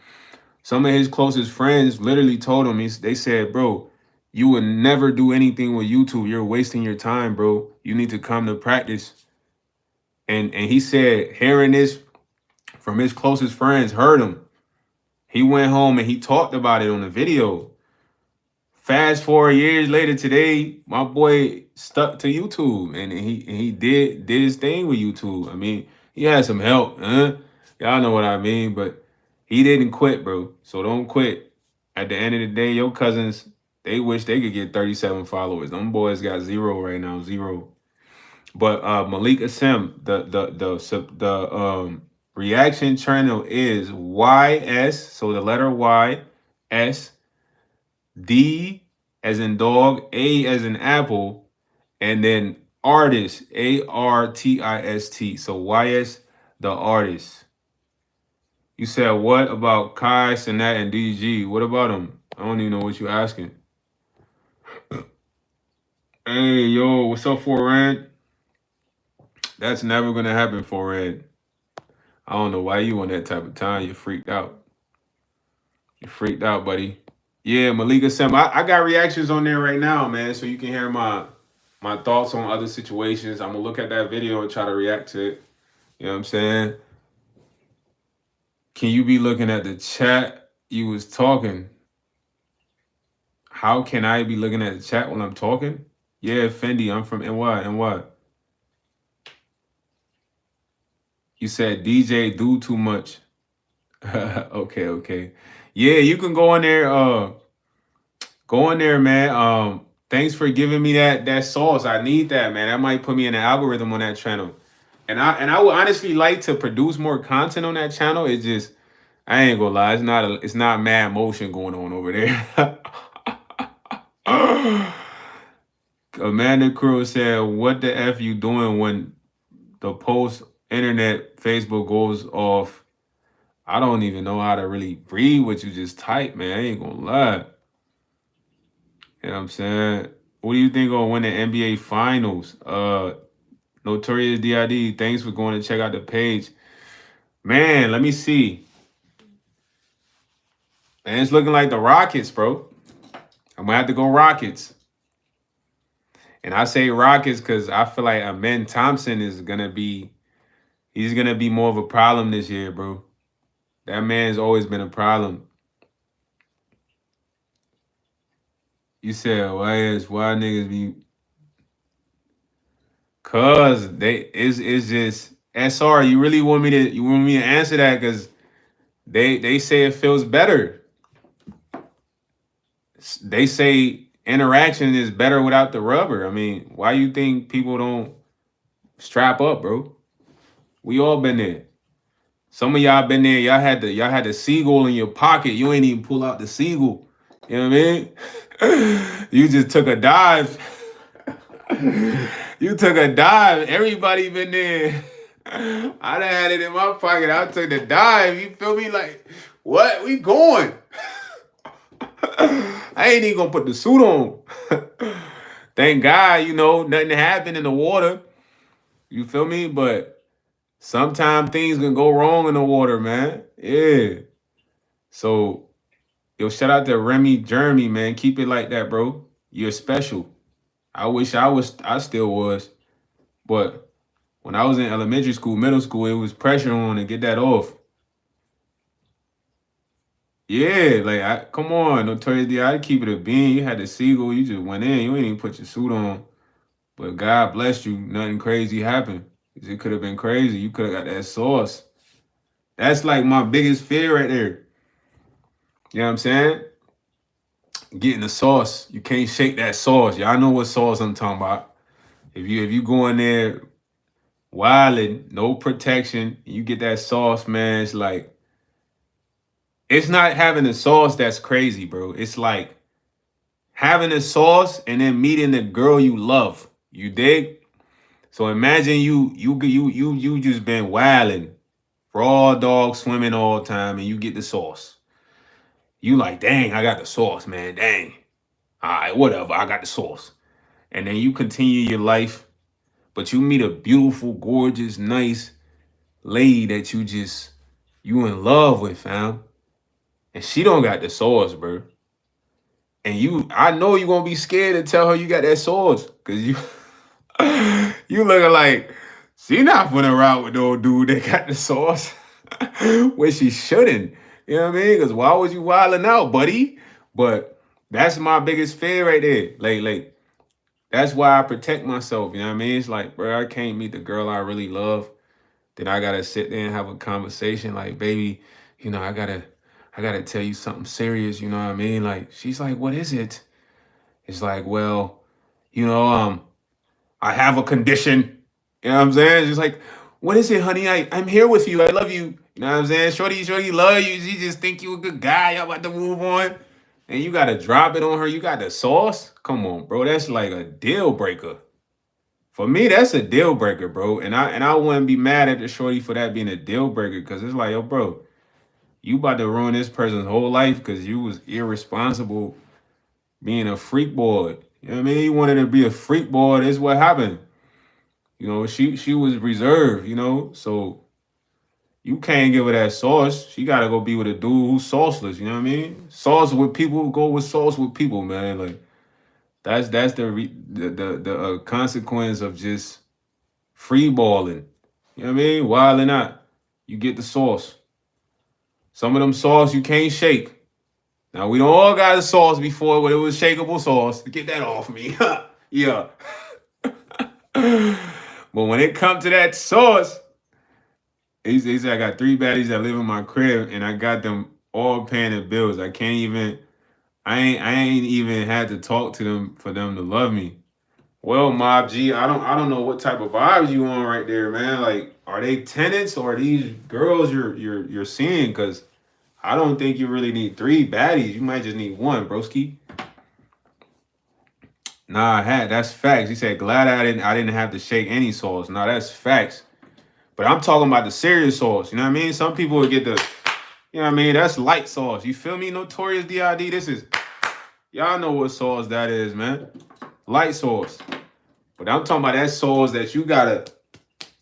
Speaker 1: Some of his closest friends literally told him, they said, bro, you would never do anything with YouTube. You're wasting your time, bro. You need to come to practice. And he said, hearing this from his closest friends hurt him. He went home and he talked about it on the video. Fast forward years later today, my boy stuck to YouTube and he did his thing with YouTube. I mean, he had some help, huh? Y'all know what I mean, but he didn't quit, bro. So don't quit. At the end of the day, your cousins, they wish they could get 37 followers. Them boys got 0 right now, 0. But Malik Asim, the reaction channel is YS, so the letter Y, S, D as in dog, A as in apple, and then artist, ARTIST. So YS the Artist. You said what about Kai, Sinat, and DG? What about them? I don't even know what you're asking. Hey, yo, what's up, Foran? That's never gonna happen, Foran. I don't know why you on that type of time. You're freaked out. You're freaked out, buddy. Yeah, Malika Sem. I got reactions on there right now, man, so you can hear my thoughts on other situations. I'm gonna look at that video and try to react to it. You know what I'm saying? Can you be looking at the chat you was talking? How can I be looking at the chat when I'm talking? Yeah, Fendi, I'm from NY. You said DJ do too much. Okay. Yeah, you can go in there. Go in there, man. Thanks for giving me that sauce. I need that, man. That might put me in the algorithm on that channel. And I would honestly like to produce more content on that channel. It's just I ain't gonna lie, it's not mad motion going on over there. Amanda Crew said, "What the f you doing when the post internet Facebook goes off? I don't even know how to really read what you just typed, man. I ain't gonna lie. You know what I'm saying? What do you think gonna win the NBA Finals? Notorious DID, thanks for going to check out the page. Man, let me see. And it's looking like the Rockets, bro. I'm gonna have to go Rockets. And I say Rockets because I feel like Amen Thompson he's gonna be more of a problem this year, bro. That man's always been a problem. You said why niggas be cause it's just SR, you want me to answer that because they say it feels better. They say interaction is better without the rubber. I mean, why you think people don't strap up, bro? We all been there. Some of y'all been there. Y'all had the seagull in your pocket. You ain't even pull out the seagull. You know what I mean? You just took a dive. You took a dive. Everybody been there. I done had it in my pocket. I took the dive. You feel me? Like, what? We going. I ain't even gonna put the suit on. Thank God, nothing happened in the water. You feel me? But sometimes things can go wrong in the water, man. Yeah. So, yo, shout out to Remy Jeremy, man. Keep it like that, bro. You're special. I wish I still was. But when I was in elementary school, middle school, it was pressure on to get that off. Yeah, like come on, Notorious D. I keep it a bean. You had the seagull, you just went in. You ain't even put your suit on. But God bless you, nothing crazy happened. It could have been crazy. You could have got that sauce. That's like my biggest fear right there. You know what I'm saying? Getting the sauce. You can't shake that sauce. Y'all know what sauce I'm talking about. If you go in there wilding, no protection, you get that sauce, man. It's like it's not having the sauce that's crazy, bro. It's like having the sauce and then meeting the girl you love. You dig? So imagine you just been wilding, raw dog swimming all the time, and you get the sauce. You like, dang, I got the sauce, man. Dang. All right, whatever. I got the sauce. And then you continue your life, but you meet a beautiful, gorgeous, nice lady that you in love with, fam. And she don't got the sauce, bro. And I know you gonna be scared to tell her you got that sauce, cause you looking like she not gonna ride with no dude that got the sauce when she shouldn't. You know what I mean? Cause why was you wilding out, buddy? But that's my biggest fear right there. Like that's why I protect myself. You know what I mean? It's like, bro, I can't meet the girl I really love. Then I gotta sit there and have a conversation. Like, baby, I gotta tell you something serious. You know what I mean? Like, she's like, what is it? It's like, well, I have a condition. You know what I'm saying? Just like, what is it, honey? I'm here with you. I love you. You know what I'm saying? Shorty love you. She just think you a good guy. Y'all about to move on. And you gotta drop it on her. You got the sauce? Come on, bro. That's like a deal breaker. For me, that's a deal breaker, bro. And I wouldn't be mad at the shorty for that being a deal breaker, because it's like, yo, bro, you about to ruin this person's whole life because you was irresponsible being a freak boy. You know what I mean? You wanted to be a freak boy. This is what happened. She was reserved, so you can't give her that sauce. She gotta go be with a dude who's sauceless, you know what I mean? Sauce with people, go with sauce with people, man. Like that's the consequence of just free balling. You know what I mean? Wilding out. You get the sauce. Some of them sauce you can't shake. Now we don't all got the sauce before when it was shakeable sauce. Get that off me. Yeah. But when it comes to that sauce, he said I got 3 baddies that live in my crib and I got them all paying the bills. I ain't even had to talk to them for them to love me. Well, Mob G, I don't know what type of vibes you on right there, man. Like, are they tenants or are these girls you're seeing? Cause I don't think you really need 3 baddies. You might just need 1, broski. Nah, that's facts. He said, glad I didn't have to shake any sauce. Nah, that's facts. But I'm talking about the serious sauce. You know what I mean? Some people would get the, you know what I mean? That's light sauce. You feel me? Notorious D.I.D. This is, y'all know what sauce that is, man. Light sauce. But I'm talking about that sauce that you gotta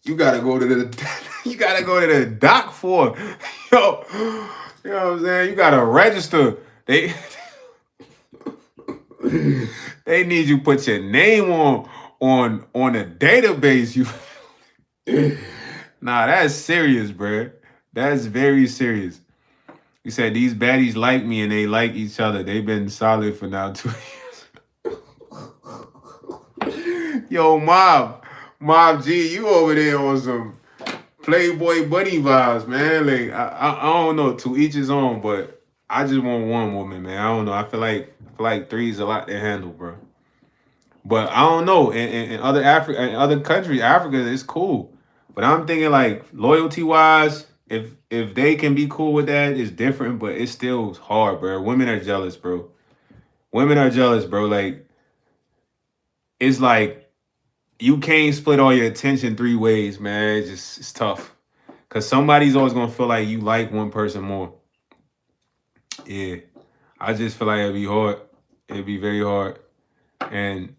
Speaker 1: go to the you gotta go to the doc for. Yo, you know what I'm saying? You gotta register. They they need you put your name on a database. You nah, that's serious, bro. That's very serious. He said these baddies like me and they like each other. They've been solid for now 2 years. Yo, Mob G, you over there on some Playboy Bunny vibes, man. Like I don't know, to each his own, but I just want 1 woman, man. I don't know. I feel like 3 is a lot to handle, bro. But I don't know. In other countries, Africa is cool. But I'm thinking like loyalty wise, if they can be cool with that, it's different. But it's still hard, bro. Women are jealous, bro. Women are jealous, bro. Like it's like you can't split all your attention 3 ways, man. It's tough. Cause somebody's always gonna feel like you like one person more. Yeah. I just feel like it'd be hard. It'd be very hard. And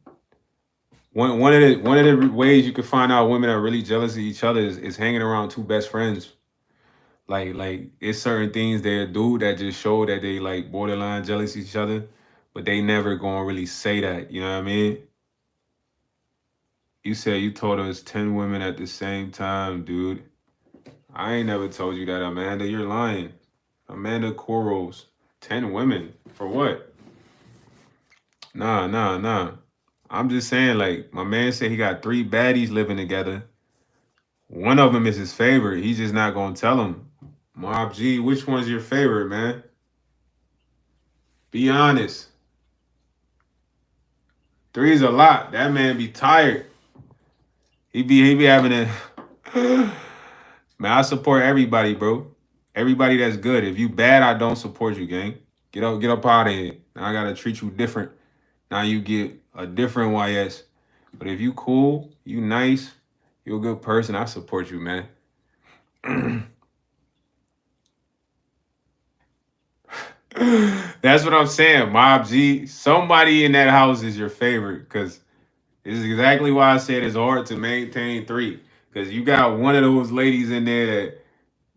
Speaker 1: one of the ways you can find out women are really jealous of each other is hanging around 2 best friends. Like it's certain things they do that just show that they like borderline jealous of each other, but they never gonna really say that. You know what I mean? You said you told us 10 women at the same time, dude. I ain't never told you that, Amanda. You're lying. Amanda Coros. 10 women. For what? Nah. I'm just saying, like, my man said he got 3 baddies living together. One of them is his favorite. He's just not gonna tell him. Mob G, which one's your favorite, man? Be honest. 3 is a lot. That man be tired. He be having a man, I support everybody, bro. Everybody that's good. If you bad, I don't support you, gang. Get up out of here. Now I gotta treat you different. Now you get a different YS. But if you cool, you nice, you're a good person, I support you, man. That's what I'm saying, Mob G. Somebody in that house is your favorite, because this is exactly why I said it's hard to maintain 3. Because you got one of those ladies in there that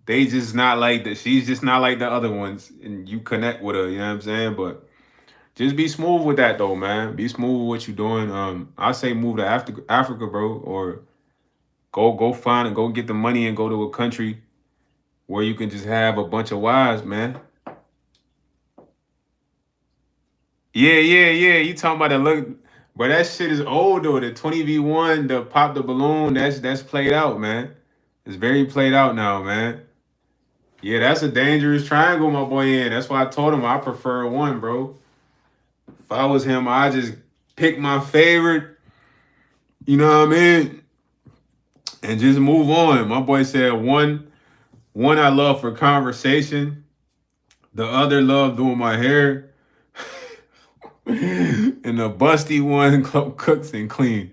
Speaker 1: they just not like that. She's just not like the other ones, and you connect with her. You know what I'm saying? But just be smooth with that, though, man. Be smooth with what you're doing. I say move to Africa, bro, or go find and go get the money and go to a country where you can just have a bunch of wives, man. Yeah. You talking about the look, but that shit is old though. The 20v1, the pop the balloon, that's played out, man. It's very played out now, man. Yeah, that's a dangerous triangle, my boy. In. That's why I told him I prefer 1, bro. If I was him, I just pick my favorite. You know what I mean? And just move on. My boy said one I love for conversation. The other love doing my hair. And the busty one cooks and clean.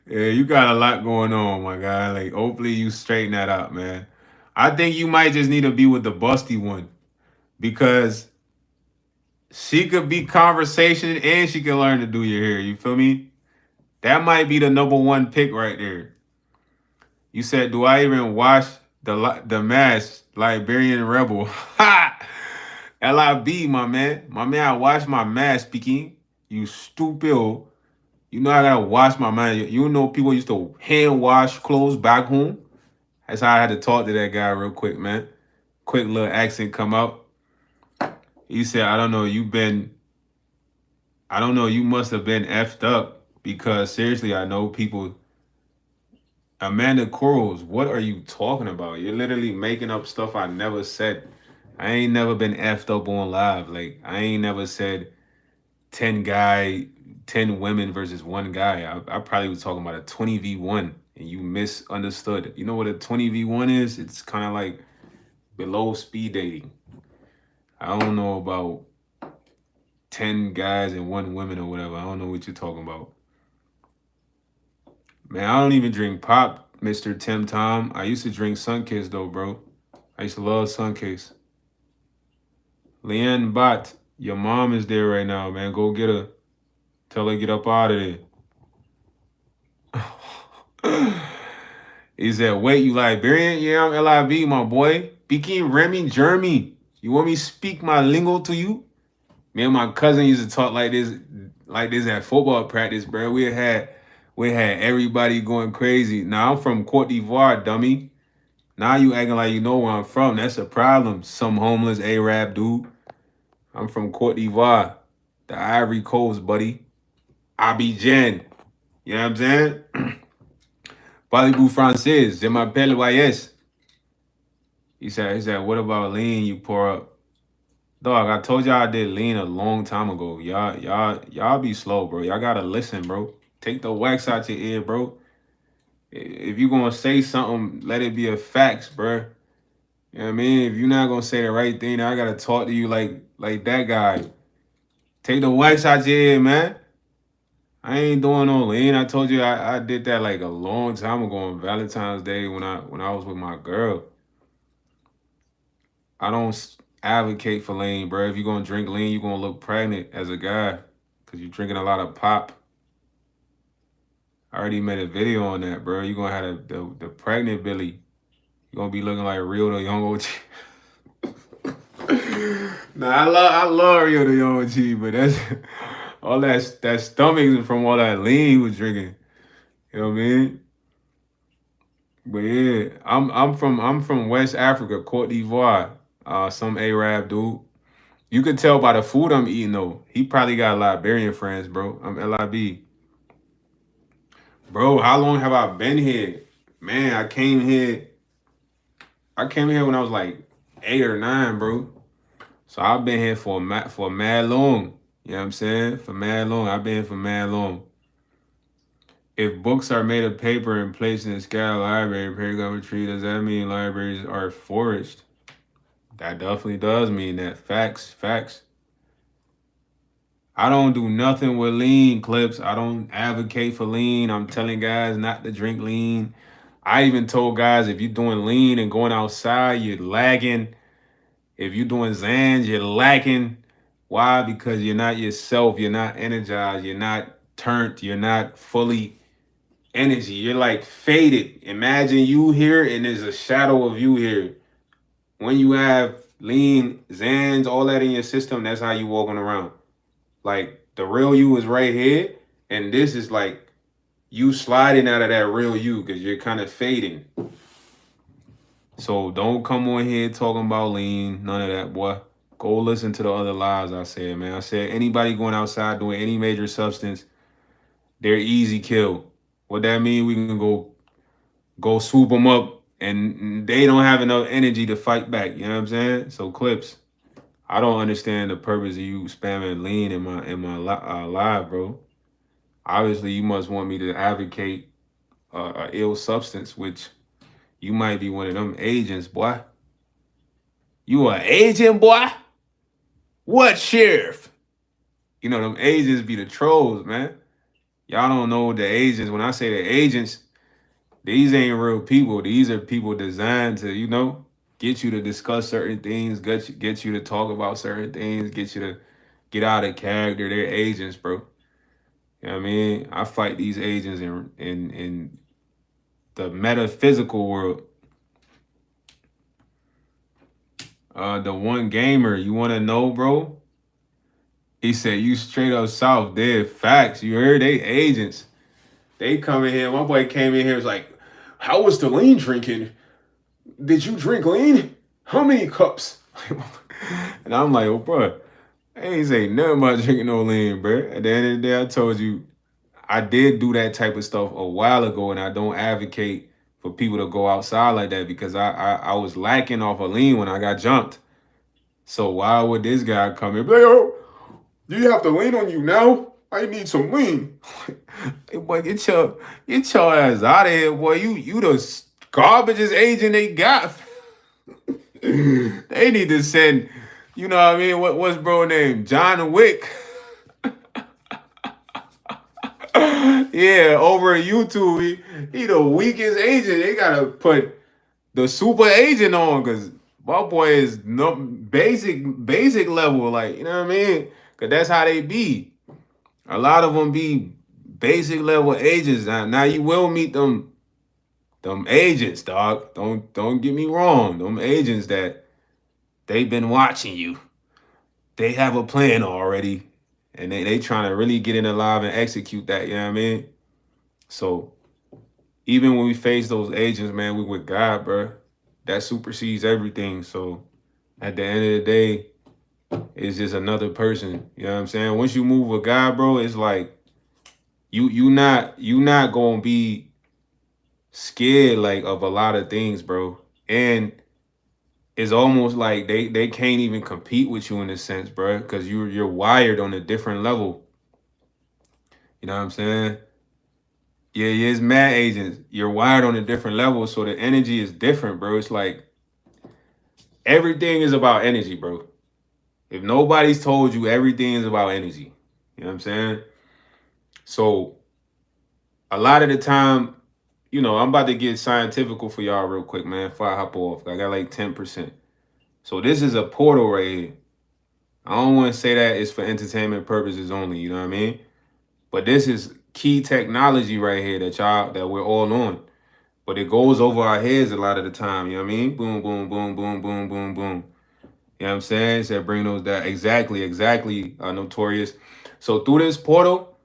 Speaker 1: Yeah, you got a lot going on, my guy. Like, hopefully you straighten that out, man. I think you might just need to be with the busty one, because she could be conversation and she can learn to do your hair. You feel me? That might be the number 1 pick right there. You said, do I even wash the mask? Liberian Rebel. Ha! LIB, my man. My man, I wash my mask, speaking. You stupid. You know I gotta wash my man. You know people used to hand wash clothes back home. That's how I had to talk to that guy real quick, man. Quick little accent come out. He said, I don't know, you must have been effed up, because seriously, I know people. Amanda Corals, what are you talking about? You're literally making up stuff I never said. I ain't never been effed up on live. Like, I ain't never said 10 women versus 1 guy. I probably was talking about a 20v1 and you misunderstood. You know what a 20v1 is? It's kind of like below speed dating. I don't know about 10 guys and 1 woman or whatever. I don't know what you're talking about. Man, I don't even drink pop, Mr. Tim Tom. I used to drink Sunkist though, bro. I used to love Sunkist. Leanne Bot, your mom is there right now, man. Go get her. Tell her to get up out of there. He said, wait, you Liberian? Yeah, I'm LIB, my boy. Speaking Remy Jeremy. You want me to speak my lingo to you? Me and my cousin used to talk like this at football practice, bro. We had everybody going crazy. Now I'm from Cote d'Ivoire, dummy. Now you acting like you know where I'm from. That's a problem. Some homeless Arab dude. I'm from Cote d'Ivoire, the Ivory Coast, buddy. Abidjan. You know what I'm saying? Parlez-vous français? Je m'appelle YS. He said, what about lean you pour up? Dog, I told y'all I did lean a long time ago. Y'all be slow, bro. Y'all gotta listen, bro. Take the wax out your ear, bro. If you gonna say something, let it be a facts, bro. You know what I mean? If you're not gonna say the right thing, I gotta talk to you like that guy. Take the wax out your ear, man. I ain't doing no lean. I told you I did that like a long time ago on Valentine's Day when I was with my girl. I don't advocate for lean, bro. If you're gonna drink lean, you're gonna look pregnant as a guy because you're drinking a lot of pop. I already made a video on that, bro. You're gonna have the pregnant Billy. You're gonna be looking like Real the Young OG. Nah, I love Rio the Young OG, but that's all that stomach is from all that lean he was drinking. You know what I mean? But yeah, I'm from West Africa, Cote d'Ivoire. Some Arab dude. You could tell by the food I'm eating though. He probably got Liberian friends, bro. I'm LIB. Bro, how long have I been here? Man, I came here when I was like 8 or 9, bro. So I've been here for mad long. You know what I'm saying? For mad long. I've been here for mad long. If books are made of paper and placed in a sky library, perigometry, does that mean libraries are forged? That definitely does mean that. Facts, facts. I don't do nothing with lean clips. I don't advocate for lean. I'm telling guys not to drink lean. I even told guys if you're doing lean and going outside, you're lagging. If you're doing Zans, you're lacking. Why? Because you're not yourself. You're not energized. You're not turned. You're not fully energy. You're like faded. Imagine you here and there's a shadow of you here. When you have lean, Zans, all that in your system, that's how you walking around. Like the real you is right here, and this is like you sliding out of that real you because you're kind of fading. So don't come on here talking about lean, none of that, boy. Go listen to the other lives I said, man. I said anybody going outside doing any major substance, they're easy kill. What that mean? We can go swoop them up, and they don't have enough energy to fight back. You know what I'm saying? So clips. I don't understand the purpose of you spamming lean in my live, bro. Obviously, you must want me to advocate a ill substance, which you might be one of them agents, boy. You an agent, boy? What sheriff? You know, them agents be the trolls, man. Y'all don't know the agents. When I say the agents, these ain't real people. These are people designed to, get you to discuss certain things, get you to talk about certain things, get you to get out of character. They're agents, bro. You know what I mean? I fight these agents in the metaphysical world. The one gamer, you want to know, bro? He said, you straight up south, dead facts. You heard they agents. They come in here. My boy came in here, was like, how was the lean drinking? Did you drink lean? How many cups? And I'm like, oh, bro, I ain't say nothing about drinking no lean, bro. At the end of the day, I told you, I did do that type of stuff a while ago, and I don't advocate for people to go outside like that because I was lacking off of lean when I got jumped. So why would this guy come in and be like, oh, do you have to lean on you now? I need some lean. Hey, boy, get your ass out of here, boy. You the garbagest agent they got. They need to send You know what I mean? What's bro name? John Wick. Yeah, over at YouTube, he the weakest agent. They gotta put the super agent on because my boy is no basic level, like you know what I mean? Cause that's how they be. A lot of them be basic level agents. Now you will meet them agents, dog. Don't get me wrong. Them agents that they've been watching you. They have a plan already, and they trying to really get in the live and execute that. You know what I mean? So even when we face those agents, man, we with God, bro. That supersedes everything. So at the end of the day, it's just another person. You know what I'm saying? Once you move with God, bro, it's like you not gonna be scared like of a lot of things, bro. And it's almost like they can't even compete with you in a sense, bro, because you're wired on a different level. You know what I'm saying? Yeah, yeah, it's mad agents. You're wired on a different level, so the energy is different, bro. It's like everything is about energy, bro. If nobody's told you, everything is about energy. You know what I'm saying? So a lot of the time, I'm about to get scientifical for y'all real quick, man. Before I hop off, I got like 10%. So this is a portal right here. I don't want to say that it's for entertainment purposes only. You know what I mean? But this is key technology right here that we're all on. But it goes over our heads a lot of the time. You know what I mean? Boom, boom, boom, boom, boom, boom, boom. You know what I'm saying? Said bring those down. Exactly, Notorious. So through this portal,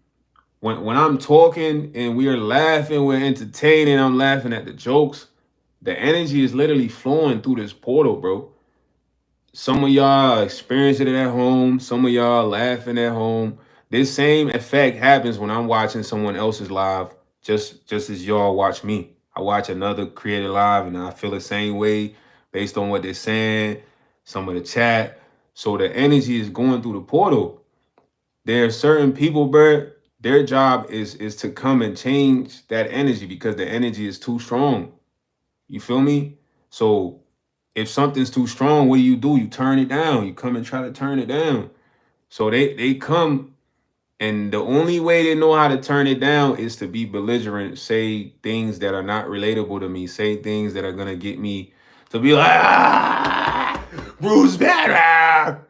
Speaker 1: when I'm talking and we are laughing, we're entertaining, I'm laughing at the jokes, the energy is literally flowing through this portal, bro. Some of y'all experiencing it at home, some of y'all laughing at home. This same effect happens when I'm watching someone else's live, just as y'all watch me. I watch another creator live and I feel the same way based on what they're saying, some of the chat. So the energy is going through the portal. There are certain people, bro, their job is to come and change that energy because the energy is too strong. You feel me? So if something's too strong, what do? You turn it down. You come and try to turn it down. So they come, and the only way they know how to turn it down is to be belligerent, say things that are not relatable to me, say things that are gonna get me to be like, Bruce Banner.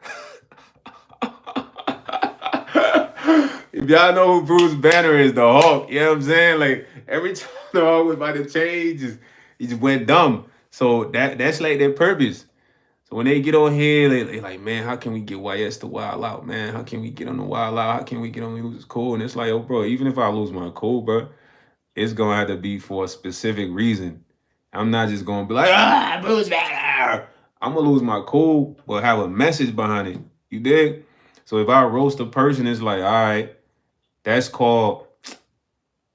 Speaker 1: If y'all know who Bruce Banner is, the Hulk, you know what I'm saying? Like every time the Hulk was about to change, he just went dumb. So that's like their purpose. So when they get on here, they like, man, how can we get YS to wild out, man? How can we get on the wild out? How can we get on the lose cool? And it's like, oh, bro, even if I lose my cool, bro, it's gonna have to be for a specific reason. I'm not just gonna be like, Bruce Banner. I'm gonna lose my cool, but have a message behind it. You dig? So if I roast a person, it's like, all right, that's called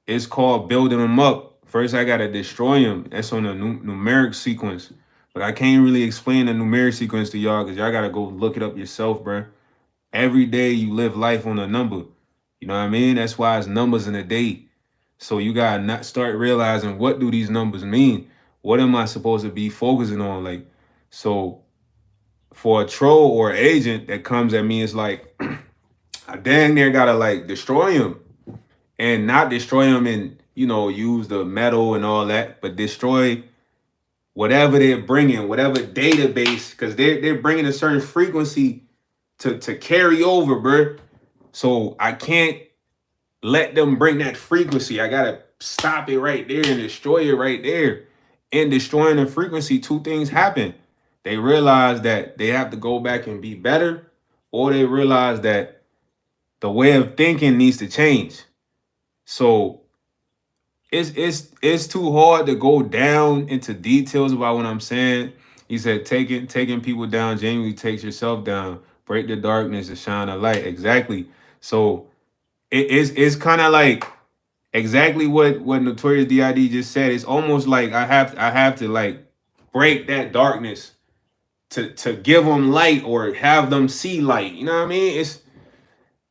Speaker 1: it's called building them up. First, I gotta destroy them. That's on the numeric sequence. But I can't really explain the numeric sequence to y'all because y'all gotta go look it up yourself, bro. Every day you live life on a number. You know what I mean? That's why it's numbers in a day. So you gotta not start realizing what do these numbers mean? What am I supposed to be focusing on? Like, so for a troll or agent that comes at me, it's like I dang near gotta like destroy him and not destroy them and use the metal and all that, but destroy whatever they're bringing, whatever database, because they're bringing a certain frequency to carry over, bro. So I can't let them bring that frequency. I gotta stop it right there and destroy it right there. In destroying the frequency, two things happen. They realize that they have to go back and be better, or they realize that the way of thinking needs to change. So it's too hard to go down into details about what I'm saying. He said taking people down genuinely takes yourself down. Break the darkness and shine a light. Exactly. So it's kind of like exactly what Notorious DID just said. It's almost like I have to like break that darkness to give them light or have them see light. You know what I mean?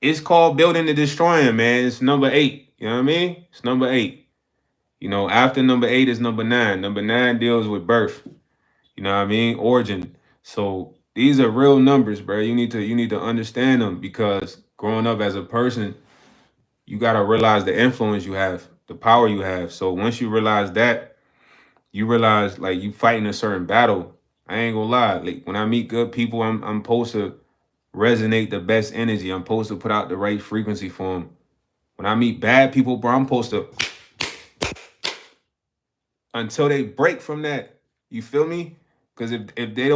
Speaker 1: It's called building and destroying, man. It's number 8. You know what I mean? It's number 8. After number 8 is number 9. Number 9 deals with birth. You know what I mean? Origin. So These are real numbers, bro. You need to understand them because growing up as a person, you gotta realize the influence you have, the power you have. So once you realize that, you realize like you fighting a certain battle. I ain't gonna lie. Like when I meet good people, I'm supposed to resonate the best energy. I'm supposed to put out the right frequency for them. When I meet bad people, bro, I'm supposed to until they break from that. You feel me? Because if they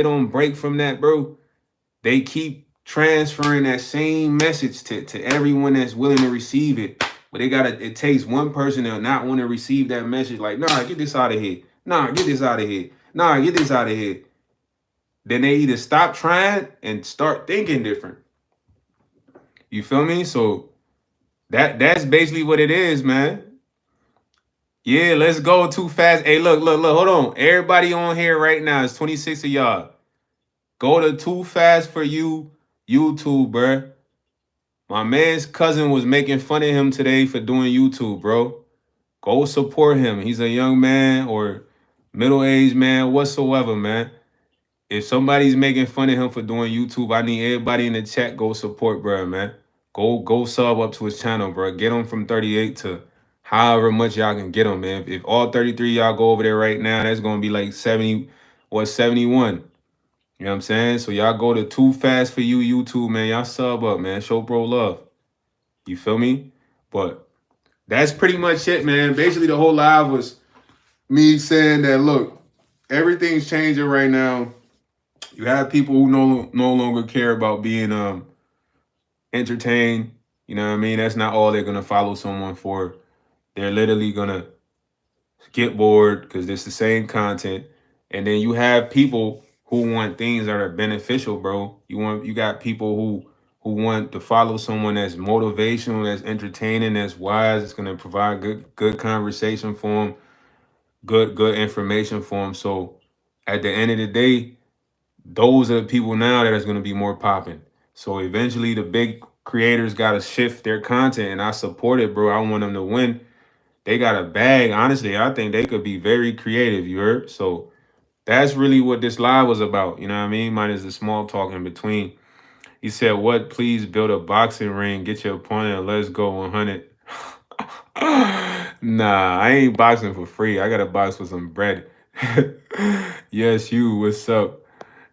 Speaker 1: don't break from that, bro, they keep transferring that same message to everyone that's willing to receive it. But it takes one person to not want to receive that message, like, nah, get this out of here. Nah, get this out of here. Nah, get this out of here. Then they either stop trying and start thinking different. You feel me? So that's basically what it is, man. Yeah, let's go too fast. Hey, look, hold on. Everybody on here right now, it's 26 of y'all. Go to Too Fast for You YouTube, bruh. My man's cousin was making fun of him today for doing YouTube, bro. Go support him. He's a young man or middle-aged man, whatsoever, man. If somebody's making fun of him for doing YouTube, I need everybody in the chat go support, bro, man. Go sub up to his channel, bro. Get him from 38 to however much y'all can get him, man. If all 33 y'all go over there right now, that's gonna be like 70 or 71. You know what I'm saying? So y'all go to Too Fast for You YouTube, man. Y'all sub up, man. Show bro love. You feel me? But that's pretty much it, man. Basically, the whole live was me saying that, look, everything's changing right now. You have people who no longer care about being entertained. You know what I mean? That's not all they're gonna follow someone for. They're literally gonna get bored because it's the same content. And then you have people who want things that are beneficial, bro. You got people who want to follow someone that's motivational, that's entertaining, that's wise, it's gonna provide good conversation for them, good information for them. So at the end of the day, those are the people now that is gonna be more popping. So eventually the big creators gotta shift their content, and I support it, bro. I want them to win. They got a bag. Honestly, I think they could be very creative, you heard? So that's really what this live was about. You know what I mean? Minus the small talk in between. He said, what? Please build a boxing ring, get your opponent, and let's go 100. Nah, I ain't boxing for free. I got to box for some bread. Yes, you. What's up?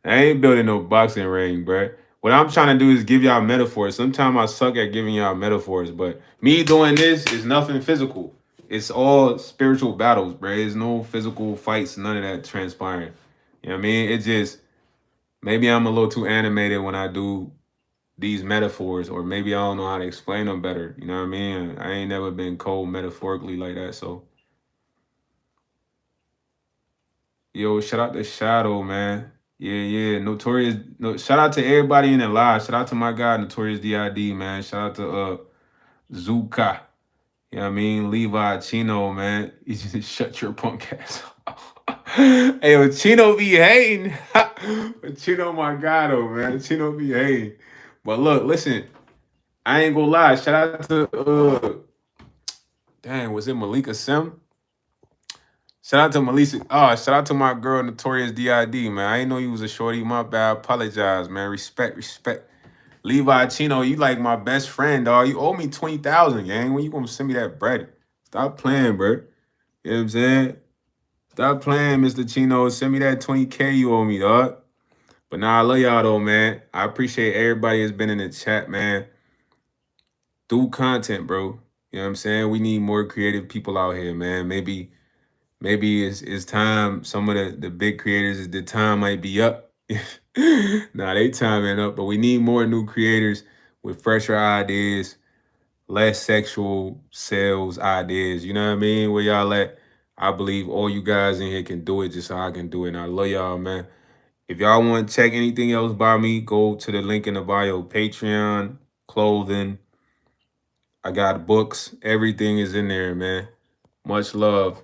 Speaker 1: I ain't building no boxing ring, bruh. What I'm trying to do is give y'all metaphors. Sometimes I suck at giving y'all metaphors, but me doing this is nothing physical. It's all spiritual battles, bruh. There's no physical fights, none of that transpiring. You know what I mean? It just, maybe I'm a little too animated when I do these metaphors, or maybe I don't know how to explain them better. You know what I mean? I ain't never been cold metaphorically like that, so. Yo, shout out to Shadow, man. Yeah. Notorious. No, shout out to everybody in the live. Shout out to my guy, Notorious DID, man. Shout out to Zuka. You know what I mean? Levi Chino, man. You just shut your punk ass up. Hey, yo, Chino be hating. Chino, my guy, though, man. Chino be hating. But look, listen. I ain't gonna lie. Shout out to, dang, was it Malika Sim? Shout out to Melissa. Oh, shout out to my girl, Notorious DID, man. I didn't know you was a shorty. My bad. Apologize, man. Respect. Levi Chino, you like my best friend, dog. You owe me 20,000, gang. When you gonna send me that bread? Stop playing, bro. You know what I'm saying? Stop playing, Mr. Chino. Send me that 20K you owe me, dog. But nah, I love y'all though, man. I appreciate everybody that's been in the chat, man. Do content, bro. You know what I'm saying? We need more creative people out here, man. Maybe it's time. Some of the big creators, the time might be up. Nah, they time ain't up, but we need more new creators with fresher ideas, less sexual sales ideas. You know what I mean? Where y'all at? I believe all you guys in here can do it just how I can do it. And I love y'all, man. If y'all want to check anything else by me, go to the link in the bio. Patreon, clothing. I got books. Everything is in there, man. Much love.